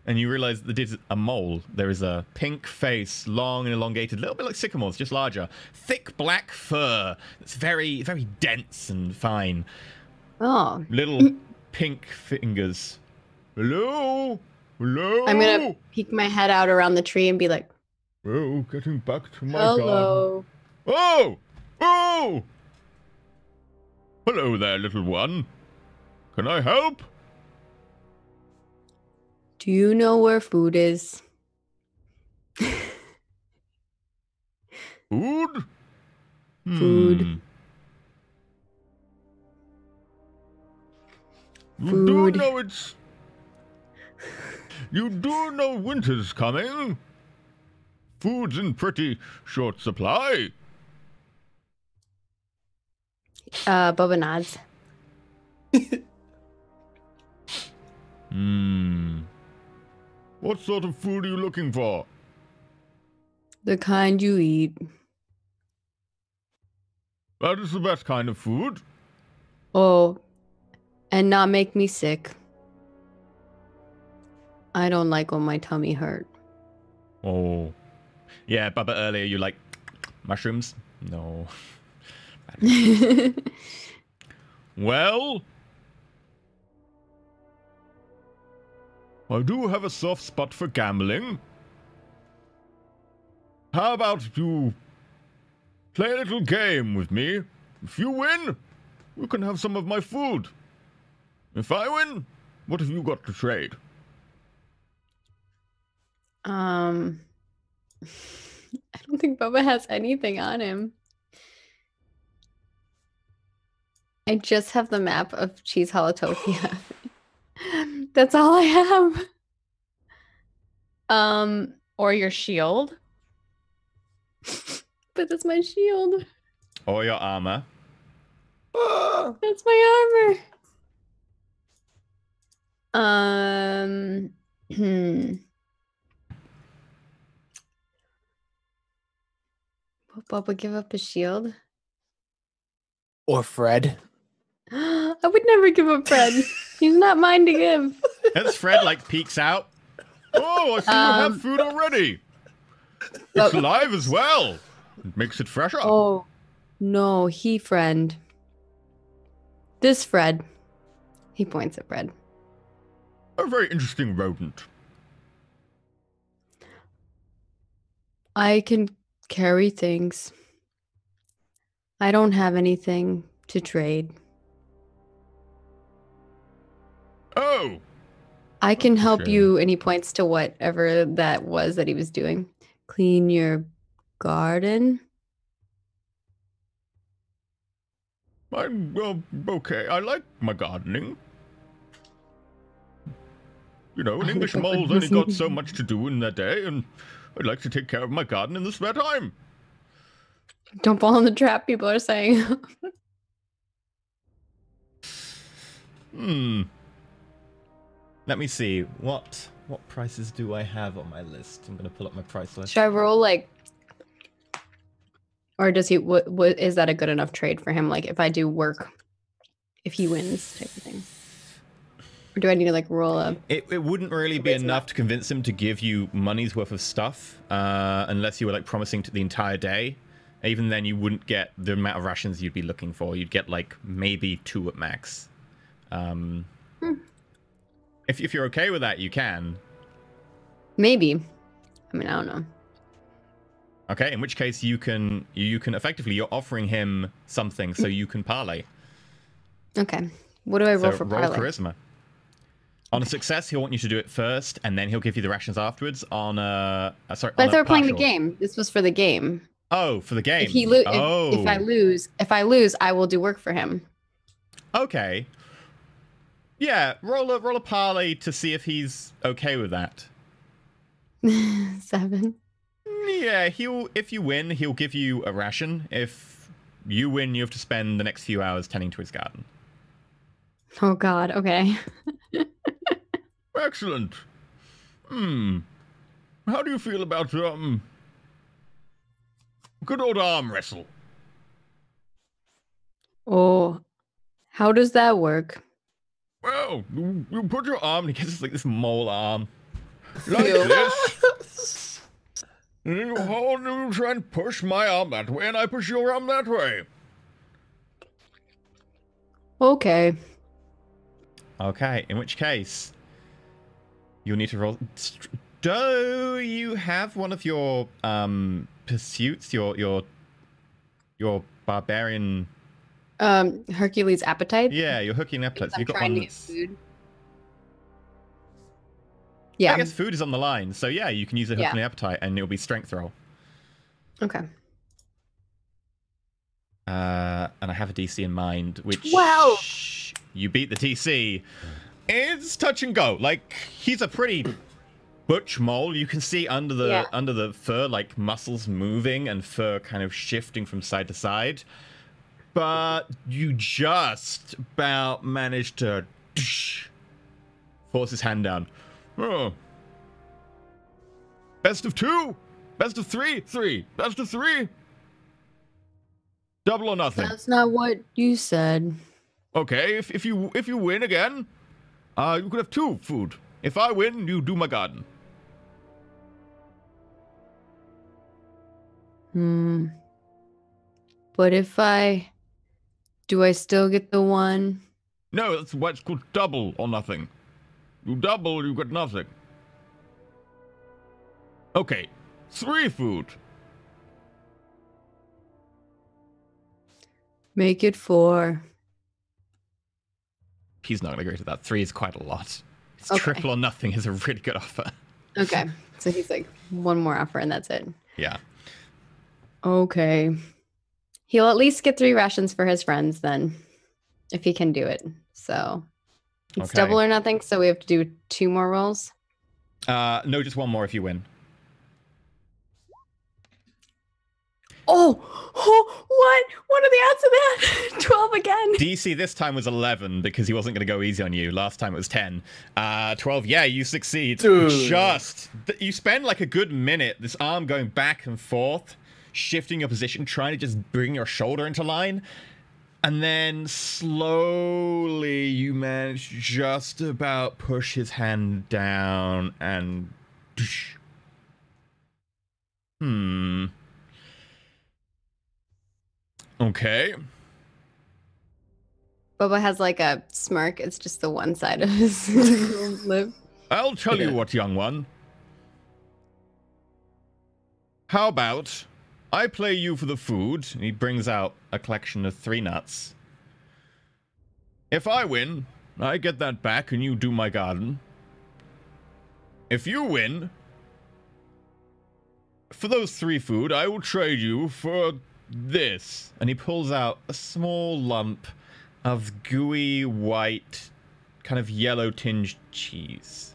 And you realize that it is a mole. There is a pink face, long and elongated, a little bit like sycamores, just larger. Thick black fur. It's very, very dense and fine. Oh. Little pink fingers. Hello? Hello? I'm gonna peek my head out around the tree and be like, oh, getting back to my garden. hello. Oh! Oh! Hello there, little one. Can I help? Do you know where food is? Food? Food. You Food. do know it's... You do know winter's coming. Food's in pretty short supply. Boba nods. What sort of food are you looking for? The kind you eat. That is the best kind of food. Oh, and not make me sick. I don't like when my tummy hurt. Oh. Yeah, Bubba, earlier you like mushrooms? No. Well, I do have a soft spot for gambling. How about you play a little game with me? If you win, you can have some of my food. If I win, what have you got to trade? I don't think Bubba has anything on him. I just have the map of Cheese Holotopia. That's all I have. Or your shield. But that's my shield. Or your armor. That's my armor. Will Bubba give up his shield? Or Fred. I would never give up Fred. He's not mine to give. As Fred, like, peeks out. Oh, I see you have food already. It's alive as well. It makes it fresher. Oh, no, he friend. This Fred. He points at Fred. A very interesting rodent. I can carry things. I don't have anything to trade. Oh. I can help Okay. you, and he points to whatever that was that he was doing. Clean your garden. Well, okay. I like my gardening. You know, an English mole's only got so much to do in their day, and I'd like to take care of my garden in the spare time. Don't fall in the trap, people are saying. Let me see. What prices do I have on my list? I'm going to pull up my price list. Should I roll like, or does he? What is that a good enough trade for him? Like if I do work, if he wins, type of thing. Or do I need to like roll a? It wouldn't really be enough to convince him to give you money's worth of stuff, unless you were like promising to the entire day. Even then, you wouldn't get the amount of rations you'd be looking for. You'd get like maybe 2 at max. If you're okay with that, you can. Maybe. I mean, I don't know. Okay, in which case you can effectively, you're offering him something so you can parlay. Okay. What do I roll for roll parlay? charisma. On a success, he'll want you to do it first, and then he'll give you the rations afterwards. On a sorry, But I on thought we a were playing the partial. game. This was for the game. Oh, for the game. If he if I lose, I will do work for him. Okay. Yeah, roll a parlay to see if he's okay with that. 7. Yeah, if you win, he'll give you a ration. If you win. You have to spend the next few hours tending to his garden. Oh God. Okay. Excellent. How do you feel about good old arm wrestle? Oh, how does that work? Well, you put your arm, and he gets like this mole arm, like Ew. this. And then you hold and you try and push my arm that way, and I push your arm that way. Okay. Okay, in which case, you'll need to roll. Do you have one of your pursuits? Your barbarian. Hercules' appetite. Yeah, your Herculean appetite. So I'm you've got trying one to get that's. food. Yeah. I guess food is on the line, so yeah, you can use a Yeah. Herculean appetite, and it'll be strength roll. Okay. And I have a DC in mind, which Wow. you beat the DC. It's touch and go. Like, he's a pretty butch mole. You can see under the fur, like muscles moving and fur kind of shifting from side to side. But you just about managed to force his hand down. Oh. Best of 2, best of 3, best of 3. Double or nothing. That's not what you said. Okay, if you win again, you could have 2 food. If I win, you do my garden. But if do I still get the 1? No, that's why it's called double or nothing. You double, you get nothing. Okay, 3 food. Make it 4. He's not going to agree to that. 3 is quite a lot. It's Okay. triple or nothing is a really good offer. Okay. So he's like, 1 more offer and that's it. Yeah. Okay. He'll at least get 3 rations for his friends then, if he can do it. So it's Okay. double or nothing. So we have to do 2 more rolls. No, just 1 more if you win. Oh, what? What are the odds of that? 12 again. DC this time was 11 because he wasn't going to go easy on you. Last time it was 10. 12, yeah, you succeed. Dude. You spend like a good minute, this arm going back and forth, shifting your position, trying to just bring your shoulder into line. And then slowly you manage to just about push his hand down and... Okay. Bubba has like a smirk. It's just the one side of his lip. I'll tell you what, young one. How about I play you for the food? He brings out a collection of 3 nuts. If I win, I get that back and you do my garden. If you win, for those 3 food, I will trade you for this. And he pulls out a small lump of gooey white, kind of yellow tinged cheese.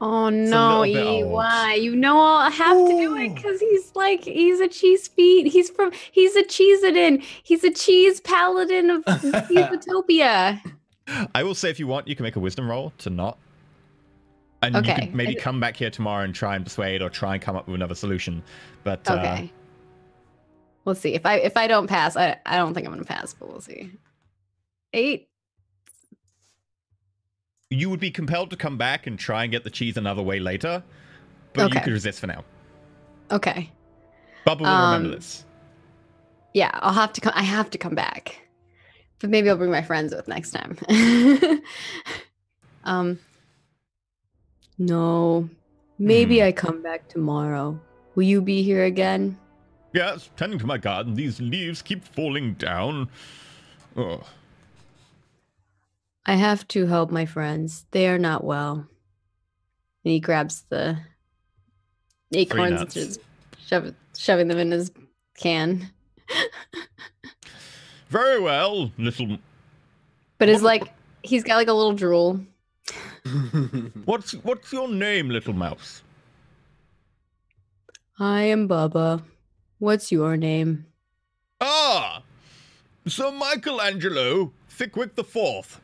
Oh no, little bit E, old. why? You know I'll have to do it because he's a cheese feed. He's a cheesedin. He's a cheese paladin of Cheesetopia. I will say if you want, you can make a wisdom roll to not. And you Okay. could maybe come back here tomorrow and try and persuade or try and come up with another solution. But Okay. We'll see. If I don't pass, I don't think I'm gonna pass, but we'll see. 8. you would be compelled to come back and try and get the cheese another way later. But you Okay. could resist for now. Okay. Bubba will remember this. Yeah, I have to come back. But maybe I'll bring my friends with next time. No. Maybe I come back tomorrow. Will you be here again? Yes, tending to my garden. These leaves keep falling down. Oh. I have to help my friends. They are not well. And he grabs the acorns and nuts. just shoving them in his can. Very well, little... But it's like he's got like a little drool. What's your name, little mouse? I am Bubba. What's your name? Ah! Sir Michelangelo Thickwick the Fourth.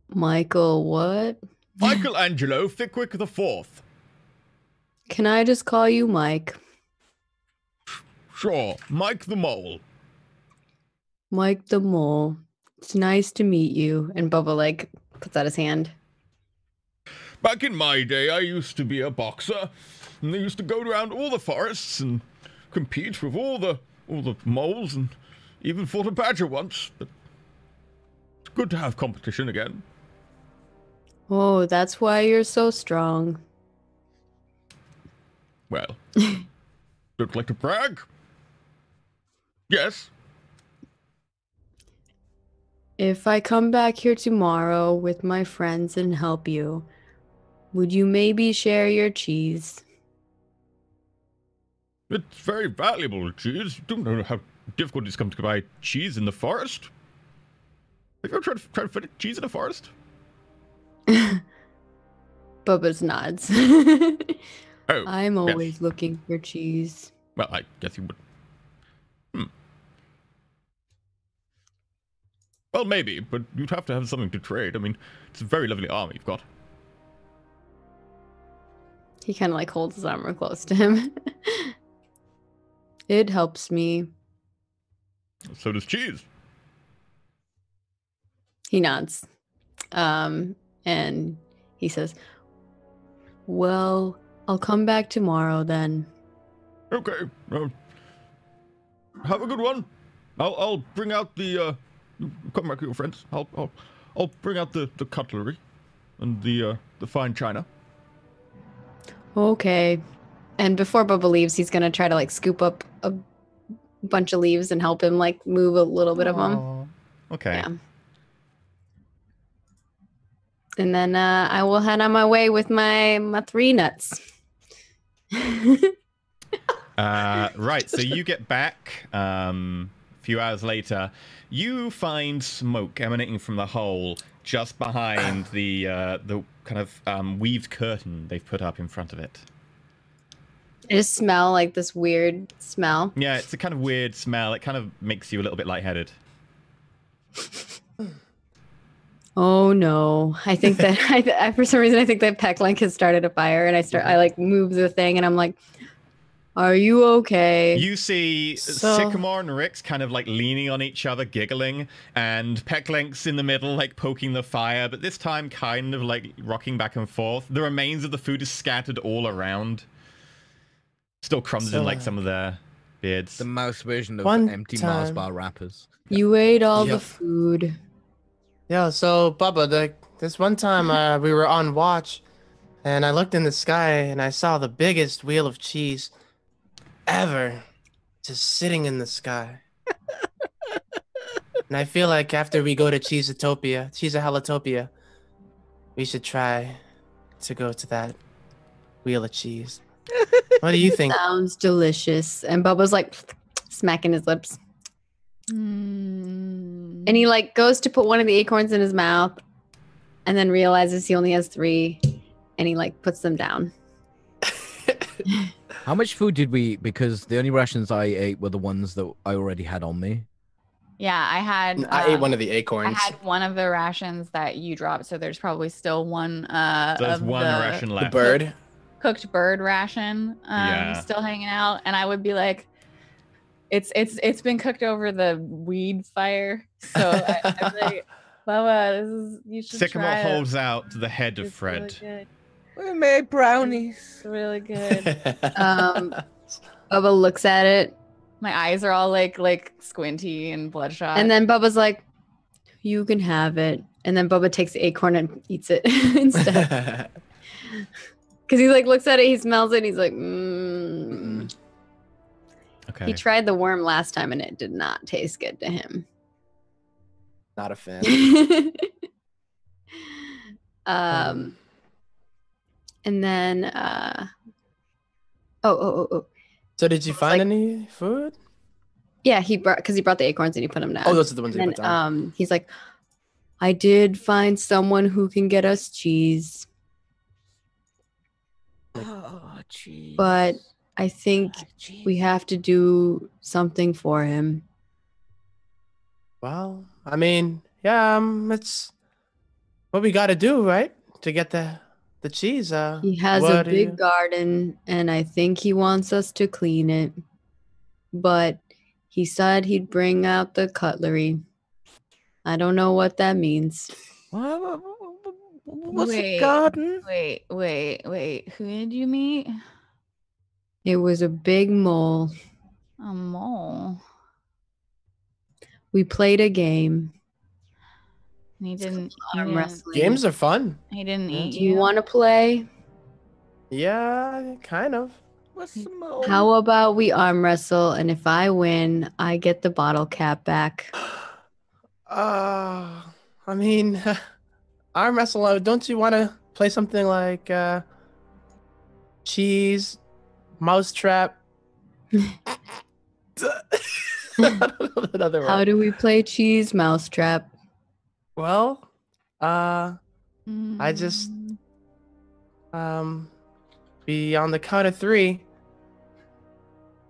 Michael, what? Michelangelo Thickwick the Fourth. Can I just call you Mike? Sure, Mike the Mole. Mike the Mole. It's nice to meet you. And Bubba, like, puts out his hand. Back in my day, I used to be a boxer, and they used to go around all the forests and compete with all the moles, and even fought a badger once. But it's good to have competition again. Oh, that's why you're so strong. Well, don't like to brag. Yes. If I come back here tomorrow with my friends and help you, would you maybe share your cheese? It's very valuable cheese. You don't know how difficult it's come to buy cheese in the forest. Have you ever tried to find cheese in the forest? Bubba's nods. Oh, I'm yes. always looking for cheese. Well, I guess you would. Well, maybe, but you'd have to have something to trade. I mean, it's a very lovely armor you've got. He kind of like holds his armor close to him. It helps me. So does cheese. He nods. And he says, well, I'll come back tomorrow then. Okay. Have a good one. I'll bring out the come back with your friends. I'll bring out the cutlery and the fine china. Okay. And before Bubba leaves, he's gonna try to like scoop up a bunch of leaves and help him like move a little bit of them. Okay. Yeah. And then I will head on my way with my 3 nuts. Right, so you get back a few hours later. You find smoke emanating from the hole just behind the kind of weaved curtain they've put up in front of it. I just smell like this weird smell. Yeah, it's a kind of weird smell. It kind of makes you a little bit lightheaded. Oh no! I think that I for some reason I think that Pecklink has started a fire, and I like move the thing, and I'm like, "Are you okay?" You see Sycamore and Rix kind of like leaning on each other, giggling, and Pecklink's in the middle, like poking the fire, but this time kind of like rocking back and forth. The remains of the food is scattered all around. Still crumbs in like some of their beards. The mouse version of One empty Mars time- bar wrappers. You ate all the Yep. food. Yeah, so Bubba, this one time we were on watch, and I looked in the sky and I saw the biggest wheel of cheese ever just sitting in the sky. And I feel like after we go to Cheese-a-Halotopia, we should try to go to that wheel of cheese. What do you think? Sounds delicious. And Bubba's like smacking his lips. And he like goes to put one of the acorns in his mouth and then realizes he only has 3 and he like puts them down. How much food did we eat? Because the only rations I ate were the ones that I already had on me. Yeah, I had. I ate one of the I acorns. had one of the rations that you dropped, so there's probably still one. There's of one the ration left. bird. cooked bird ration, Yeah. still hanging out, and I would be like, it's been cooked over the weed fire, so I'd be like, Bubba, you should Sycamore try it. holds out the head of It's Fred. Really We made brownies. it's really good. Bubba looks at it My eyes are all like squinty and bloodshot. and then Bubba's like, you can have it. And then Bubba takes the acorn and eats it instead. Because he like looks at it, he smells it, and he's like, Okay. He tried the worm last time and it did not taste good to him. Not a fan. And then So did you find any food? yeah, he brought the acorns and he put them down. Oh, those are the ones you and put down. he's like, I did find someone who can get us cheese, Oh, jeez. but I think we have to do something for him. Well, I mean, yeah, it's what we got to do, right? To get the cheese. He has a big garden, and I think he wants us to clean it. But he said he'd bring out the cutlery. I don't know what that means. What's a garden? Wait. Who did you meet? It was a big mole. A mole. We played a game. He didn't. Arm wrestling. Games are fun. He didn't eat Do you want to play? Yeah, kind of. What's the mole? How about we arm wrestle, and if I win, I get the bottle cap back. I mean, arm wrestle. Don't you want to play something like cheese, mousetrap? Another one. How do we play cheese mousetrap? Well, I just be on the count of 3.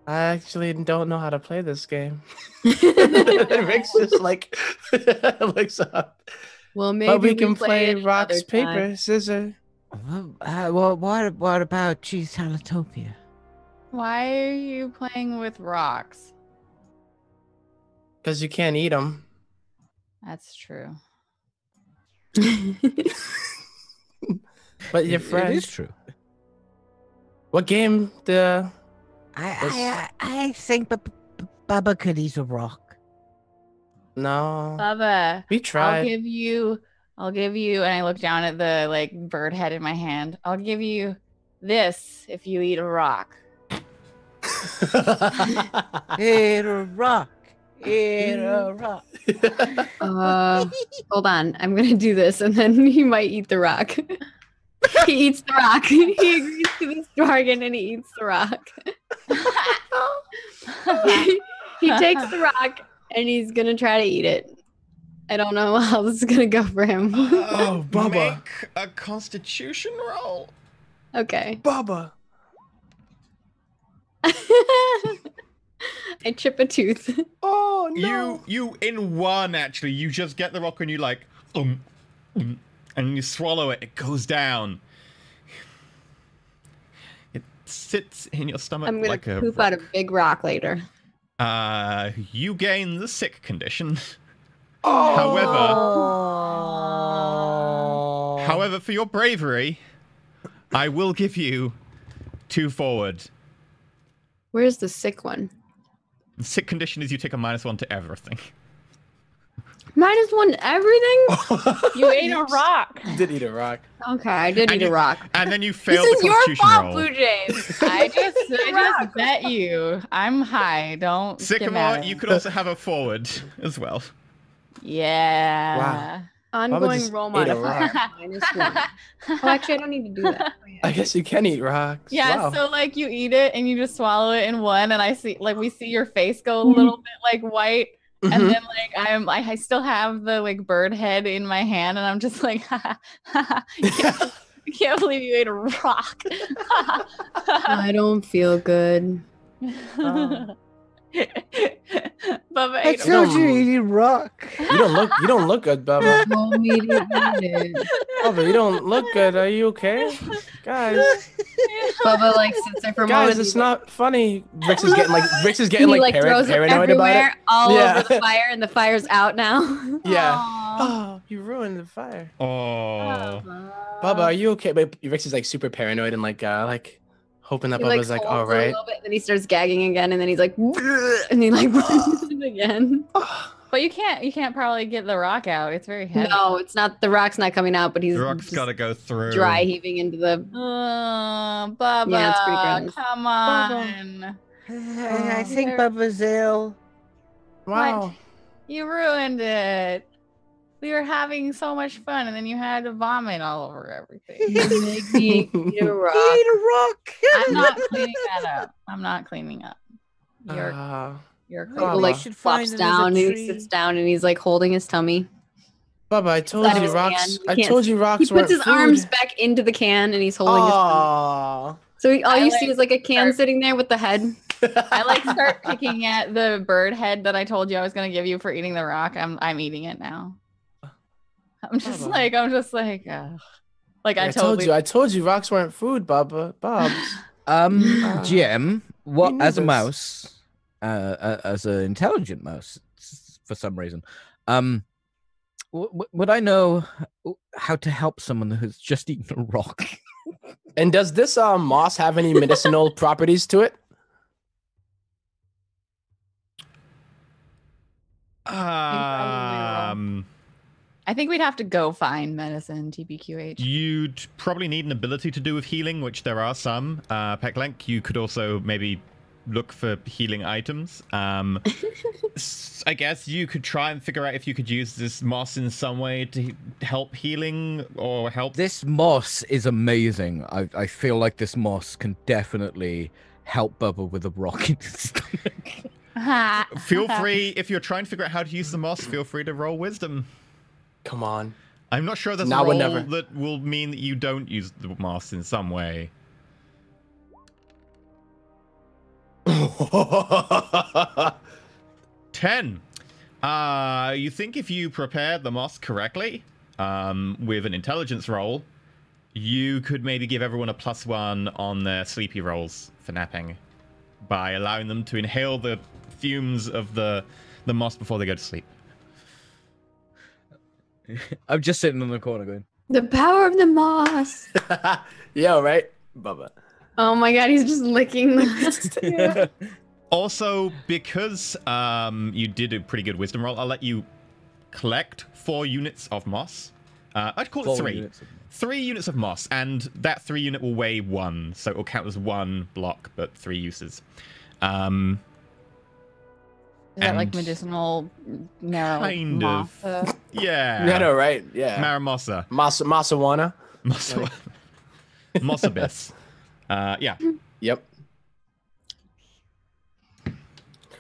I actually don't know how to play this game. Rick's just like looks up. Well, maybe but we can play it rocks, another paper, time. scissors. Well, what about cheese halotopia? Why are you playing with rocks? Because you can't eat them. That's true. But your friend. It is true. What game? I think Bubba could eat a rock. No. Bubba, We tried. I'll give you, and I look down at the like bird head in my hand. I'll give you this if you eat a rock. Eat a rock. Eat a rock. Hold on. I'm going to do this, and then he might eat the rock. He eats the rock. He agrees to this bargain, and he eats the rock. He takes the rock, and he's going to try to eat it. I don't know how this is going to go for him. Oh, Bubba. Make a constitution roll. Okay. Bubba. I chip a tooth. Oh, no. You in one, actually, you just get the rock and you like, and you swallow it. It goes down. It sits in your stomach I'm going like to a poop rock. out a big rock later. You gain the sick condition. Oh. However, for your bravery, I will give you 2 forward. Where's the sick one? The sick condition is you take a -1 to everything. -1 everything? You ate a rock. You did eat a rock. Okay, I did eat a rock. And then you fail This is the your constitution fault, roll. Blue Jays. I just bet you. I'm high. Don't. get mad Sycamore, at you me. could also have a forward as well. Yeah. Wow. Ongoing just roll ate a modifier. -1. Oh, actually, I don't need to do that. I guess you can eat rocks. Yeah, Wow. so like you eat it and you just swallow it in one, and I see like we see your face go a little bit like white, and Mhm. then like I still have the like bird head in my hand, and I'm just like, I can't believe you ate a rock. I don't feel good. Bubba I ate a told rock. you to eat a rock. You don't look good, Bubba. Told me to eat it. Bubba, you don't look good. Are you okay? Guys, Bubba like sits there for a moment. guys, it's not funny. Rix is getting He like throws it paranoid about it. everywhere, all Yeah. over the fire, and the fire's out now. Yeah. Aw. Oh, you ruined the fire. Oh. Bubba, are you okay? But Rix is like super paranoid and like hoping that He Bubba's like holds all a right. little bit, then he starts gagging again, and then he's like, and he like burns it again. But you can't probably get the rock out. It's very heavy. No, it's not. The rock's not coming out, but he's The rock's just got to go through. dry heaving into the. Bubba, Yeah, it's pretty gross. come on. I think Bubba's ill. Wow. You ruined it. We were having so much fun, and then you had to vomit all over everything. You make me eat a rock. Eat a rock. I'm not cleaning that up. I'm not cleaning up. You're Bubba. cleaning Like up. should find flops it as a down, and he tree. sits down, and he's like holding his tummy. Bubba, I told That you is rocks. hand. You I can't- told you rocks He puts weren't his food. arms back into the can, and he's holding his tummy. Aww. So all I you like see is like a can start- sitting there with the head. I like start picking at the bird head that I told you I was gonna give you for eating the rock. I'm eating it now. I'm just Bubba. like ugh. Like Yeah, I I told you rocks weren't food, Bubba. Bobs. GM, what knew as a this. mouse, as an intelligent mouse, for some reason, would I know how to help someone who's just eaten a rock? And does this moss have any medicinal properties to it? I think we'd have to go find medicine, TBQH. You'd probably need an ability to do with healing, which there are some. Peklenk, you could also maybe look for healing items. I guess you could try and figure out if you could use this moss in some way to help healing or help. This moss is amazing. I feel like this moss can definitely help Bubba with a rock in his stomach. Feel free, if you're trying to figure out how to use the moss, feel free to roll wisdom. Come on. I'm not sure there's Now a or roll never. that will mean that you don't use the moss in some way. 10. You think if you prepared the moss correctly, with an intelligence roll, you could maybe give everyone a +1 on their sleepy rolls for napping by allowing them to inhale the fumes of the moss before they go to sleep. I'm just sitting in the corner going, The power of the moss. Yeah, right, Bubba. Oh my god, he's just licking the Also, because you did a pretty good wisdom roll, I'll let you collect 4 units of moss. I'd call it 3. units of- 3 units of moss, and that 3 unit will weigh 1, so it will count as 1 block, but 3 uses. Is that like and- medicinal marrow? Kind of. moss? Yeah. Yeah, no, right? Yeah. Maramossa. Masawana. Mossa. Mossabis. Yeah. Yep.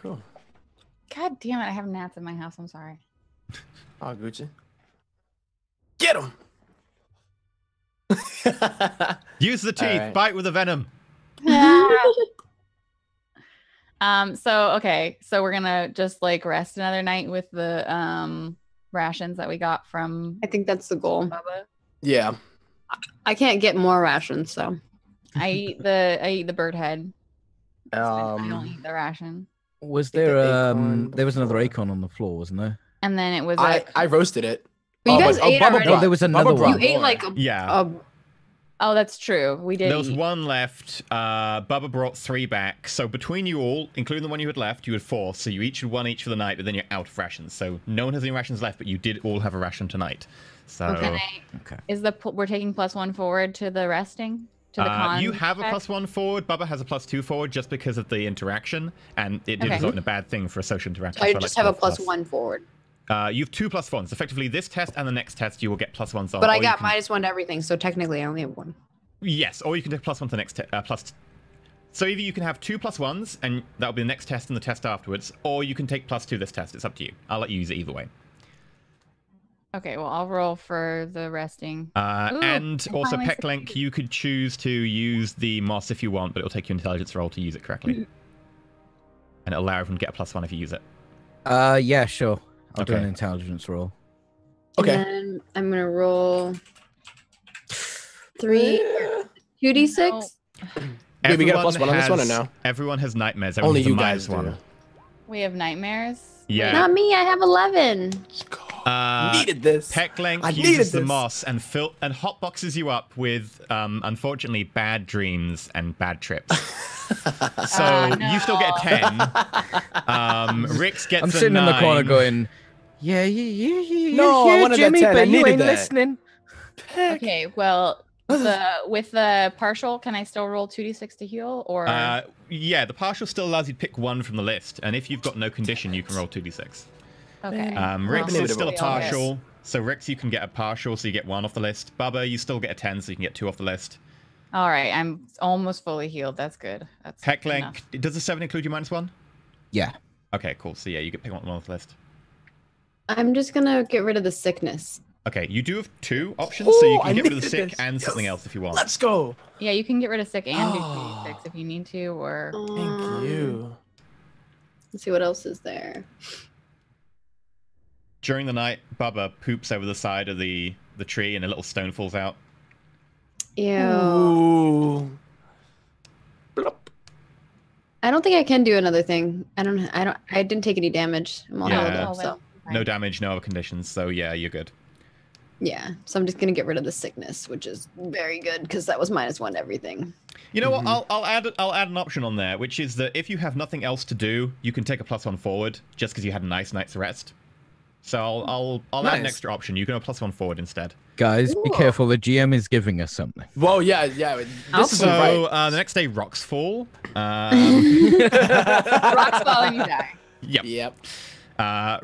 Cool. God damn it! I have gnats in my house. I'm sorry. Oh, Gucci. Get him. Use the teeth. Alright. Bite with the venom. So we're gonna just like rest another night with the rations that we got from I think that's the goal. Bubba. Yeah. I can't get more rations, so. I eat the bird head. I don't Um, eat the ration. Was think there the acorn there was another before. acorn on the floor, wasn't there? And then it was I like, roasted it. But you Oh, guys but- oh, ate Bubba already. No, there was another Bubba one. brought You ate more. like Yeah. oh, that's true. We did. There was eat. 1 left. Bubba brought 3 back. So between you all, including the one you had left, you had 4. So you each had 1 each for the night, but then you're out of rations. So no one has any rations left, but you did all have a ration tonight. So Okay. Okay. We're taking +1 forward to the resting to the con. you have a check? +1 forward. Bubba has a +2 forward just because of the interaction, and it did Okay. result in a bad thing for a social interaction. I so just like have a plus. +1 forward. You have 2 +1s. Effectively, this test and the next test, you will get +1s on. But or I you got can- -1 to everything, so technically I only have 1. Yes, or you can do +1 to the next So either you can have 2 +1s, and that'll be the next test and the test afterwards, or you can take +2 this test. It's up to you. I'll let you use it either way. Okay, well, I'll roll for the resting. Ooh, And I also, finally Peklenk, succeeded. you could choose to use the moss if you want, but it'll take you an intelligence roll to use it correctly. And it'll allow everyone to get a +1 if you use it. Yeah, sure. I'll do Okay. an intelligence roll. Okay. And then I'm gonna roll 3 2d6. Wait, we get a Everyone +1 on this one or has- no? Everyone has nightmares. Everyone Only has a you guys -1. do. We have nightmares. Yeah. Not me, I have 11. Needed this. Peklenk I uses needed the this. moss and hotboxes you up with, unfortunately, bad dreams and bad trips. So you still get a 10. Rix gets I'm a sitting in the corner 9. going, yeah, you No, I hear wanted that Jimmy, 10. I but you needed ain't that. listening. Okay, well, with the partial, can I still roll 2d6 to heal, or? Yeah, the partial still allows you to pick 1 from the list, and if you've got no condition, you can roll 2d6. Okay. Rix Well, is still a yes. partial, so Rix, you can get a partial, so you get 1 off the list. Bubba, you still get a 10, so you can get 2 off the list. All right, I'm almost fully healed. That's good. That's enough. Peklenk, does the 7 include your -1? Yeah. Okay, cool. So yeah, you get pick 1 off the list. I'm just gonna get rid of the sickness. Okay, you do have 2 options, so you I can get rid of the needed sick this. and something Yes. else if you want. Let's go. Yeah, you can get rid of sick and do Oh. 3d6 if you need to, or Thank you. Let's see what else is there. During the night, Bubba poops over the side of the tree and a little stone falls out. Ew. Ooh. Blop. I don't think I can do another thing. I didn't take any damage. I'm all Yeah. healed up, so No damage, no other conditions, so yeah, you're good. yeah. So I'm just gonna get rid of the sickness, which is very good because that was -1 to everything. You know what? I'll add an option on there, which is that if you have nothing else to do, you can take a +1 forward just because you had a nice night's rest. So I'll add an Nice. extra option. You can go +1 forward instead. Guys, be Cool. careful. The GM is giving us something. Whoa, yeah. This isn't So right. the next day, rocks fall. rocks fall and you die. Yep. Yep.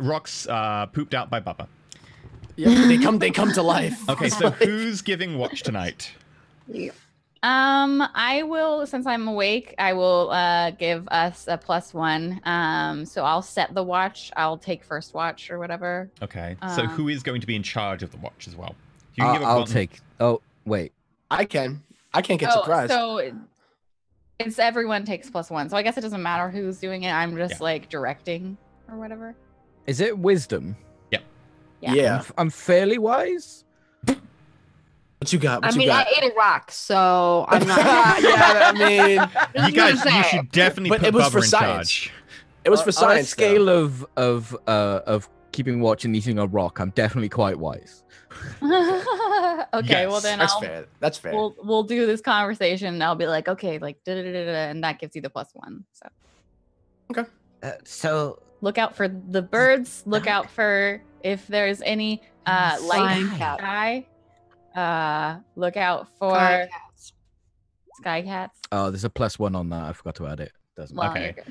Rocks pooped out by Bubba. Yep. They come to life. Okay, so who's giving watch tonight? Yeah. I will, since I'm awake, I will give us a +1. So I'll set the watch. I'll take first watch or whatever. Okay, so who is going to be in charge of the watch as well? You I'll, give a I'll button. take. Oh, wait. I can't get surprised. So it's everyone takes +1. So I guess it doesn't matter who's doing it. I'm just like directing or whatever. Is it wisdom? Yeah. I'm fairly wise. What you got? I mean, I ate a rock, so I'm not. Yeah, I mean, You guys, you should definitely But put it was Bubba for in science. charge. it was for On a science. scale though. of keeping watch and eating a rock, I'm definitely quite wise. Okay, well Yes, then That's fair. That's fair. we'll do this conversation. And I'll be like, okay, like and that gives you the +1. So So look out for the birds. Look out for if there's any light Flying cat. Sky. Look out for sky cats. Oh, there's a +1 on that. I forgot to add it. Doesn't Well, matter. Okay. you're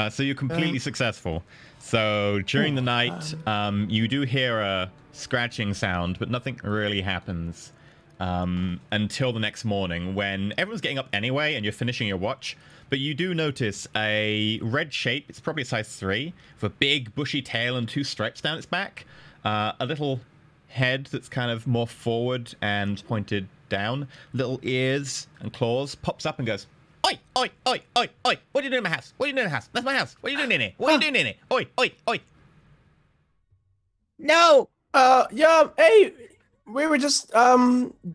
good. So you're completely successful. So during the night, you do hear a scratching sound, but nothing really happens until the next morning when everyone's getting up anyway and you're finishing your watch. But you do notice a red shape. It's probably a size 3 with a big bushy tail and 2 stripes down its back. A little head that's kind of more forward and pointed down. Little ears and claws. Pops up and goes, "Oi, oi, oi, oi, oi. What are you doing in my house? What are you doing in my house? That's my house. What are you doing in here? What are you doing in here? Oi, oi, oi." no. Yeah. Hey, we were just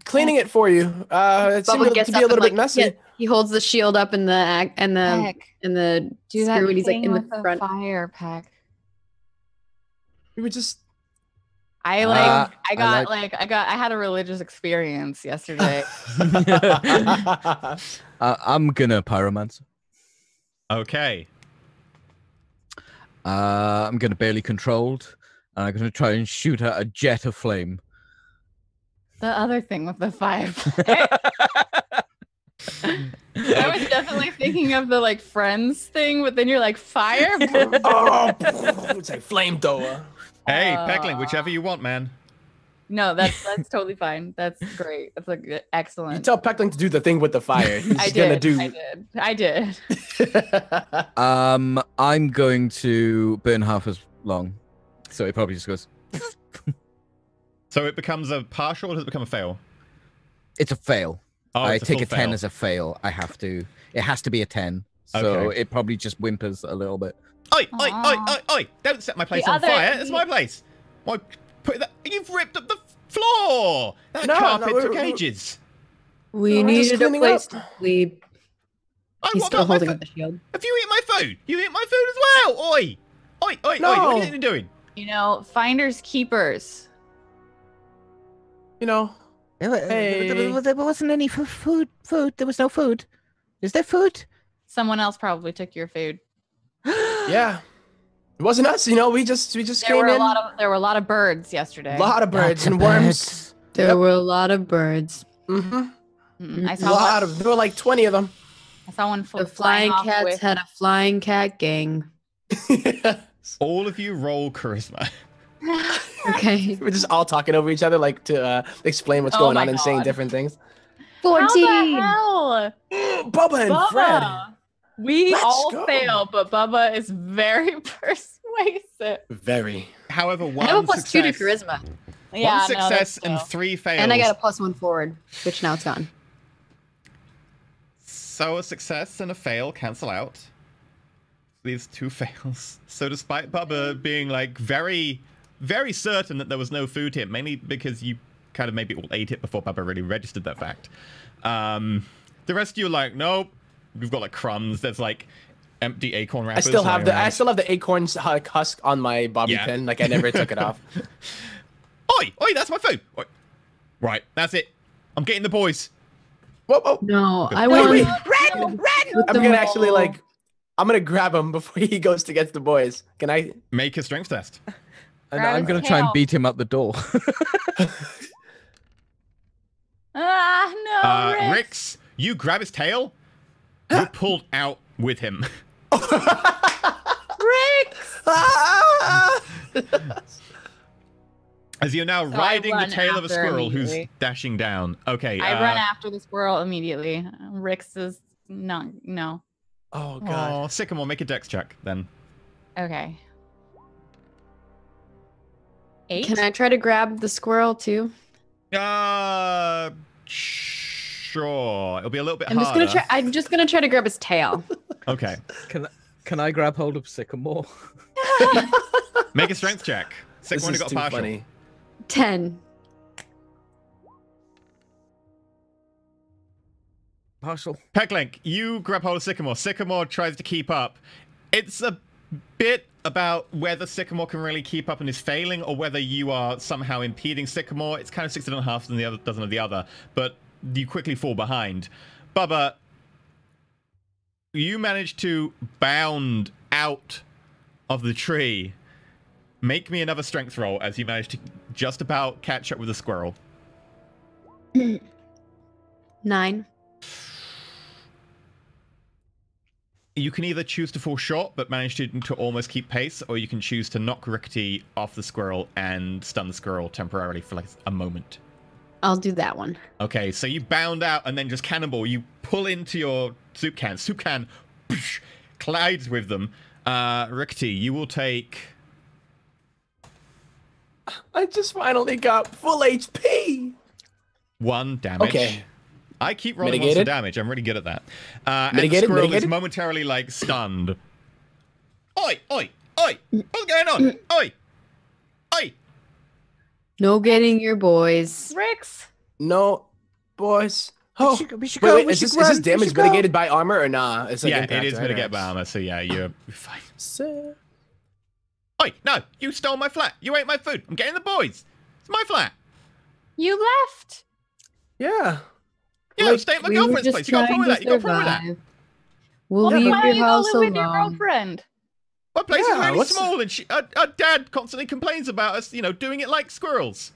cleaning it for you. It seemed Bubba to gets be a up little and, bit messy. he holds the shield up in the Do that screw, and he's like thing in the with the front. fire pack. We were just. I had a religious experience yesterday. I'm gonna pyromancer. Okay. I'm gonna barely controlled. And I'm gonna try and shoot out a jet of flame. The other thing with the fire I was definitely thinking of the like Friends thing, but then you're like fire. Oh, it's like flamethrower. Hey, Peckling, whichever you want, man. No, that's totally fine. That's great. That's like You excellent. tell Peckling to do the thing with the fire. He's I gonna did. do. I did. I'm going to burn half as long. So it probably just goes. So it becomes a partial, or does it become a fail? It's a fail. Oh, I it's a take full a 10 fail. as a fail. I have to. It has to be a 10. So Okay. it probably just whimpers a little bit. Oi, oi, oi, Aw. oi, oi! Don't set my place The on other- fire. It's my place. Why put that? You've ripped up the floor. That No, carpet no, took we're- ages. We We're just needed a cleaning place up. to sleep. He's what still about my holding food? up the shield. Have you eaten my food? You ate my food as well. Oi, oi, oi, oi! What are No. you doing? You know, finders keepers. You know. Hey. There wasn't any food. There was no food. Is there food? Someone else probably took your food. Yeah. It wasn't us. You know. We just There came were in. there were a lot of birds yesterday. Lot of birds Lots of and worms. birds. There Yep. were a lot of birds. Mm-hmm. I A saw lot of. There were like 20 of them. I saw one The flying off cats with- had a flying cat gang. All of you roll charisma. Okay. We're just all talking over each other, like to explain what's Oh going my on and saying God. different things. How 14. the hell? Bubba and Fred. Bubba. We Let's all go. fail, but Bubba is very persuasive. Very. However, I have a one +2 to success. charisma. Yeah, One success no, and that's 3 fails. And I got a +1 forward, which now it's gone. So a success and a fail cancel out. These 2 fails. So despite Bubba being like very, very certain that there was no food here, mainly because you kind of maybe all ate it before Bubba really registered that fact. The rest of you are like, nope. We've got like crumbs. There's like empty acorn wrappers. I still have the acorn husk on my bobby pin. Like I never took it off. Oi, that's my food. Oi. Right, that's it. I'm getting the boys. Whoa. No, I want. Ren! I'm gonna actually like. I'm gonna grab him before he goes to get the boys. Can I make a strength test? And I'm gonna try and beat him at the door. No, Rix, you grab his tail. You're pulled out with him. Rix! As you're now riding the tail of a squirrel who's immediately. dashing down. Okay. I run after the squirrel immediately. Rix is no. Oh god. Oh, Sycamore, make a dex check then. Okay. 8? Can I try to grab the squirrel too? Sure. It'll be a little bit I'm harder. just gonna try to grab his tail. Okay. Can I grab hold of Sycamore? Make a strength check. Sycamore only got a partial. Funny. 10. Partial. Pecklink, you grab hold of Sycamore. Sycamore tries to keep up. It's a bit about whether Sycamore can really keep up and is failing, or whether you are somehow impeding Sycamore. It's kind of 6.5 than the other dozen of the other, but you quickly fall behind. Bubba, you manage to bound out of the tree. Make me another strength roll as you manage to just about catch up with the squirrel. 9. You can either choose to fall short but manage to almost keep pace, or you can choose to knock Rickety off the squirrel and stun the squirrel temporarily for like a moment. I'll do that one. Okay, so you bound out and then just cannonball. You pull into your soup can. Soup can collides with them. Rickety, you will take... I just finally got full HP. 1 damage. Okay. I keep rolling Mitigated? monster damage. I'm really good at that. And the Mitigated? squirrel is Mitigated? momentarily like stunned. Oi! What's going on? Oi! No getting your boys. Rix! No, boys. Oh, We should wait, go. wait, we is should this run, we damage should go. mitigated by armor or nah? It's like Yeah, impact, it is right? mitigated by armor, so yeah, you're fine. So- Oi! No! You stole my flat! You ate my food! I'm getting the boys! It's my flat! You left! Yeah. Yeah, Like, stay at my we were girlfriend's just place. You got a problem with that? trying You got a to problem with that? survive. We'll Well, leave why don't your you go house live with your alone. girlfriend? My place Yeah, is really what's- small, and our dad constantly complains about us, doing it like squirrels.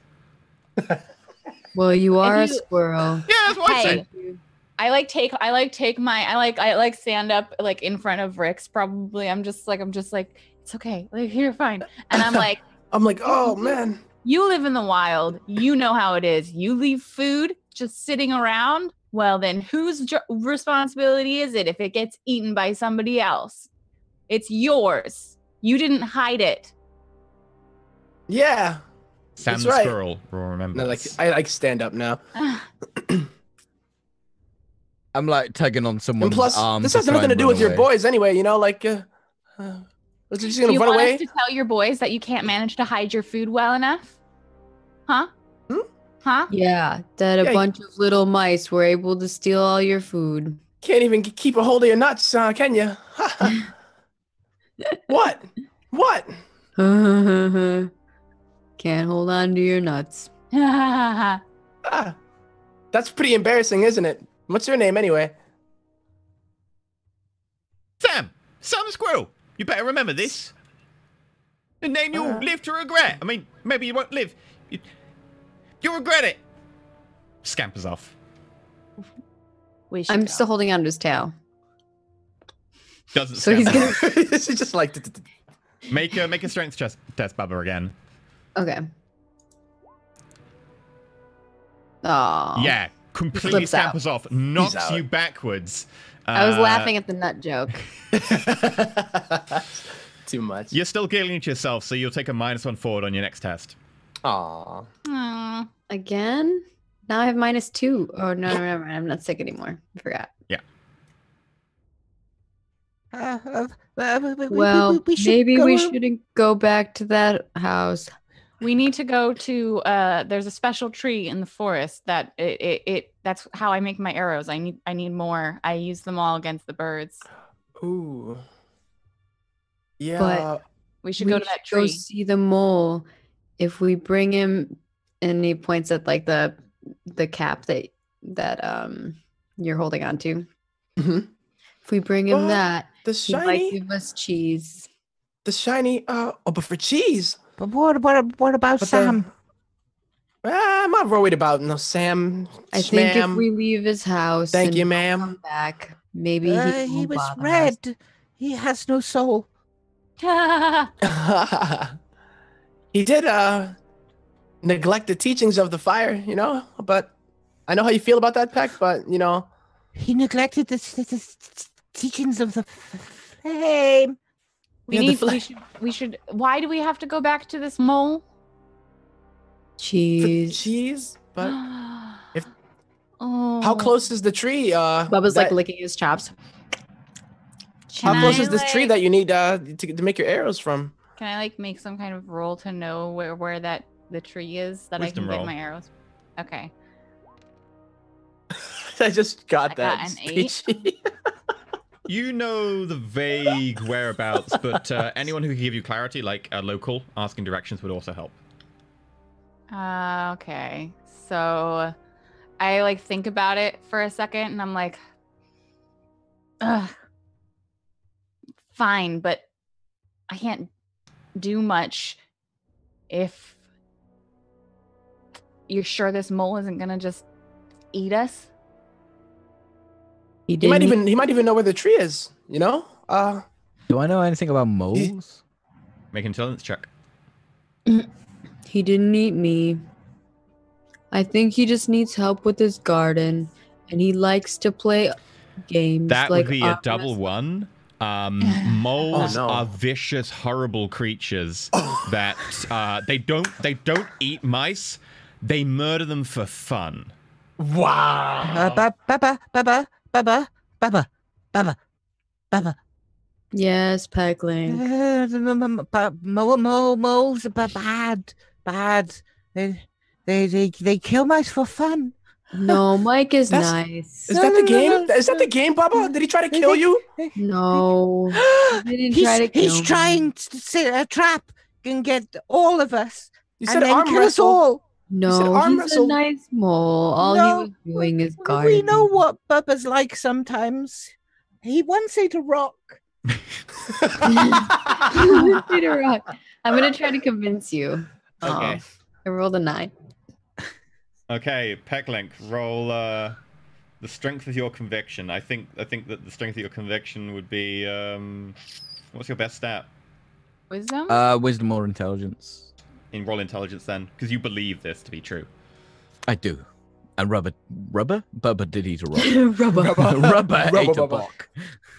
Well, you are a you- Yeah, squirrel. that's what I Hey. said. I stand up like in front of Rix probably. I'm just like, it's okay. Like, you're fine. And I'm like, I'm like, oh man. you live in the wild. You know how it is. You leave food just sitting around. Well, then whose responsibility is it if it gets eaten by somebody else? It's yours. You didn't hide it. Yeah. Sam That's the right. squirrel will remember. No, like this. I like stand up now. I'm like tugging on And someone's plus, arm. this has nothing to do with your boys anyway. Like, was it just Do gonna you run want away? us to tell your boys that you can't manage to hide your food well enough? Huh? Hmm? Huh? Yeah, that a Yeah. bunch of little mice were able to steal all your food. Can't even keep a hold of your nuts, can you? What? What? Can't hold on to your nuts. Ah, that's pretty embarrassing, isn't it? What's your name anyway? Sam the squirrel. You better remember this. The name you'll live to regret. I mean, maybe you won't live. You'll regret it. Scampers off. We should I'm go. still holding on to his tail. Doesn't So he's scamper. gonna. It's just like Make a strength test, Bubba, again. Okay. Oh. Yeah, completely Flips out. scampers off, knocks out. you backwards. I was laughing at the nut joke. too much. You're still giggling to yourself, so you'll take a -1 forward on your next test. Aw. Aw. Again? Now I have -2. Oh, no, never mind. I'm not sick anymore. I forgot. Well, maybe we shouldn't go back to that house. We need to go to there's a special tree in the forest that that's how I make my arrows. I need more. I use them all against the birds. Ooh. Yeah. We should go to that Go tree. see the mole. If we bring him, and he points at like the cap that you're holding on to. Mhm. If we bring him that, The he might shiny. give us cheese. The shiny. Oh, but for cheese. But what about But Sam? I'm not worried about no Sam. I think if ma'am. we leave his house, Thank and you, don't ma'am. come back, maybe He won't was bother us. red. He has no soul. He did neglect the teachings of the fire, you know. But I know how you feel about that, Peck. But you know, He neglected the teachings of the flame. Yeah, the We should. Why do we have to go back to this mole? for Cheese. cheese. But if- oh, how close is the tree? Bubba's like that- licking his chops. How Can close I, is this tree like- that you need to make your arrows from? Can I like make some kind of roll to know where that the tree is that Wisdom I can roll. get my arrows? Okay. I just got I that. got an 8. speech. You know the vague whereabouts, but anyone who can give you clarity, like a local, asking directions would also help. Okay. So I like think about it for a second and I'm like, ugh. Fine, but I can't do much if you're sure this mole isn't gonna just eat us. He might even know where the tree is. You know. Do I know anything about moles? Make an intelligence check. He didn't eat me. I think he just needs help with his garden, and he likes to play games. That like would be a double one. Moles Oh, no. are vicious, horrible creatures that they don't eat mice. They murder them for fun. Wow. Baba. Yes, Pegling. Moles are bad. They kill mice for fun. No, Mike is That's- nice. Is that the game? Is that the game, Bubba? Did he try to kill you? No, he didn't try to kill He's me. trying to set a trap and get all of us You and said then arm kill us wrestle. all. No, arm he's wrestle. a nice mole. All he No, was doing is We gardening. know what Bubba's like sometimes. He wants you to rock. Peter Rock. I'm gonna try to convince you. Okay. I rolled a 9. Okay, Pecklink, roll the strength of your conviction. I think that the strength of your conviction would be what's your best stat? Wisdom? Wisdom or intelligence? In roll intelligence then, because you believe this to be true. I do. And Bubba did eat a rock. Rubber. Rubber ate a Bubba. rock.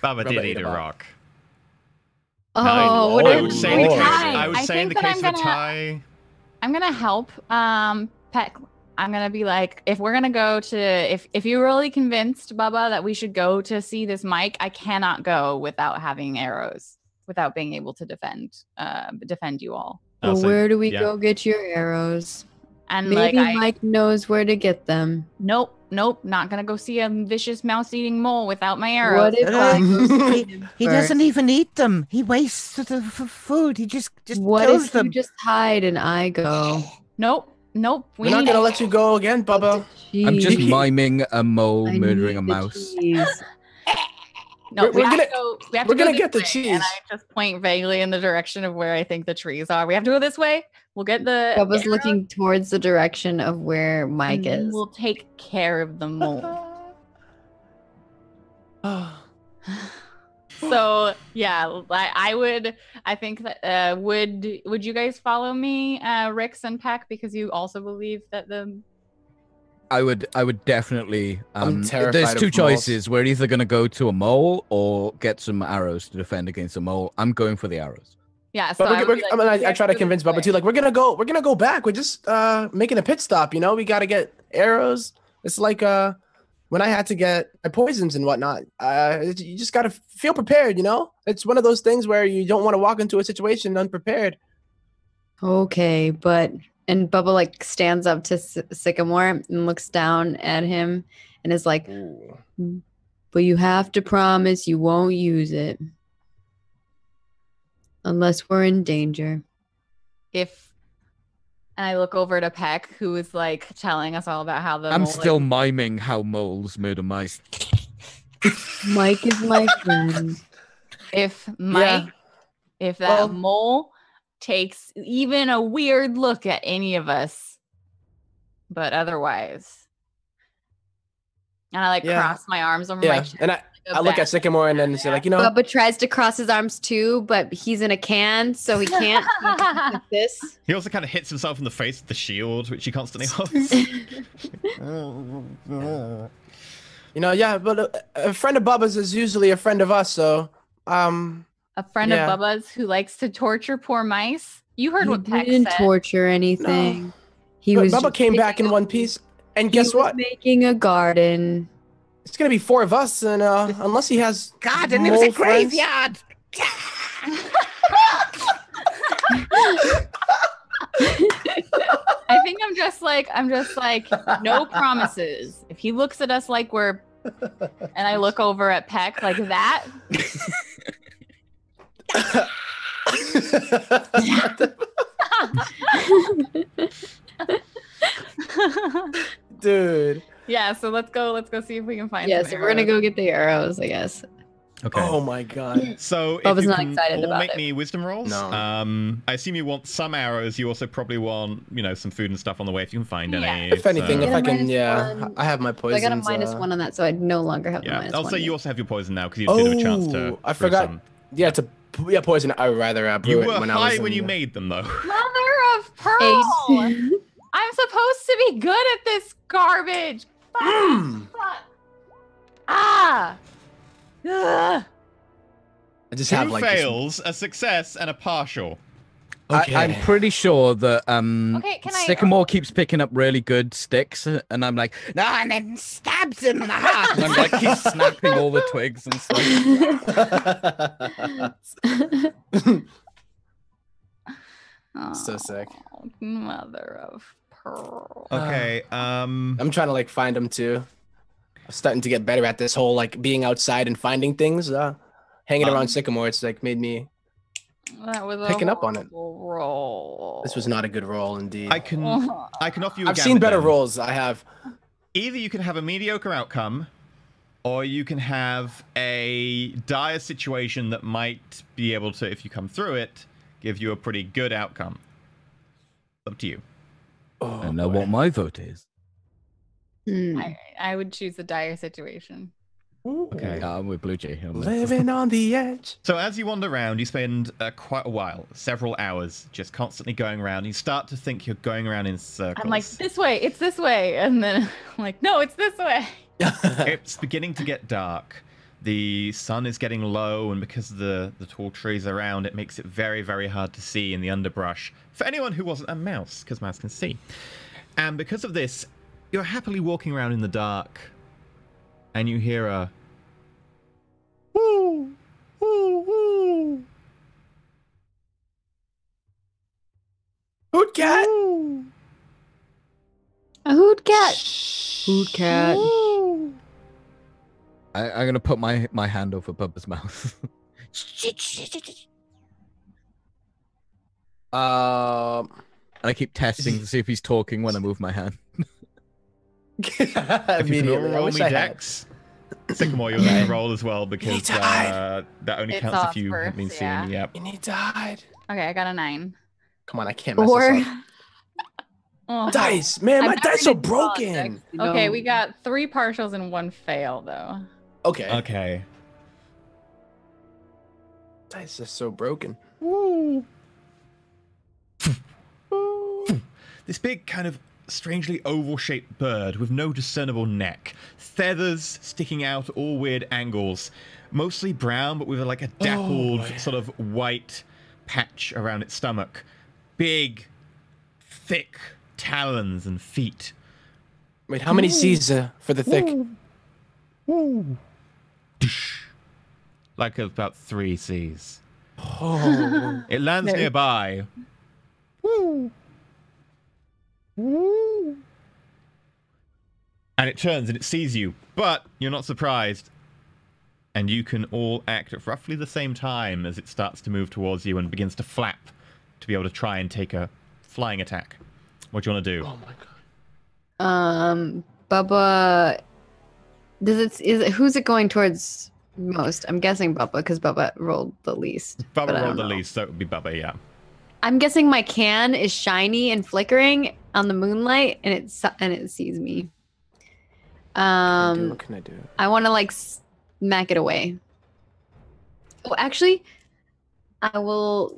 Baba did Rubber eat ate a a rock. rock. Oh, Now, what I a would say in the Lord. case, tie. I would I say in the think that case I'm of a gonna- tie. I'm gonna help Peck. I'm gonna be like, if we're gonna go to if you're really convinced, Bubba, that we should go to see this Mike, I cannot go without having arrows, without being able to defend you all. I'll Well, say- where do we yeah. go get your arrows? And Maybe like, Mike knows where to get them. nope, not gonna go see a vicious mouse-eating mole without my arrows. What if I go see He, him he doesn't first? even eat them. He wastes the food. He just What kills if them. you just hide and I go? Nope. We're not gonna let you go again, Bubba. I'm just Cheese. miming a mole I murdering need a the mouse. cheese. No, We're we have gonna- to go. We have we're to go gonna this get the way, And cheese. I just point vaguely in the direction of where I think the trees are. We have to go this way. We'll get the. Bubba's arrows, looking towards the direction of where Mike and then is. We'll take care of the mole. So yeah, I think that would you guys follow me, Rix and Peck, because you also believe that the I would definitely. I'm terrified There's of two moles. choices. We're either gonna go to a mole or get some arrows to defend against a mole. I'm going for the arrows. Yeah, so But I, would be like, I try to "Go convince this Bubba too. way." Like we're gonna go back. We're just making a pit stop. You know, we gotta get arrows. It's like when I had to get my poisons and whatnot. You just gotta feel prepared. You know, it's one of those things where you don't want to walk into a situation unprepared. Okay, and Bubba like stands up to Sycamore and looks down at him and is like, but you have to promise you won't use it unless we're in danger. And I look over to Peck, who is like telling us all about how the I'm mole, still like, miming how moles murder mice. Mike is my friend. if that mole takes even a weird look at any of us, but otherwise. And I like cross my arms over my chest. And I look at Sycamore and then say like, you know, Bubba tries to cross his arms too, but he's in a can, so he can't. Like this. He also kind of hits himself in the face with the shield, which he constantly holds. you know, yeah, but a friend of Bubba's is usually a friend of us, so a friend of Bubba's who likes to torture poor mice. You heard what Peck didn't said. torture anything. No. He But was. Bubba came back in one piece, and guess what? Making a garden. It's gonna be 4 of us, and unless he has Garden, it was a mole friends- graveyard. I think I'm just like, no promises. If he looks at us like we're, and I look over at Peck like that. Dude. Yeah, so let's go see if we can find. Yeah, some so we're gonna arrows. go get the arrows, I guess. Okay. Oh my god. So Bubba's if you not can excited all about make it. me wisdom rolls. No. I assume you want some arrows. You also probably want, some food and stuff on the way if you can find Yeah. any. If anything, so- if I can, -1. I have my So I poisons. got a -1 on that, so I no longer have the Yeah. -1. Also, you also have your poison now because you did have a chance to. I brew forgot. some. Yeah, poison. I would rather brew You it were when high I was when in you the- made them, though. Mother of pearl! I'm supposed to be good at this garbage. Fuck. Ah. Ugh. I just 2 have like fails, a success, and a partial. Okay. I'm pretty sure that Okay, can I- Sycamore keeps picking up really good sticks, and I'm like, no, and then stabs him in the heart. And I'm like, keep snapping all the twigs and stuff. So sick. Oh, mother of pearl. Okay. I'm trying to like find them too. I'm starting to get better at this whole like being outside and finding things. Hanging around Sycamore, it's like made me. That was Picking up on it. horrible roll. This was not a good roll indeed. I can offer you. A I've seen gambit better then. rolls. I have. Either you can have a mediocre outcome, or you can have a dire situation that might be able to, if you come through it, give you a pretty good outcome. Up to you. Oh, I know boy. what my vote is. I would choose a dire situation. Okay. I'm with Blue Jay. Living on the edge. So as you wander around, you spend quite a while, several hours, just constantly going around. You start to think you're going around in circles. I'm like, this way, it's this way. And then I'm like, no, it's this way. It's beginning to get dark. The sun is getting low, and because of the tall trees around, it makes it very, very hard to see in the underbrush for anyone who wasn't a mouse, because mouse can see. And because of this, you're happily walking around in the dark, and you hear a woo, woo, woo, Hoot cat. woo, A hoot cat. Hoot cat. woo. I'm gonna put my hand over Bubba's mouth. Um. And I keep testing to see if he's talking when I move my hand. If you can all Immediately. I roll wish me I had. Dex. Sycamore, you'll need to roll as well because to hide. that only It's counts if off you have first, been seen. yeah. Yep. You need to hide. Okay, I got a 9. Come on, I can't mess Four. this up. Oh. Dice, man, my I've dice never are did well at broken. Dex, you Okay, know. we got 3 partials and 1 fail, though. Okay. Okay. Dice are so broken. Woo. This big kind of strangely oval-shaped bird with no discernible neck, feathers sticking out at all weird angles, mostly brown but with like a dappled sort of white patch around its stomach. Big, thick talons and feet. Wait, how many C's for the thick? Like about 3 C's. Oh. It lands nearby. And it turns and it sees you, but you're not surprised. And you can all act at roughly the same time as it starts to move towards you and begins to flap to be able to try and take a flying attack. What do you want to do? Oh my god. Bubba, who's it going towards most? I'm guessing Bubba because Bubba rolled the least. Bubba rolled the least, so it would be Bubba, yeah. I'm guessing my can is shiny and flickering on the moonlight, and it sees me. What can I do? I want to like smack it away. Oh, actually, I will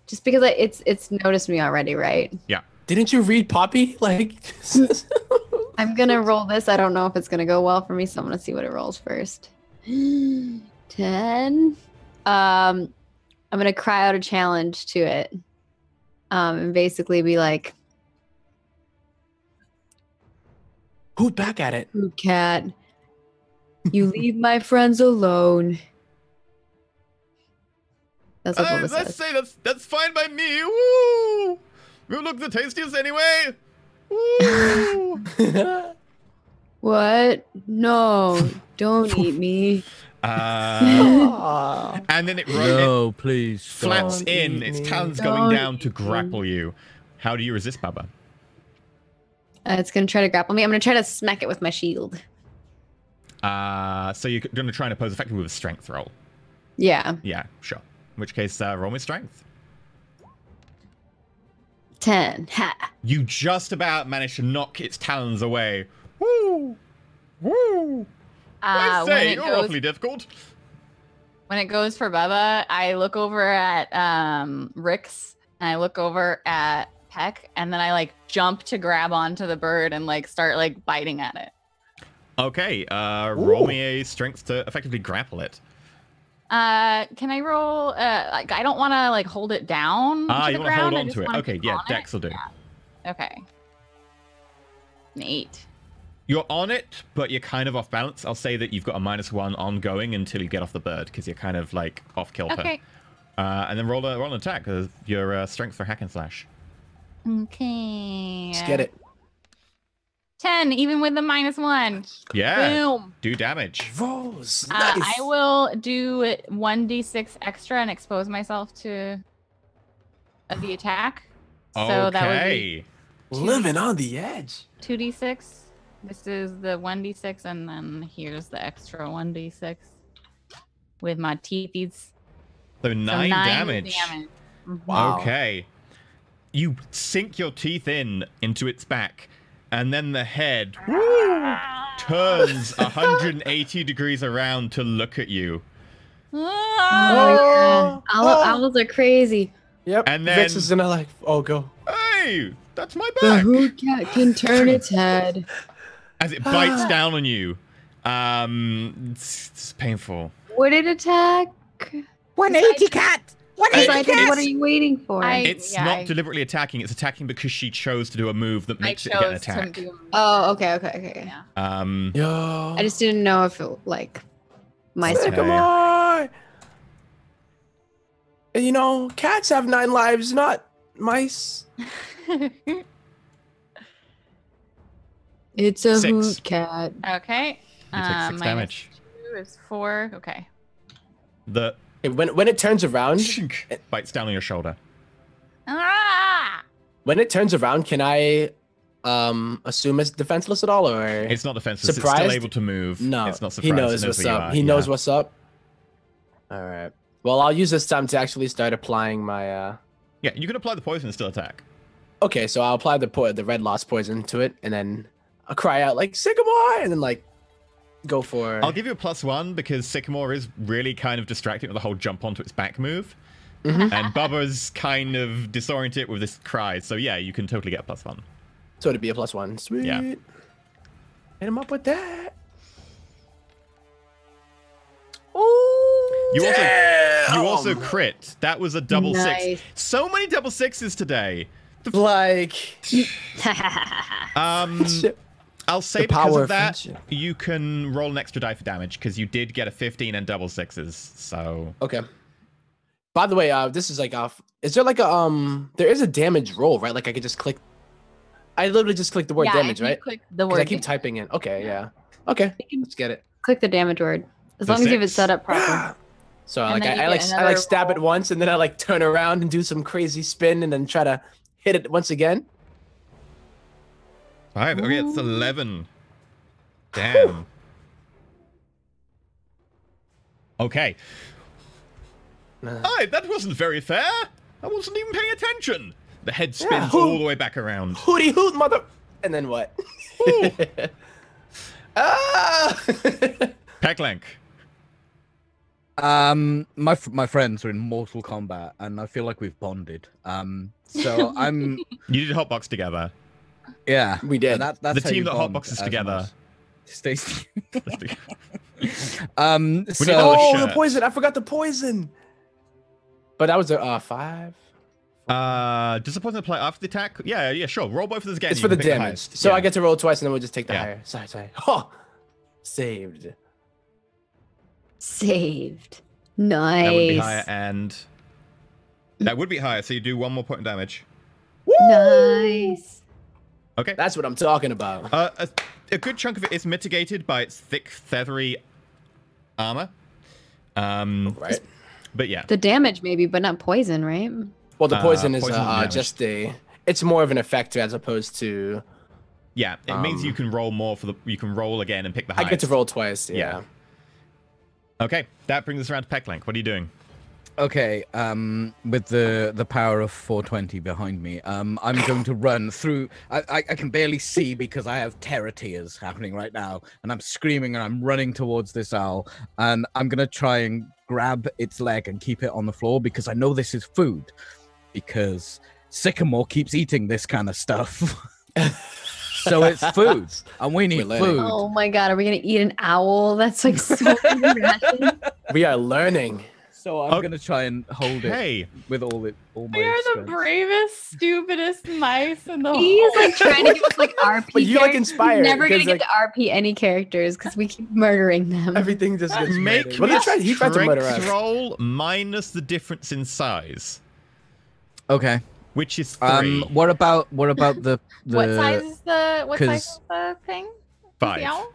just because it's noticed me already, right? Yeah. Didn't you read Poppy? Like, I'm gonna roll this. I don't know if it's gonna go well for me, so I'm gonna see what it rolls first. 10. I'm gonna cry out a challenge to it, and basically be like, hoot back at it. "Hoot cat, you leave my friends alone." That's what Bubba Let's says. say that's fine by me. Woo! You look the tastiest anyway. Woo! What? No, don't eat me. And then it please. flaps Don't in, eat its me. talons Don't going down to eat me. grapple you. How do you resist, Bubba? It's gonna try to grapple me. I'm gonna try to smack it with my shield. So you're going to try and oppose effectively with a strength roll. Yeah. Yeah, sure. In which case, roll me strength. 10. Ha. You just about managed to knock its talons away. Woo! Woo! I When say, it you're goes awfully difficult. When it goes for Bubba, I look over at Rix and I look over at Peck, and then I like jump to grab onto the bird and like start like biting at it. Okay, roll me a strength to effectively grapple it. Can I roll? Like I don't want to like hold it down. Ah, to you the want to hold ground. I on just to it. wanna Okay, be yeah, on Dex it. will do. Yeah. Okay. An 8. You're on it, but you're kind of off balance. I'll say that you've got a -1 ongoing until you get off the bird, because you're kind of like off kilter. Okay. And then roll an attack. Your strength for hack and slash. Okay. Let's get it. 10, even with the -1. Yeah. Boom. Do damage. Rose. Nice. I will do 1d6 extra and expose myself to the attack. So that would be Living on the edge. 2d6. This is the 1d6, and then here's the extra 1d6 with my teethies. So 9 damage. Wow. Okay. You sink your teeth into its back, and then the head turns 180 degrees around to look at you. Oh my God. Owls are crazy. Yep. And then- Vix is gonna like, go. Hey, that's my The back. hoot cat can turn its head. As it bites down on you. It's painful. Would it attack? 180 cat! 180 What cat! are you waiting for? It's not deliberately attacking. It's attacking because she chose to do a move that makes it get an attack. Oh, okay. Yeah. Yo. I just didn't know if it like my Okay. Come on. You know, cats have 9 lives, not mice. It's a 6. hoot cat. Okay. You take 6 damage. -2 is 4. Okay. The When it turns around, bites down on your shoulder. Ah! when it turns around, can I assume it's defenseless at all, or It's not defenseless. It's Surprised? still able to move. no? It's not surprised. He knows It what's where you up. are. He knows Yeah. what's up. All right. Well, I'll use this time to actually start applying my. Yeah, you can apply the poison and still attack. Okay, so I'll apply the red lost poison to it, and then I'll cry out like Sycamore, and then like go for. I'll give you a +1 because Sycamore is really kind of distracting with the whole jump onto its back move. Mhm. And Bubba's kind of disoriented with this cry. So yeah, you can totally get a +1. So it'd be a +1. Sweet. Yeah. Hit him up with that. Oh. You also You also crit. That was a double Nice. 6. So many double 6s today. Like, I'll say The because power of of that, friendship. you can roll an extra die for damage because you did get a 15 and double 6s. So okay. By the way, this is like off. Is there like a there is a damage roll, right? Like I could just click. I literally just click the word Yeah, damage, if you right? click the 'Cause word. I keep typing in. Okay, yeah. Okay, let's get it. Click the damage word. As The long as you have it 6. set up proper. So And like then you I get like another stab it roll. once and then I like turn around and do some crazy spin and then try to hit it once again. 5. Okay, it's 11. Damn. Okay. Hi, that wasn't very fair. I wasn't even paying attention. The head spins all the way back around. Hooty hoot, mother. And then what? Ah! Pecklank. My friends are in Mortal Kombat, and I feel like we've bonded. So I'm You did hotbox together. yeah. We did. and that's The how team you that bond hotboxes as together. mods. Stays. We So need a Oh, shirt. the poison! I forgot the poison. But that was a 5. Disappointing to play after the attack? Yeah, sure. Roll both of those again. It's you for the can pick damage. highest. So Yeah. I get to roll twice and then we'll just take the Yeah. higher. Sorry. Oh, saved. Saved. That would be Nice. higher, and that would be higher. So you do 1 more point of damage. Nice. Okay. That's what I'm talking about. A good chunk of it is mitigated by its thick, feathery armor. Right. But yeah. The damage maybe, but not poison, right? Well, the poison is poison damage. just it's more of an effect as opposed to. Yeah, it means you can roll more you can roll again and pick the I highest. get to roll twice. Yeah. Yeah. Okay, that brings us around to Pecklank. What are you doing? Okay, with the power of 420 behind me, I'm going to run through. I can barely see because I have terror tears happening right now, and I'm screaming and I'm running towards this owl, and I'm gonna try and grab its leg and keep it on the floor because I know this is food, because Sycamore keeps eating this kind of stuff. So it's food, and we need We're learning. food. Oh my god, are we gonna eat an owl? That's like so irrational. We are learning. So I'm gonna try and hold Hey. it with all my We are the strength. bravest, stupidest mice in the He's whole like trying to give us like RP. But you like characters. inspired. We're never gonna 'cause, get like, to RP any characters because we keep murdering them. everything just gets Make murdered. me Well, a he tried to murder strength us. roll minus the difference in size, Okay. which is 3. What about the What size is the what size 'cause- is the thing? 5. The owl?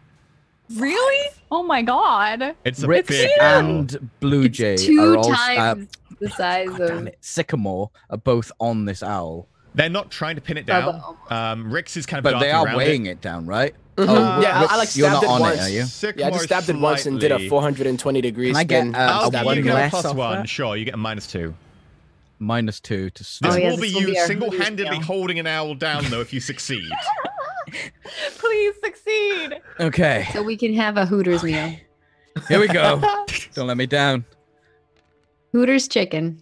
Really? Oh my god. It's a Rich big and Blue Jay It's are 2 also times the size God of. damn it, Sycamore are both on this owl, They're not trying to pin it Oh, down. Rix is kind of but they darting are around weighing it. it down, right? Mhm. Oh, Yeah, Rix, I like you're stabbed not it on once. it, are you? Yeah, I Sycamore just stabbed it once and did a 420 degree Can I spin. get I'll a give one you a less plus off 1. that? Sure, you get a -2. -2 to This start. Oh, yeah, will this be will you be our single-handedly Hooters holding an owl down, though, if you succeed. Please succeed. Okay, So we can have a Hooters meal. here we go. Don't let me down. Hooters chicken.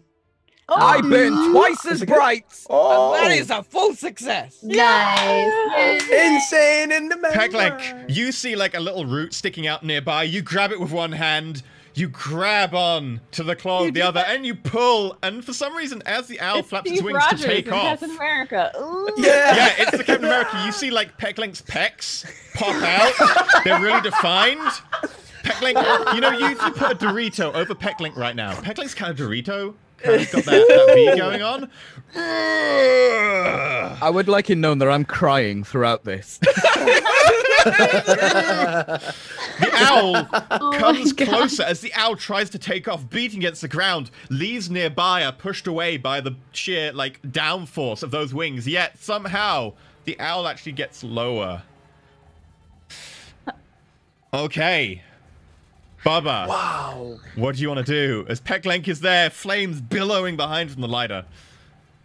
I burn twice as it good? bright, Oh. and that is a full success. Nice. Insane in the member. Pecklank, you see like a little root sticking out nearby. You grab it with one hand, you grab on to the claw with the other, and you pull. And for some reason, as the owl flaps its Steve wings Rogers to take in off, Captain America. Ooh. yeah, it's the Captain America. You see like Pecklank's pecs pop out. They're really defined. Pecklink, you know, if you put a Dorito over Pecklink right now, Pecklank's kind of Dorito. Kind of got that V going on. I would like it known that I'm crying throughout this. The owl Oh comes my God. closer as the owl tries to take off, beating against the ground. Leaves nearby are pushed away by the sheer, like, downforce of those wings. Yet, somehow, the owl actually gets lower. Okay. Bubba. Wow. What do you want to do? As Pecklank is there, flames billowing behind from the lighter.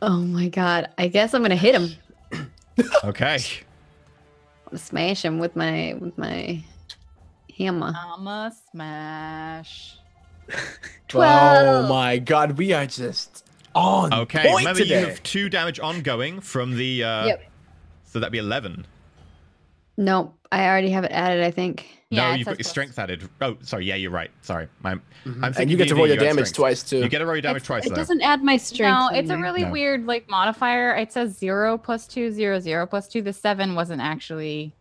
Oh my god. I guess I'm gonna hit him. Okay. I'm gonna smash him with my hammer. I'ma smash. 12. Oh my god, we are just on Okay, point remember today. you have 2 damage ongoing from the... Yep. So that'd be 11. Nope, I already have it added, I think. No, Yeah, it you've got says your strength added. Oh, sorry. Yeah, you're right. Sorry. I'm And thinking you get to D&D, roll your you got damage strength. twice too. You get to roll your damage twice, It though. doesn't add my strength. No, in it's a there. really No. weird like modifier. It says 0 + 2, 0, 0 + 2. The 7 wasn't actually.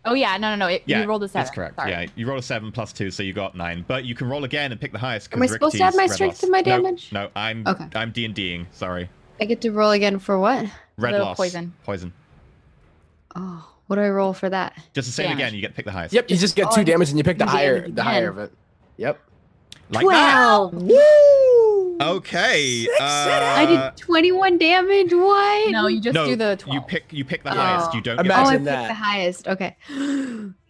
Oh yeah, no. Yeah, you rolled a 7. that's correct. Sorry. Yeah, you roll a 7 + 2, so you got 9. But you can roll again and pick the highest. Am I supposed to add my strength to my damage? No, I'm D&Ding. Sorry. I get to roll again for what? Red The loss. poison. Poison. Oh, what do I roll for that? Just the same Damage. again. You get to pick the highest. Yep, you just get Oh, 2 I damage and you pick the do higher damage of again. it. Yep. Like that. 12. Woo! Okay. I did 21 damage. What? No, you just no, do the 12. you pick the highest. You don't Oh, get I Imagine picked that. the highest. Okay.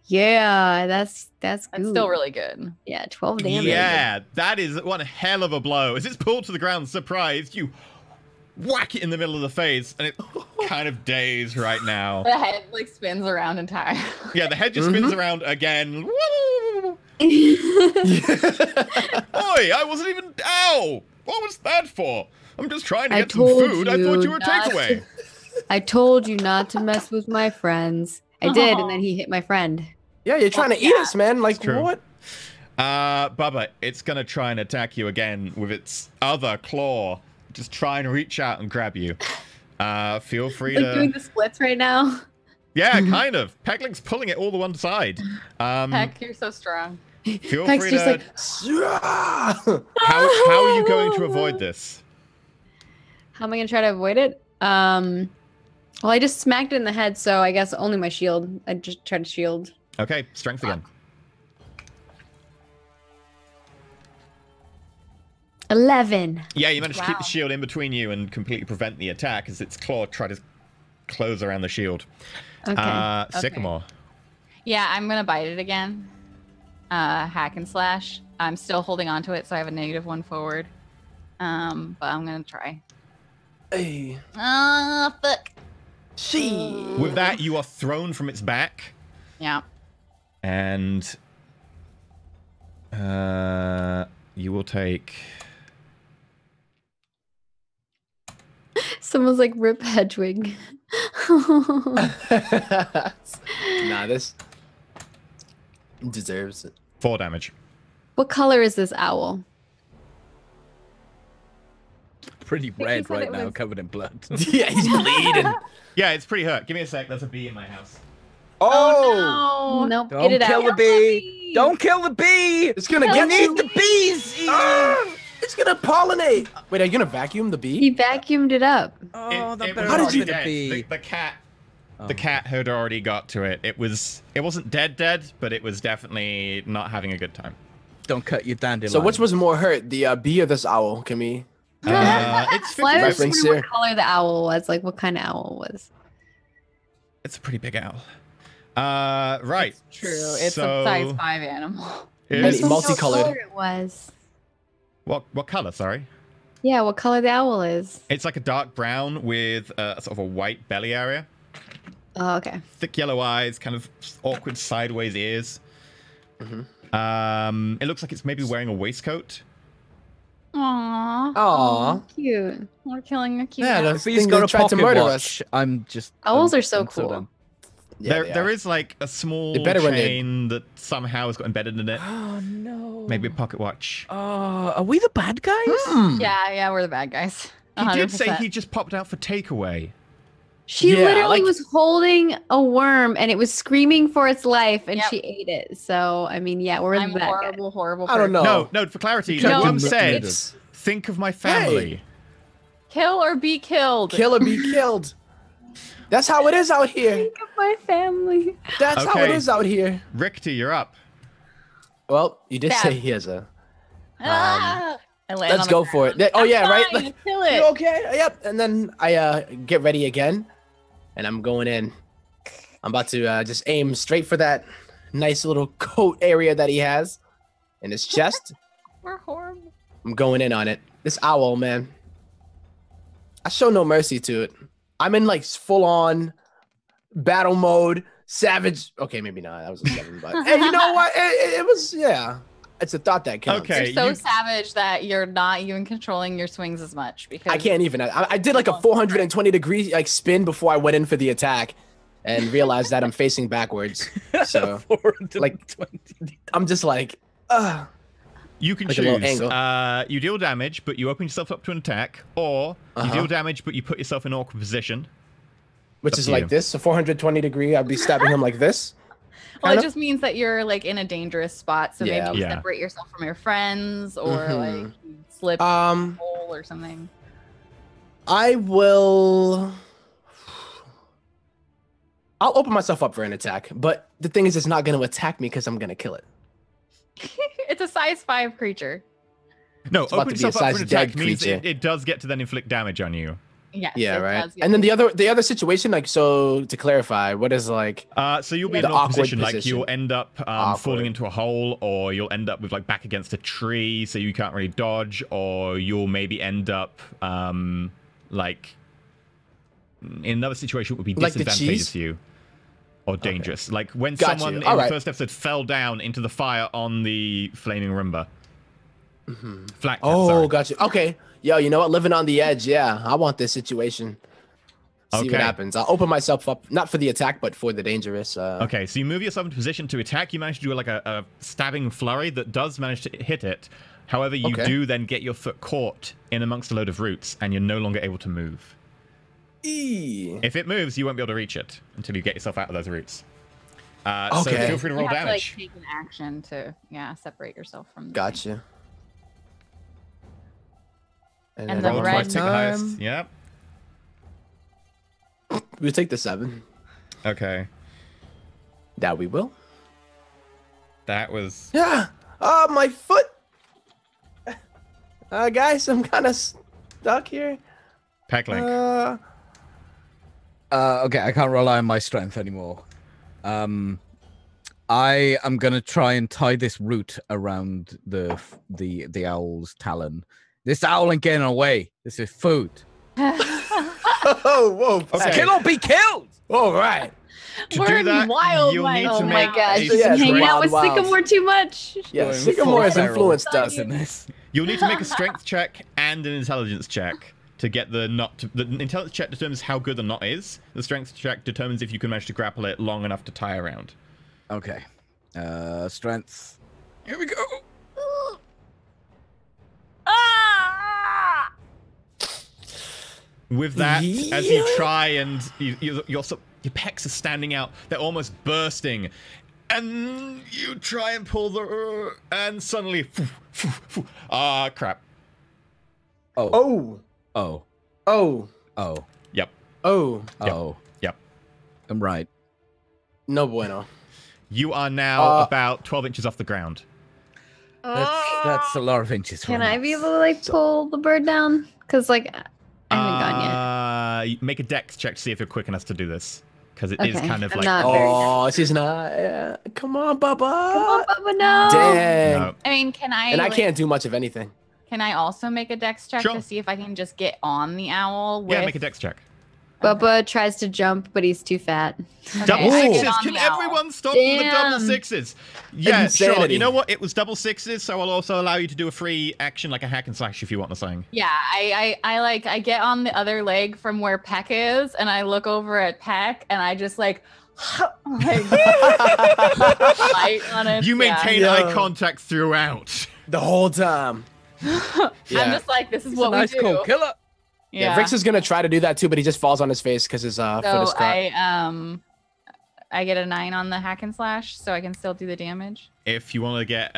Yeah, that's That's good. still really good. Yeah, 12 damage. Yeah, that is one hell of a blow. As it's pulled to the ground, surprised, you whack it in the middle of the face, and it kind of dazed right now. The head like spins around entirely. Yeah, the head just spins around again. Oi, I wasn't even. Ow! What was that for? I'm just trying to I get some told food. I thought you were not takeaway. I told you not to mess with my friends. I did, and then he hit my friend. Yeah, you're trying to eat us, man. Like true. what? Bubba, it's gonna try and attack you again with its other claw. Just try and reach out and grab you. Feel free Like to. doing the splits right now. Yeah, kind of. Pecklink's pulling it all the one side. Heck, you're so strong. Feel Peck's free just to. like, How are you going to avoid this? how am I gonna try to avoid it? Well, I just smacked it in the head, so I guess only my shield. I just tried to shield. Okay, strength again. 11. Yeah, you managed to keep the Wow. shield in between you and completely prevent the attack as its claw tried to close around the shield. Okay. Sycamore. Yeah, I'm gonna bite it again. Hack and slash. I'm still holding on to it, so I have a -1 forward. But I'm gonna try. Hey, Ah, fuck. she. With that, you are thrown from its back, Yeah. and you will take. Someone's like, rip Hedwig. Nah, this deserves it. 4 damage. What color is this owl? Pretty you red said right it now, was- covered in blood. Yeah, he's bleeding. Yeah, it's pretty hurt. Give me a sec. There's a bee in my house. Oh, no. Nope, Don't get it kill out. the bee! Don't kill the bee! it's gonna Kill get the you. The bees! Ah, it's gonna pollinate. Wait, are you gonna vacuum the bee? He vacuumed it up. Oh, that It better was How did not already you- be the dead. bee. The cat. Oh. The cat had already got to it. It wasn't dead, but it was definitely not having a good time. Don't cut your dandelion. So which was more hurt, the bee or this owl, Kimmy? It's Well, I 50. was Reference wondering here. what color the owl was. Like, what kind of owl was. It's a pretty big owl. Right. True. It's so a size 5 animal. Many here's- What multicolored. color it was. What color? Sorry. Yeah, what color the owl is. It's like a dark brown with sort of a white belly area, Oh, okay. thick yellow eyes, kind of awkward sideways ears. It looks like it's maybe wearing a waistcoat. Aww. Aw. Cute. We're killing a cute Yeah, owl. the If he's thing got that a tried to pocket murder watch, I'm just... Owls I'm- are so I'm cool. done. Yeah, There is like a small They're better when they- chain that somehow has got embedded in it. Oh, no. Maybe a pocket watch. Oh, are we the bad guys? Hmm. Yeah, we're the bad guys. He did say 100%. he just popped out for takeaway. She Yeah, literally like- was holding a worm and it was screaming for its life and Yep. she ate it. So, I mean, yeah, we're I'm the bad guy. horrible, horrible. I don't person. know. No, for clarity, No, the worm it's- said, it's- think of my family. Kill or be killed. Kill or be killed. That's how it is out here. Think of my family. That's how it Okay. is out here. Richter, you're up. Well, you did Stab. say he has a. Ah! I land Let's on the go for ground. it. Oh I'm yeah, right. fine, Like, kill you it. okay? Yep. And then I get ready again, and I'm going in. I'm about to just aim straight for that nice little coat area that he has in his chest. We're horrible. I'm going in on it. This owl, man. I show no mercy to it. I'm in like full on battle mode, savage. Okay, maybe not. That was a 7, but hey, you know what? It was, yeah. It's a thought that counts. Okay. You're so you- savage that you're not even controlling your swings as much because I can't even. I did like a 420 degree like spin before I went in for the attack, and realize that I'm facing backwards. So, like, I'm just like, You can like a little choose. angle. You deal damage, but you open yourself up to an attack, or you deal damage, but you put yourself in an awkward position. Which Up is to like you. this, so 420 degree. I'd be stabbing him like this. Well, it Kinda? just means that you're like in a dangerous spot. So Yeah. maybe you Yeah. separate yourself from your friends, or Mhm. like you slip in a Um, hole or something. I will. I'll open myself up for an attack, but the thing is, it's not going to attack me because I'm going to kill it. It's a size 5 creature. No, It's about open to be a yourself up for size an attack dead means creature. it does get to then inflict damage on you. Yes. Yeah, it right. does get And then to- the other situation, like, so to clarify, what is like? So you'll be The in an awkward awkward position, like position. you'll end up Awkward. falling into a hole, or you'll end up with like back against a tree, so you can't really dodge, or you'll maybe end up like in another situation it would be Like the disadvantageous cheese? to you, or dangerous. Like when Got someone you. in All the right. first episode fell down into the fire on the flaming Roomba. Flak. Oh, sorry. got you. Okay, yo, you know what? Living on the edge. Yeah, I want this situation. See Okay. what happens. I'll open myself up, not for the attack, but for the dangerous. Okay, so you move yourself into position to attack. You manage to do like a stabbing flurry that does manage to hit it. However, you Okay. do then get your foot caught in amongst a load of roots, and you're no longer able to move. If it moves, you won't be able to reach it until you get yourself out of those roots. So Okay. feel free to you roll have damage. to like take an action to separate yourself from. The thing. Gotcha. And then the one red- more Take the highest. time. Yep. We'll take the 7. Okay. That we will. That was. Yeah. Oh, my foot. Guys, I'm kind of stuck here. Pecklink. Okay, I can't rely on my strength anymore. I am gonna try and tie this root around the owl's talon. This owl ain't getting away. This is food. Oh, whoa. Okay. Kill or be killed. All right. To We're do in that, wild you'll West. need Oh to my make gosh, a you've yeah, been hanging out with wild Sycamore too much. Yeah, Going Sycamore has full feral influenced us. in this. You'll need to make a strength check and an intelligence check to get the knot. The intelligence check determines how good the knot is. The strength check determines if you can manage to grapple it long enough to tie around. Okay. Strength. Here we go. With that, as you try and your pecs are standing out, they're almost bursting, and you try and pull the and suddenly, crap. Oh. Oh. Oh. Oh. Oh. Yep. Oh. Yep. Oh. Yep. I'm right. No bueno. You are now about 12 inches off the ground. That's a lot of inches. Can from I us. be able to like pull the bird down? Because like I haven't gone yet. Make a dex check to see if you're quick enough to do this, because it is Okay, kind of I'm like. not very Oh, she's not. Come on, Bubba. Come on, Bubba, no. Dang. No. I mean, can I? And I like, can't do much of anything. Can I also make a dex check Sure. to see if I can just get on the owl? With... Yeah, make a dex check. Bubba tries to jump, but he's too fat. Okay, Double I get sixes. on Can the owl. everyone stop with the double Damn. sixes? Yeah, sure. Insanity. You know what? It was double sixes, so I'll also allow you to do a free action like a hack and slash if you want the saying. Yeah, I get on the other leg from where Peck is, and I look over at Peck, and I just like light on it. You maintain Yeah. eye contact throughout. The whole time. I'm just like, this is It's what a nice we do. cold killer. Yeah. Rix is gonna try to do that too, but he just falls on his face because his foot is So caught. I get a 9 on the hack and slash, so I can still do the damage. If you want to get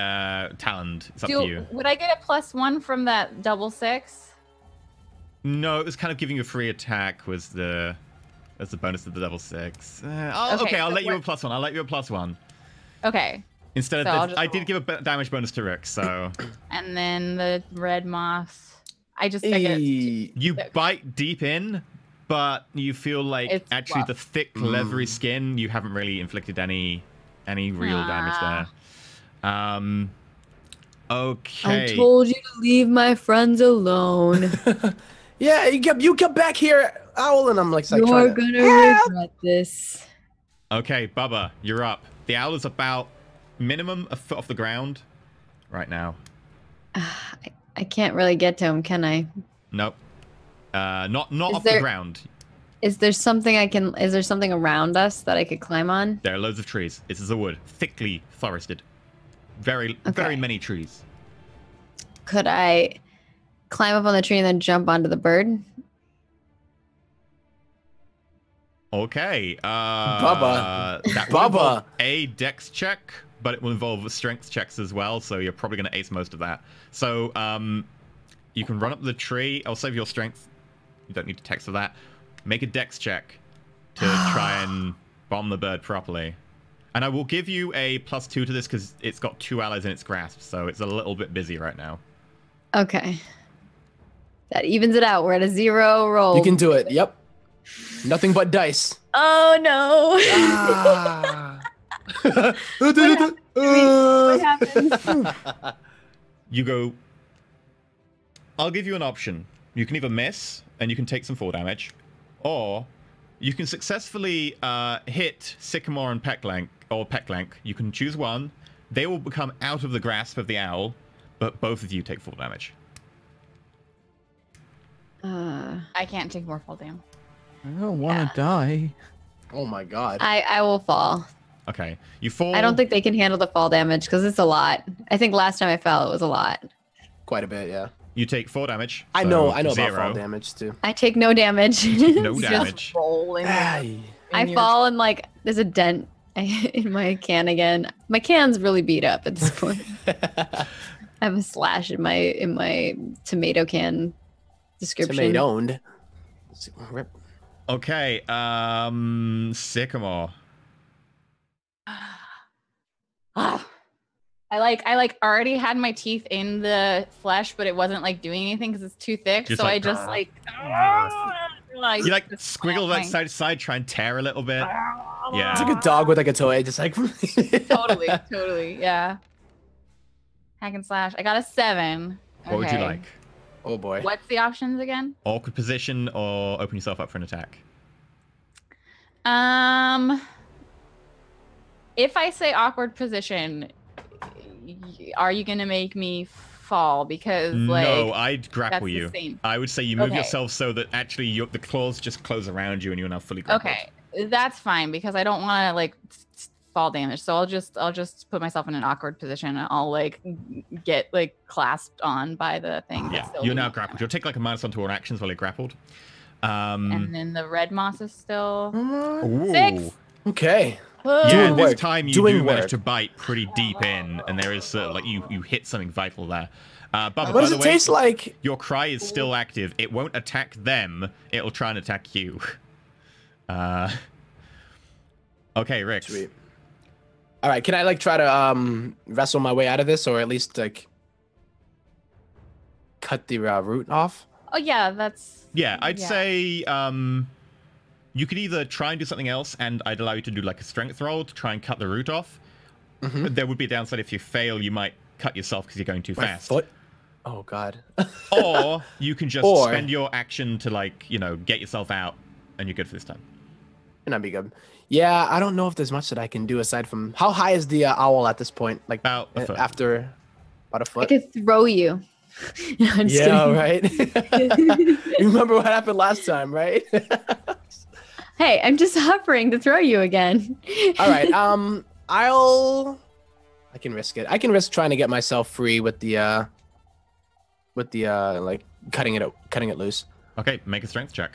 taloned, it's up to you. Would I get a +1 from that double 6? No, it was kind of giving you a free attack was the bonus of the double six. Okay, Okay, I'll so let you a what- +1. I'll let you a +1. Okay, Instead So I'll of just I did roll. give a damage bonus to Rick, so and then the red moss. I get a you Six. bite deep in, but you feel like It's actually the rough. thick leathery skin, you haven't really inflicted any real damage there. Okay. I told you to leave my friends alone. Yeah, you get back here, Owl, and I'm like You're trying to- gonna regret this. Okay, Bubba, you're up. The owl is about minimum a foot off the ground right now. I can't really get to him, can I? Nope. Not Is off the there- ground. Is there something is there something around us that I could climb on? There are loads of trees. This is a wood, thickly forested. Very many trees. Could I climb up on the tree and then jump onto the bird? Okay. Bubba. That will involve a dex check, but it will involve strength checks as well, so you're probably going to ace most of that. So you can run up the tree. I'll save your strength. You don't need to text for that. Make a dex check to try and bomb the bird properly. And I will give you a +2 to this because it's got 2 allies in its grasp, so it's a little bit busy right now. Okay. That evens it out. We're at a 0 roll. You can do it. Yep. Nothing but dice. Oh no. What happened? You go... I'll give you an option. You can either miss, and you can take some fall damage, or you can successfully hit Sycamore and Pecklank, or Pecklank. You can choose one. They will become out of the grasp of the owl, but both of you take fall damage. I can't take more fall damage. I don't want to die. Oh my god. I will fall. Okay. You fall... I don't think they can handle the fall damage because it's a lot. I think last time I fell, it was a lot. Quite a bit, yeah. You take 4 damage. I so know 0. about fall damage too. I take no damage. No damage. Just rolling. I fall and like there's a dent in my can again. My can's really beat up at this point. I have a slash in my tomato can description. Tomato-owned. Rip. Okay, Sycamore. I already had my teeth in the flesh, but it wasn't like doing anything because it's too thick. Just so like, I just like you like squiggle that side to side, try and tear a little bit. Yeah. It's like a dog with like a toy, just like totally, yeah. Hack and slash. I got a 7. What would you like? Oh boy. What's the options again? Awkward position or open yourself up for an attack? If I say awkward position, are you gonna make me fall? Because like no, I'd grapple that's you. the same. I would say you move yourself so that actually the claws just close around you and you're now fully grappled. Okay, that's fine because I don't want to like fall damage. So I'll just put myself in an awkward position. And I'll like get like clasped on by the thing. Yeah, you're now grappled. You'll take like a -1 to all actions while you're grappled. And then the red moss is still Ooh. 6. Okay. Yeah, Doing this work. time you Doing do manage work. to bite pretty deep in, and there is like you hit something vital there. Bubba, What by does the it way, taste like? your cry is still active. It won't attack them. It'll try and attack you. Okay, Rick. Sweet. All right, can I like try to wrestle my way out of this, or at least like cut the root off? Oh yeah, that's Yeah, I'd say you could either try and do something else, and I'd allow you to do like a strength roll to try and cut the root off. But there would be a downside if you fail, you might cut yourself because you're going too fast. Foot? Oh god. Or you can just spend your action to like, get yourself out, and you're good for this time. And that'd be good. Yeah, I don't know if there's much that I can do aside from how high is the owl at this point? Like about a foot. After about a foot. I could throw you. No, I'm just Yeah, kidding. right. You remember what happened last time, right? Hey, I'm just offering to throw you again. All right. I can risk it. I can risk trying to get myself free with the like cutting it loose. Okay, make a strength check.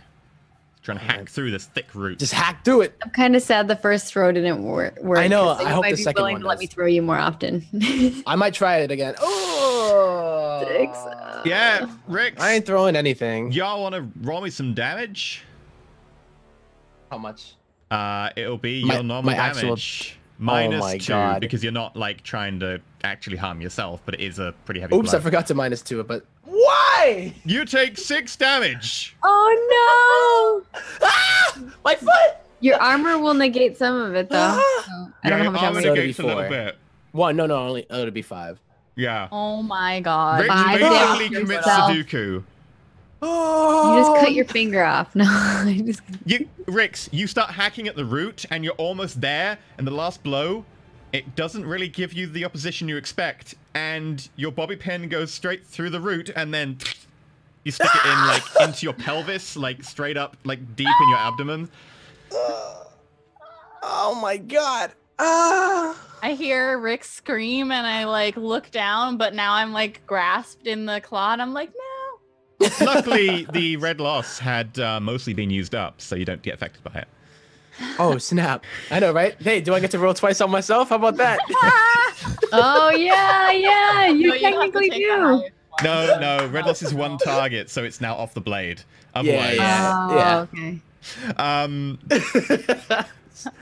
Trying to hack through this thick root. Just hack through it. I'm kind of sad the first throw didn't work. I know. So I you hope might the be second willing one to let does. me throw you more often. I might try it again. Oh, Six. Yeah, Rick. I ain't throwing anything. Y'all want to roll me some damage? How much? It'll be My- your normal my actual- damage. Minus my 2, God. because you're not like trying to actually harm yourself, but it is a pretty heavy Oops, blow. I forgot to -2 it, but why? You take 6 damage. Oh no! Ah! My foot! Your armor will negate some of it though. Ah! So I don't know how much armor armor. So it'll negates be a little 4. bit. One, no, only it'll be 5. Yeah. Oh my god. Rick 5 basically damage commits yourself. Sudoku. Oh, You just cut your finger off. No, I just. Rix, you start hacking at the root, and you're almost there, and the last blow, it doesn't really give you the opposition you expect, and your bobby pin goes straight through the root, and then You stick it in like into your pelvis, like straight up, like deep in your abdomen. Oh my god. Ah. I hear Rick scream and I like look down, but now I'm like grasped in the claw and I'm like, no. Luckily, the red loss had mostly been used up, so you don't get affected by it. Oh snap! I know, right? Hey, do I get to roll twice on myself? How about that? Oh yeah, you No, you have to technically take the do. highest one. No, red loss is one target, so it's now off the blade. Otherwise, Yeah. Okay.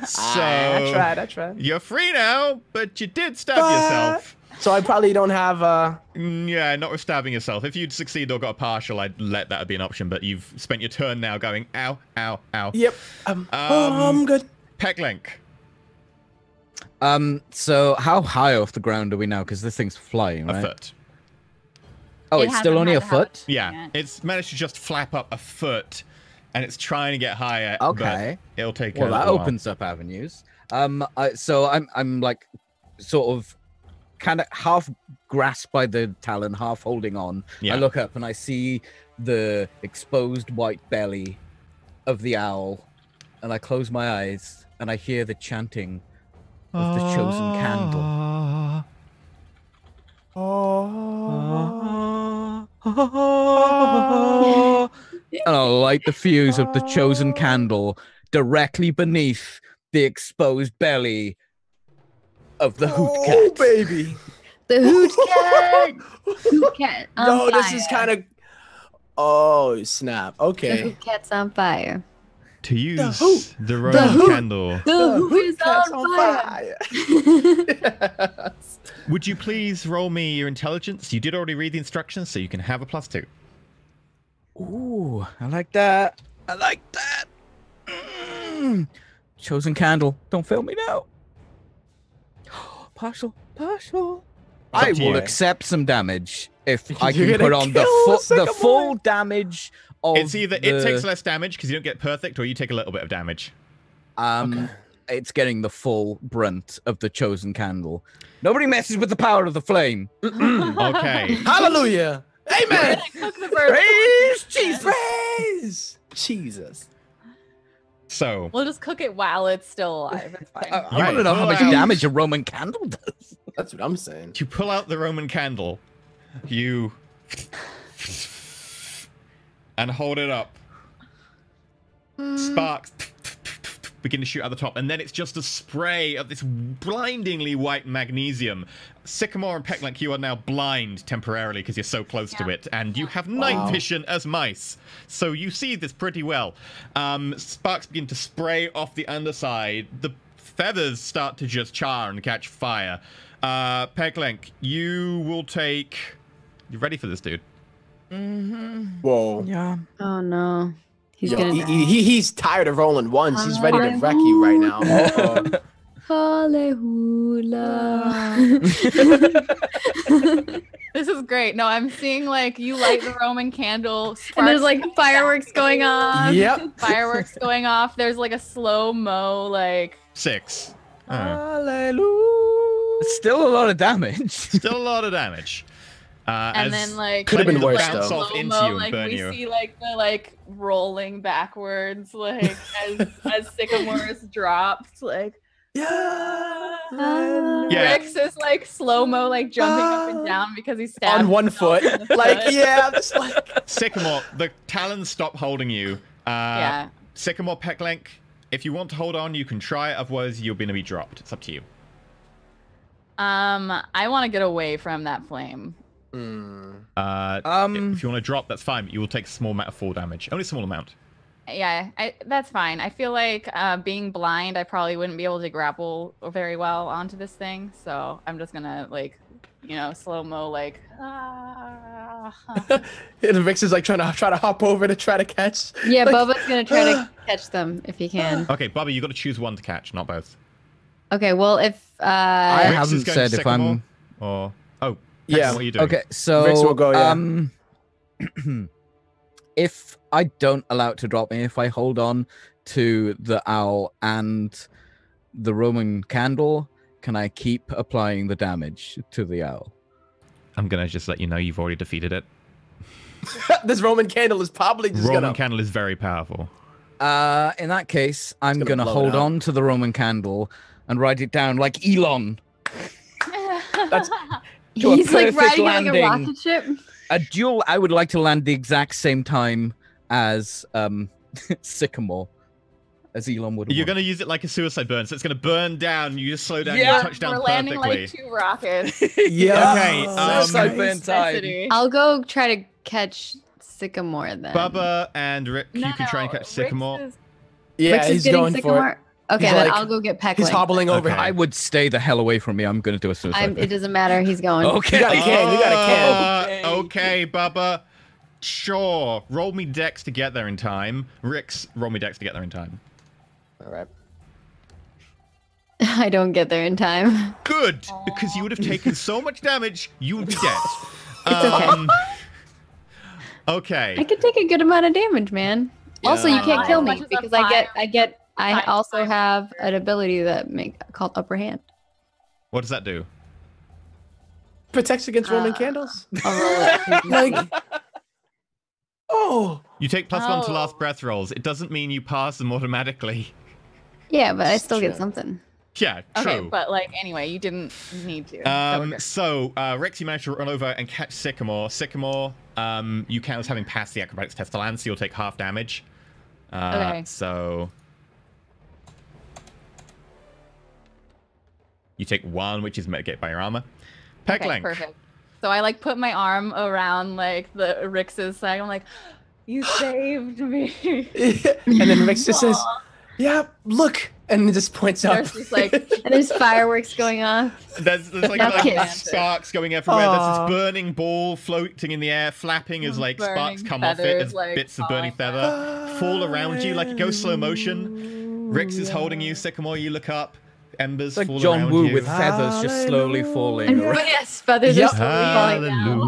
So I tried. you're free now, but you did stab yourself. So I probably don't have Yeah, not with stabbing yourself. If you'd succeed or got a partial, I'd let that be an option. But you've spent your turn now going ow, ow, ow. Yep. I'm good. Pecklink. So how high off the ground are we now? Because this thing's flying, right? A foot. Oh, It it's still hasn't only had a to have foot? Yeah, it's managed to just flap up a foot, and it's trying to get higher. Okay. But it'll take. Well, a that little while. opens up avenues. So I'm like, sort of, kind of half grasped by the talon, half holding on. Yeah. I look up and I see the exposed white belly of the owl, and I close my eyes and I hear the chanting of the chosen candle. And I'll light the fuse of the chosen candle directly beneath the exposed belly of the hoot cat. Oh baby. The hoot cat. Hoot cat. On No, fire. this is kind of. Oh snap! The Okay. hoot cat's on fire. To use hoot. the Roman hoot. candle, The hoot is cat's on fire. fire. would you please roll me your intelligence? You did already read the instructions, so you can have a +2. Ooh, I like that. I like that. Chosen candle. Don't fail me now. Partial. I up to will you. accept some damage if I You're can gonna put on the kill the full Sycamore. damage of It's either it takes less damage because you don't get perfect, or you take a little bit of damage. It's getting the full brunt of the chosen candle. Nobody messes with the power of the flame. Okay. Hallelujah! Amen. Cook the bird. Praise Jesus. Praise Jesus. So We'll just cook it while it's still alive. It's fine. I want to know how much damage a Roman candle does. That's what I'm saying. you pull out the Roman candle, you and hold it up. Sparks begin to shoot at the top, and then it's just a spray of this blindingly white magnesium. Sycamore and Pecklink, you are now blind temporarily because you're so close to it, and you have night vision as mice, so you see this pretty well. Sparks begin to spray off the underside. The feathers start to just char and catch fire. Pecklink, you will take... You ready for this, dude? Whoa. Yeah. Oh no. He's Yo, gonna die. he's tired of rolling ones. He's ready to wreck you right now. Hallelujah. This is great. No, I'm seeing like you light the Roman candle. And there's sparks like fireworks going off. Yep. fireworks going off. There's like a slow-mo like 6. Hallelujah. Still a lot of damage. Still a lot of damage. and then like Could have been worse, bounce though. off into slow-mo, you and like burn we you. see like the like rolling backwards like as Sycamore's dropped like Yeah. Yeah. Rix is like slow-mo like jumping up and down because he's stabbed On one himself foot. in the Like, foot. yeah, just like. Sycamore, the talons stop holding you. Yeah. Sycamore, Pecklink, if you want to hold on, you can try. Otherwise, you're going to be dropped. It's up to you. I want to get away from that flame. If you want to drop, that's fine. But you will take a small amount of fall damage. Only a small amount. Yeah, that's fine. I feel like being blind, I probably wouldn't be able to grapple very well onto this thing. So I'm just gonna like, you know, slow-mo like. And Vix is like trying to hop over to try to catch. Yeah, Like, Boba's gonna try to catch them if he can. Okay, Bobby, you got to choose one to catch, not both. Okay, well if I Rix haven't is going said to if I'm. Sycamore, or Yeah. Paxton, what are you doing? Okay, so Vix will go, yeah. if I don't allow it to drop me, if I hold on to the owl and the Roman candle, can I keep applying the damage to the owl? I'm gonna just let you know you've already defeated it. This Roman candle is probably just Roman gonna. candle is very powerful. In that case, I'm gonna gonna blow it hold up. on to the Roman candle and write it down like Elon. That's- To a He's like perfect riding it like a landing. rocket ship. A duel. I would like to land the exact same time as Sycamore, as Elon would. You're want. going to use it like a suicide burn, so it's going to burn down. You just slow down. Yeah. You touch down We're landing perfectly. like 2 rockets. Yeah. Okay, Suicide burn time. Necessity. I'll go try to catch Sycamore then. Bubba and Rick, you No, can try and catch Rix Sycamore. is- Yeah, Rix is he's getting going for it. Sycamore. Okay, He's then like- I'll go get Peck He's Link. hobbling over. Okay. I would stay the hell away from me. I'm going to do a suicide. It doesn't matter. He's going. Okay. You got a can. You got a can. Okay, Bubba. Sure. Roll me dex to get there in time. Rix, roll me dex to get there in time. All right. I don't get there in time. Good, because you would have taken so much damage, you would be dead. okay. Okay. I can take a good amount of damage, man. Also, you Yeah. can't kill As me much as a because I fire also fire. have an ability that called Upper Hand. What does that do? Protects against Roman candles. I'll roll it. Like, oh, You take +1 to Oh. last breath rolls. It doesn't mean you pass them automatically. Yeah, but I still True. get something. Yeah, true. Okay, but like anyway, you didn't need to. So we're good. So, Rix, you managed to run over and catch Sycamore. Sycamore, you count as having passed the acrobatics test to land, so you'll take half damage. Okay. So, you take 1, which is mitigated by your armor. Peg Okay, length. perfect. So I like put my arm around like the Rix's side. I'm like, you saved me. and then Rix just says, "Yeah, look," and it just points out. There's just like And there's fireworks going off. There's like, Now like kiss. sparks going everywhere. There's Aw. this burning ball floating in the air, flapping as like sparks Burning come off it feathers, as like, bits of burning falling feather fall around you like it goes slow motion. Rix is holding you. Sycamore, you look up. Embers It's like fall John around Woo you. with feathers just slowly falling And around. yes, feathers Yep. are slowly falling down.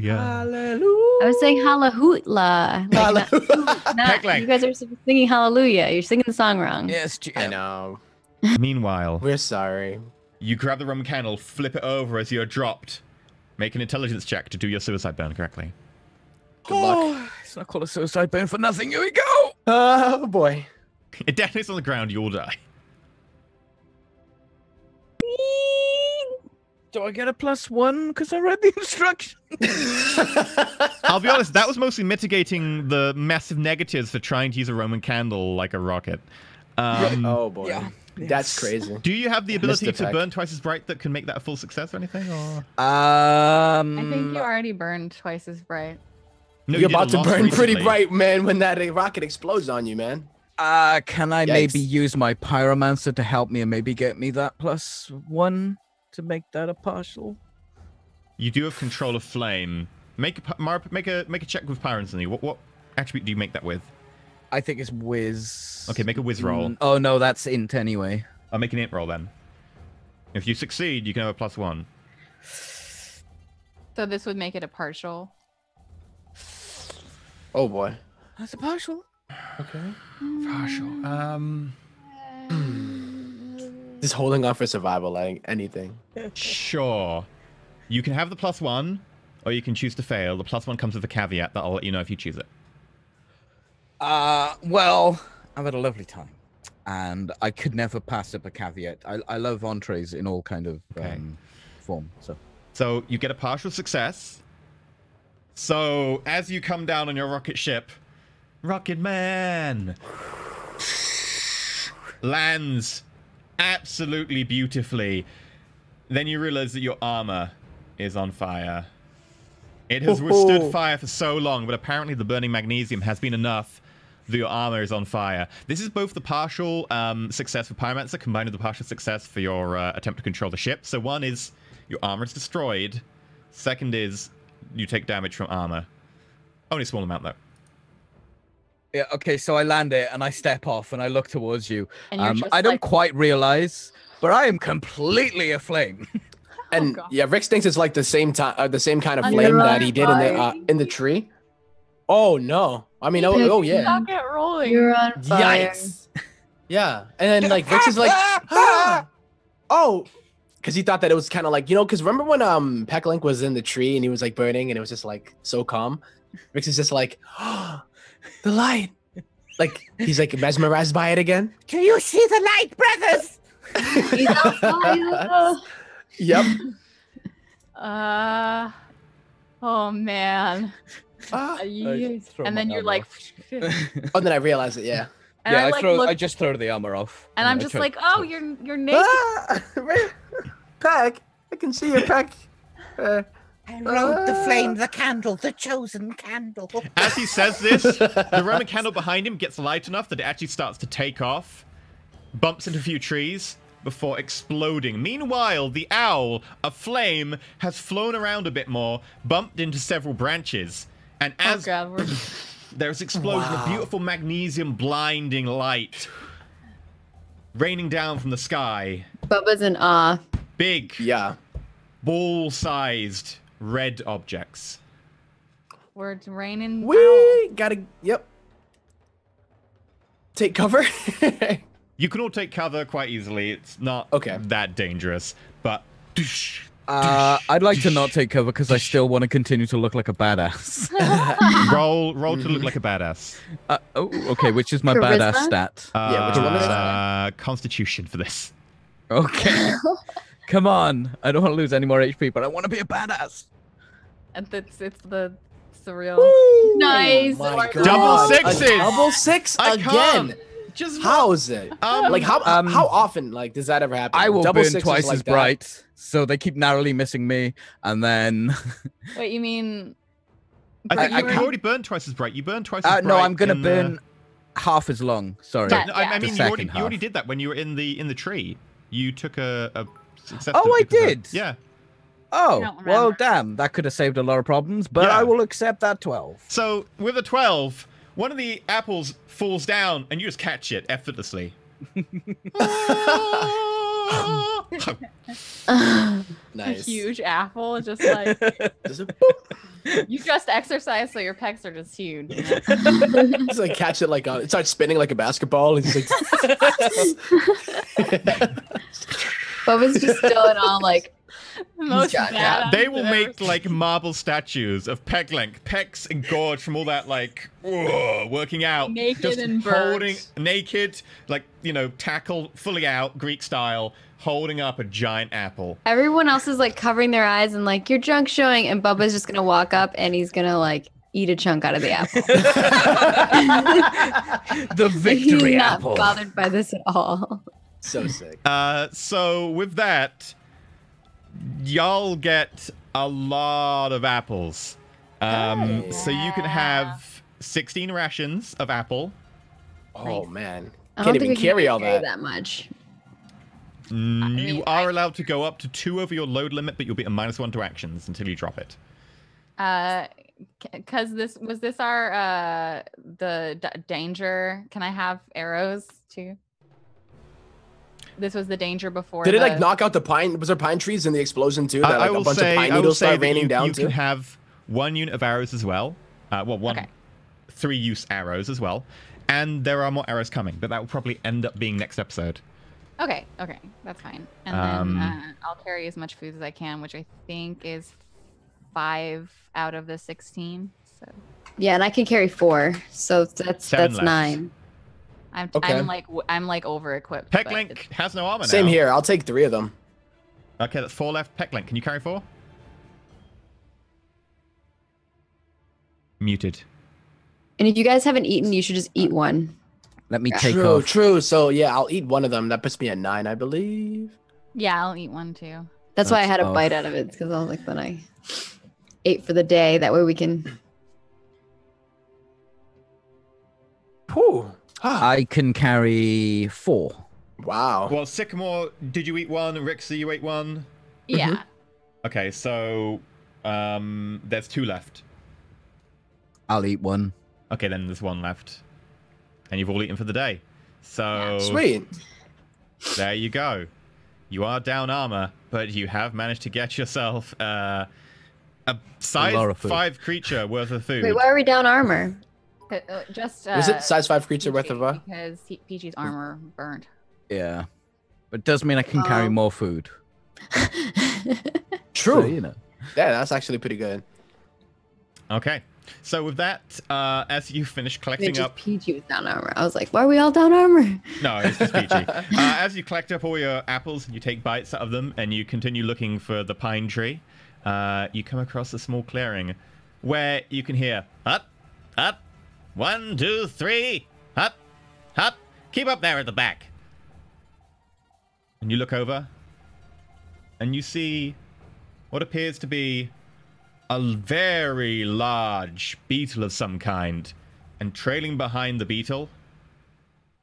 Hallelujah. Hallelujah. I was saying hallelujah. Like, Peck length. you guys are singing hallelujah. You're singing the song wrong. Yes, I know. Meanwhile, We're sorry. you grab the Roman candle, flip it over as you're dropped. Make an intelligence check to do your suicide burn correctly. Good luck. It's not called a suicide burn for nothing. Here we go. Oh boy. It detonates on the ground, you'll die. Do I get a +1 because I read the instructions? I'll be honest, that was mostly mitigating the massive negatives for trying to use a Roman candle like a rocket. Oh boy. Yeah. That's crazy. Do you have the ability Mr. to Peck. burn twice as bright that can make that a full success or anything? Or... I think you already burned twice as bright. No, You're you did a about to lot burn pretty recently. bright, man, when that rocket explodes on you, man. Can I maybe Yikes. use my pyromancer to help me and maybe get me that +1 to make that a partial? You do have control of flame. Make a check with pyromancy. What attribute do you make that with? I think it's whiz. Okay, make a whiz roll. Oh no, that's int anyway. I'll make an int roll then. If you succeed, you can have a +1. So this would make it a partial. Oh boy. That's a partial. Okay. Partial. Just holding on for survival, like anything. Sure. You can have the +1, or you can choose to fail. The +1 comes with a caveat that I'll let you know if you choose it. Well, I've had a lovely time, and I could never pass up a caveat. I love entrees in all kind of Okay. form. So So you get a partial success. So as you come down on your rocket ship, Rocket Man lands absolutely beautifully. Then you realize that your armor is on fire. It has withstood fire for so long, but apparently the burning magnesium has been enough that your armor is on fire. This is both the partial success for Pyromancer combined with the partial success for your attempt to control the ship. So one is your armor is destroyed. Second is you take damage from armor. Only a small amount, though. yeah, okay. So I land it and I step off and I look towards you. And you're just I don't like- quite realize, but I am completely aflame. And God. yeah, Rix thinks it's like the same time, the same kind of Under flame my that he did in the tree. Oh no! I mean, oh yeah. Stop it rolling. You're on fire. Yikes! Yeah, and then like Rix is like, ah! Oh, because he thought that it was kind of like, because remember when Pecklink was in the tree and he was like burning and it was just like so calm. Rix is just like, oh, the light. Like he's like mesmerized by it again. Do you see the light, brothers? He's on fire. Yep. Oh man. just throw And my then you're armor like, off. Oh, then I realized it. Yeah. and Yeah, I I like just throw the armor off. and I'm I just try- like, oh, you're naked. Peck, I can see your Peck. I rode the flame, the candle, the chosen candle. As he says this, the Roman candle behind him gets light enough that it actually starts to take off, bumps into a few trees before exploding. Meanwhile, the owl, a flame, has flown around a bit more, bumped into several branches, and as God, we're... there's explosion of Wow. beautiful magnesium blinding light raining down from the sky. Bubba's in awe. Big, Yeah. ball-sized red objects. We're raining. We gotta. Yep. Take cover. You can all take cover quite easily. It's not Okay. that dangerous, but I'd like to not take cover because I still want to continue to look like a badass. roll to look like a badass. Okay, which is my Charisma? badass stat? Yeah, which one is that? Constitution for this. Okay. Come on. I don't want to lose any more HP, but I want to be a badass. And it's the surreal. Nice. Oh my Or- God. Double A sixes! double six I again. can't. Just How is it? Like how often like does that ever happen? I will Double burn sixes twice like as that? bright, so they keep narrowly missing me, and then... Wait, you mean? I think I you can't- already burned twice as bright. You burned twice as bright. no, I'm going to in the- burn half as long. Sorry. Yeah. No, I mean, The you already second did that when you were in the tree. You took a success. Oh, I because of- did? Yeah. Oh, don't well, remember. damn. That could have saved a lot of problems, but Yeah. I will accept that 12. So with a 12, one of the apples falls down, and you just catch it effortlessly. A Nice. huge apple, just like Just a boop. you just exercise, so your pecs are just huge. You know? Just like catch it like it starts spinning like a basketball. And he's like, Bubba's just still in awe, like, The most got it. badass They will I've ever make like marble statues of Pecklink, pecs engorged from all that like working out, Naked just and burnt. holding naked, like tackle fully out Greek style, holding up a giant apple. everyone else is like covering their eyes and like, your junk showing. And Bubba's just gonna walk up and he's gonna like eat a chunk out of the apple. The victory He's not apple. bothered by this at all. so sick. So with that, y'all get a lot of apples. So you can have 16 rations of apple. Oh man, I can't don't think even we can carry all that. that much. You mean, are allowed to go up to 2 over your load limit, but you'll be at -1 to actions until you drop it. Because this was our danger. Can I have arrows too? This was the danger before. Did it like knock out the pine? Was there pine trees in the explosion too? That I like a will bunch say, of pine I will needles say start that raining down you too? can have 1 unit of arrows as well. One Okay. 3-use arrows as well. And there are more arrows coming, but that will probably end up being next episode. Okay, that's fine. And then I'll carry as much food as I can, which I think is 5 out of the 16. So Yeah, and I can carry 4, so that's 7 left. 9. Okay. I'm like over equipped. Pecklink has no armor now. Same here. I'll take 3 of them. Okay, that's 4 left. Pecklink, can you carry 4? Muted. And if you guys haven't eaten, you should just eat one. Let me take True, off. true. So yeah, I'll eat one of them. That puts me at 9, I believe. Yeah, I'll eat one too. That's why I That's had a off. bite out of it, because I was like, then I ate for the day. That way we can. Whew. Ah, I can carry 4. wow. Well, Sycamore, did you eat 1? Rixie, you ate 1? Yeah. Okay, so there's 2 left. I'll eat 1. Okay, then there's 1 left. And you've all eaten for the day. So Sweet. there you go. You are down armor, but you have managed to get yourself a lot size of food. 5 creature worth of food. Wait, why are we down armor? Just Was it size 5 creature worth of because Peachy's armor burnt. Yeah. But it does mean I can carry Oh. more food. True. So, you know. Yeah, that's actually pretty good. Okay. So with that, as you finish collecting Just up... Peachy was down armor. I was like, why are we all down armor? No, it's just Peachy. As you collect up all your apples and you take bites out of them and you continue looking for the pine tree, you come across a small clearing where you can hear, hut, hut, 1, 2, 3, hut, hut, keep up there at the back. And you look over and you see what appears to be a very large beetle of some kind, and trailing behind the beetle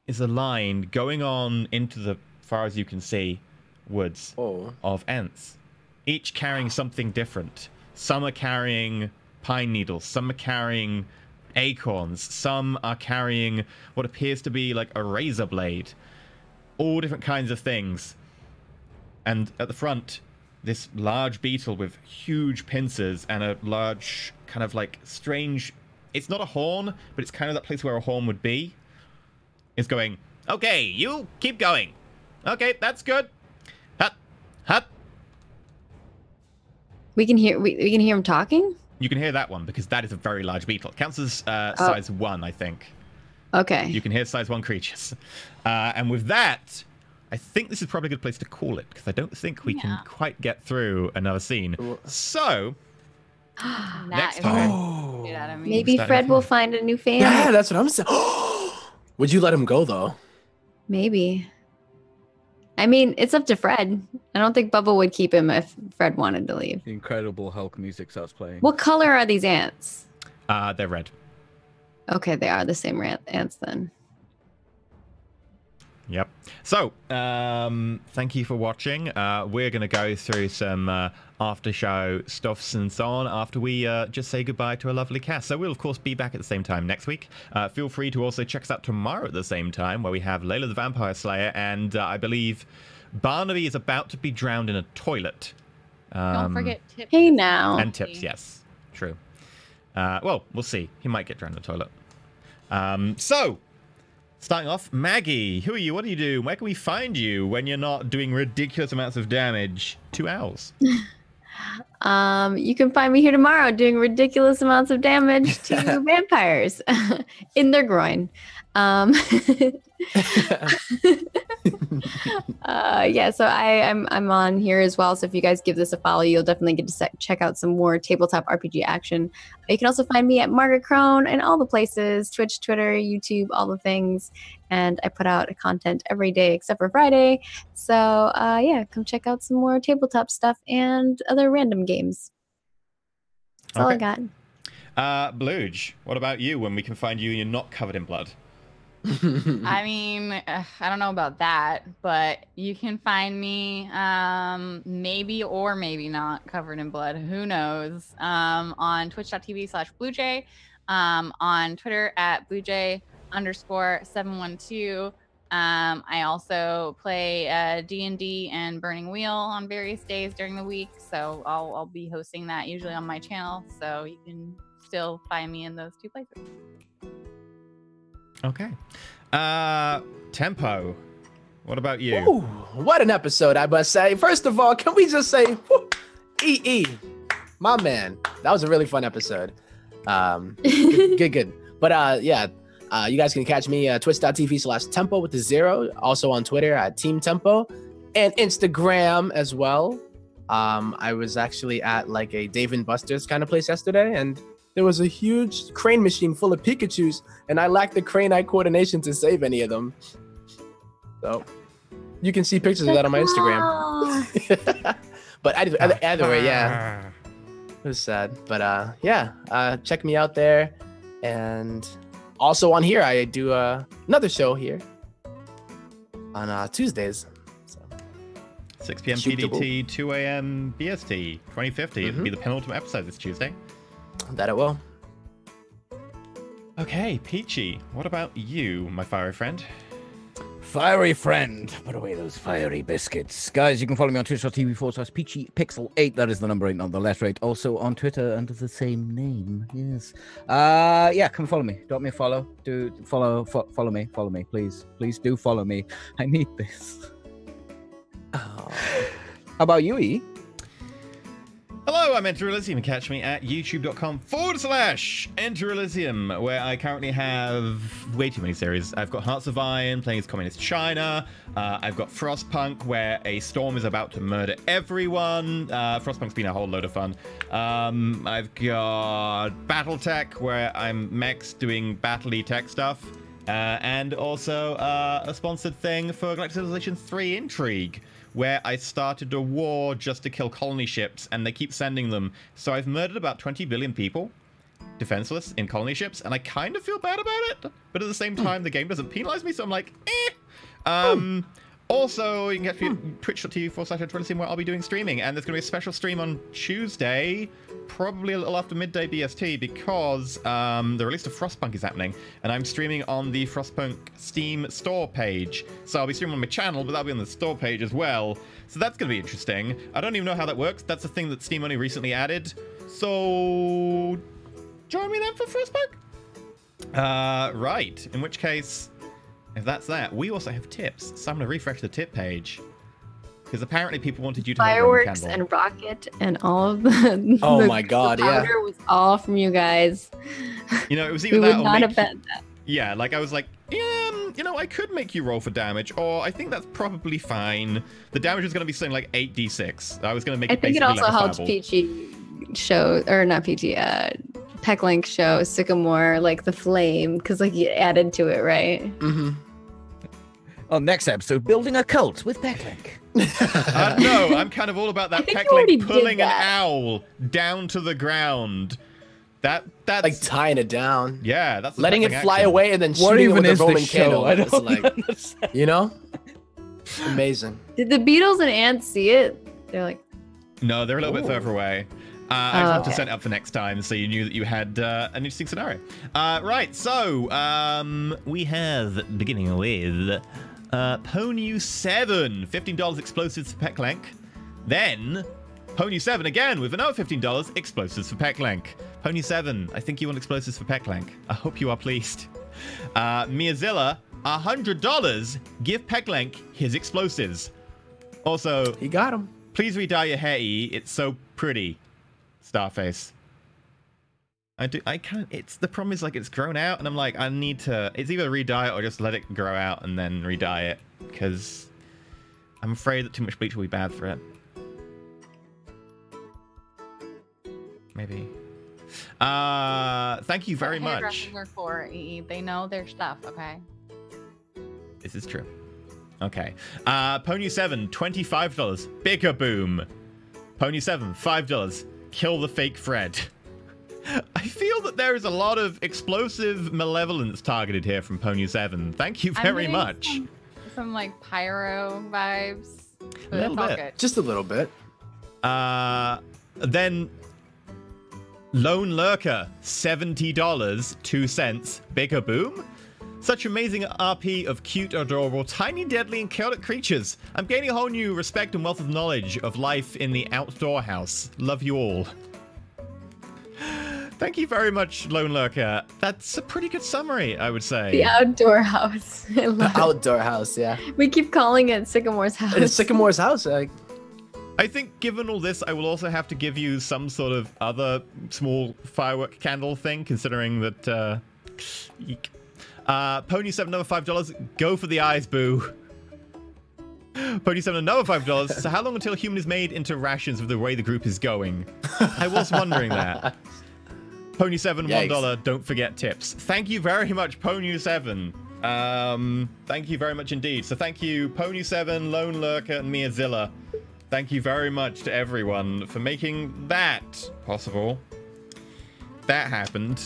is a line going on into the, far as you can see, woods of ants, each carrying something different. Some are carrying pine needles, some are carrying acorns, some are carrying what appears to be like a razor blade, all different kinds of things. And at the front, this large beetle with huge pincers and a large kind of like strange, it's not a horn, but it's kind of that place where a horn would be, is going, okay, you keep going. Okay, that's good. Hut, hut. We can hear him talking? You can hear that one because that is a very large beetle. It counts as size 1, I think. Okay. You can hear size 1 creatures. And with that, I think this is probably a good place to call it, because I don't think we can quite get through another scene. So, next time... Maybe Fred will find a new fan. Yeah, that's what I'm saying. Would you let him go, though? Maybe. I mean, it's up to Fred. I don't think Bubba would keep him if Fred wanted to leave. The Incredible Hulk music starts playing. What color are these ants? They're red. Okay, they are the same ants then. Yep. So, thank you for watching. We're going to go through some after show stuffs and so on after we just say goodbye to a lovely cast. So we'll, of course, be back at the same time next week. Feel free to also check us out tomorrow at the same time, where we have Layla the Vampire Slayer, and I believe Barnaby is about to be drowned in a toilet. Don't forget Tips. Hey now. And Tips, yes. True. Well, we'll see. He might get drowned in a toilet. So... starting off, Maggie, who are you? What do you do? Where can we find you when you're not doing ridiculous amounts of damage to owls? You can find me here tomorrow doing ridiculous amounts of damage to vampires in their groin. Yeah, so I'm on here as well. So if you guys give this a follow, you'll definitely get to check out some more tabletop RPG action. You can also find me at Margaret Crone and all the places: Twitch, Twitter, YouTube, all the things. And I put out content every day except for Friday. So yeah, come check out some more tabletop stuff and other random games. That's all I got. Bluge, what about you when we can find you and you're not covered in blood? I mean, I don't know about that, but you can find me maybe or maybe not covered in blood. Who knows? On twitch.tv/BlueJay, on Twitter at BlueJay_712. I also play D&D and Burning Wheel on various days during the week, so I'll be hosting that usually on my channel, so you can still find me in those two places. Okay. Tempo, what about you? Ooh, what an episode, I must say. First of all, can we just say, whoo, EE, my man. That was a really fun episode. Good. But yeah, you guys can catch me twitch.tv/tempo with the 0. Also on Twitter at Team Tempo and Instagram as well. I was actually at like a Dave & Buster's kind of place yesterday, and there was a huge crane machine full of Pikachus, and I lacked the crane-eye coordination to save any of them. So you can see pictures of that on my Instagram. But either way, yeah, it was sad. But yeah, check me out there. And also on here, I do another show here on Tuesdays. So. 6 p.m. PDT, 2 a.m. BST, 2050. It'll be the penultimate episode this Tuesday. That it will. Okay, Peachy, what about you, my fiery friend? Fiery friend, put away those fiery biscuits. Guys, you can follow me on twitch.tv/PeachyPixel8. That is the number 8, not the letter 8. Also on Twitter under the same name. Yes. Yeah, come follow me. Drop me a follow. Do follow me. Follow me, please. Please do follow me. I need this. Oh. How about you, E? Hello, I'm Enter Elysium. You can catch me at youtube.com/Enter Elysium, where I currently have way too many series. I've got Hearts of Iron, playing as Communist China. I've got Frostpunk, where a storm is about to murder everyone. Frostpunk's been a whole load of fun. I've got Battletech, where I'm mechs doing battle-y tech stuff. And also a sponsored thing for Galactic Civilization 3 Intrigue, where I started a war just to kill colony ships, and they keep sending them. So I've murdered about 20 billion people, defenseless, in colony ships, and I kind of feel bad about it. But at the same time, the game doesn't penalize me, so I'm like, eh. Also, you can get me at twitch.tv/Elysium, where I'll be doing streaming, and there's going to be a special stream on Tuesday, probably a little after midday BST, because the release of Frostpunk is happening, and I'm streaming on the Frostpunk Steam store page. So I'll be streaming on my channel, but that'll be on the store page as well. So that's going to be interesting. I don't even know how that works. That's a thing that Steam only recently added. So join me then for Frostpunk. Right. In which case, if that's that, we also have tips. So I'm going to refresh the tip page. Because apparently people wanted you to fireworks and rocket and all of the Oh my god, the powder was all from you guys. You know, it was We either would that or not make have bet that. yeah, like I was like, you know, I could make you roll for damage, or I think that's probably fine. The damage was going to be something like 8d6. I was going to make I it think it basically also like a helped fireball. Peachy show, or not Peachy, Pecklink show Sycamore like the flame, because like you added to it, right? Mm-hmm. On next episode, building a cult with Pecklink. No, I'm kind of all about I that think you already Pecklink did pulling an that. owl down to the ground. That's Like tying it down. yeah, that's the Letting it Pecklink fly action. away and then What shooting it even with a is Roman this show? candle. I It's don't like, understand. you know? Amazing. Did the beetles and ants see it? They're like, No, they're a little bit Ooh. further away. I just have to okay. set it up for next time so you knew that you had an interesting scenario. Right, so we have, beginning with Pony 7, $15 explosives for Pecklink. Then Pony 7 again with another $15 explosives for Pecklink. Pony 7, I think you want explosives for Pecklink. I hope you are pleased. Miazilla, $100. Give Pecklink his explosives. Also, He got him. please re-dye your hair, E. It's so pretty. Starface. I can't. It's the problem is like it's grown out, and I'm like I need to. It's either re-dye it or just let it grow out and then re-dye it, because I'm afraid that too much bleach will be bad for it. Maybe. Thank you very much. Hairdressers are for EE. They know their stuff. Okay. This is true. Okay. Pony 7, $25. Bigger boom. Pony 7, $5. Kill the fake Fred. I feel that there is a lot of explosive malevolence targeted here from Pony 7. Thank you I'm very getting much. Some like pyro vibes. But Little it's all bit. good. Just a little bit. Then Lone Lurker, $70, 2 cents. Bigger boom. Such amazing RP of cute, adorable, tiny, deadly, and chaotic creatures. I'm gaining a whole new respect and wealth of knowledge of life in the outdoor house. Love you all. Thank you very much, Lone Lurker. That's a pretty good summary, I would say. the outdoor house. I The love it. outdoor house, yeah. We keep calling it Sycamore's house. It's Sycamore's house. Like, I think given all this, I will also have to give you some sort of other small firework candle thing, considering that, eek. Pony 7, another $5. Go for the eyes, boo. Pony 7, another $5. So how long until human is made into rations with the way the group is going? I was wondering that. Pony 7, Yikes. $1. Don't forget tips. Thank you very much, Pony 7. Thank you very much indeed. So thank you, Pony 7, Lone Lurker, and Miazilla. Thank you very much to everyone for making that possible. That happened.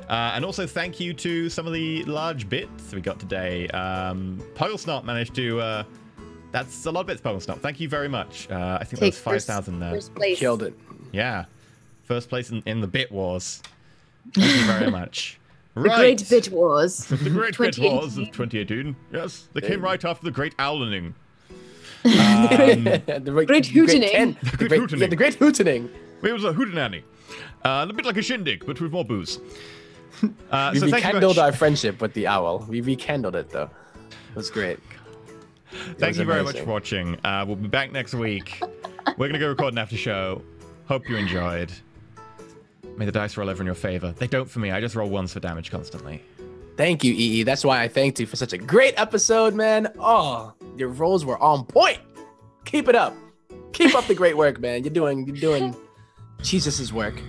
And also thank you to some of the large bits we got today. Pogglesnot managed to... that's a lot of bits, Pogglesnot. Thank you very much. I think that was 5,000 there. First place. killed it. Yeah. First place in the bit wars. Thank you very much. The Great Bit Wars. The Great Bit Wars of 2018. Yes, they came right after the Great Owlening. The Great hootening. Yeah, the great hootening. It was a hootenanny. A bit like a shindig, but with more booze. We So thank you rekindled much. our friendship with the owl. We rekindled it, though. It was great. Thank you very much amazing. for watching. We'll be back next week. We're going to go record an after show. Hope you enjoyed. May the dice roll ever in your favor. They don't for me. I just roll ones for damage constantly. Thank you, EE. That's why I thanked you for such a great episode, man. Oh, your rolls were on point. Keep it up. Keep up the great work, man. You're doing Jesus' work.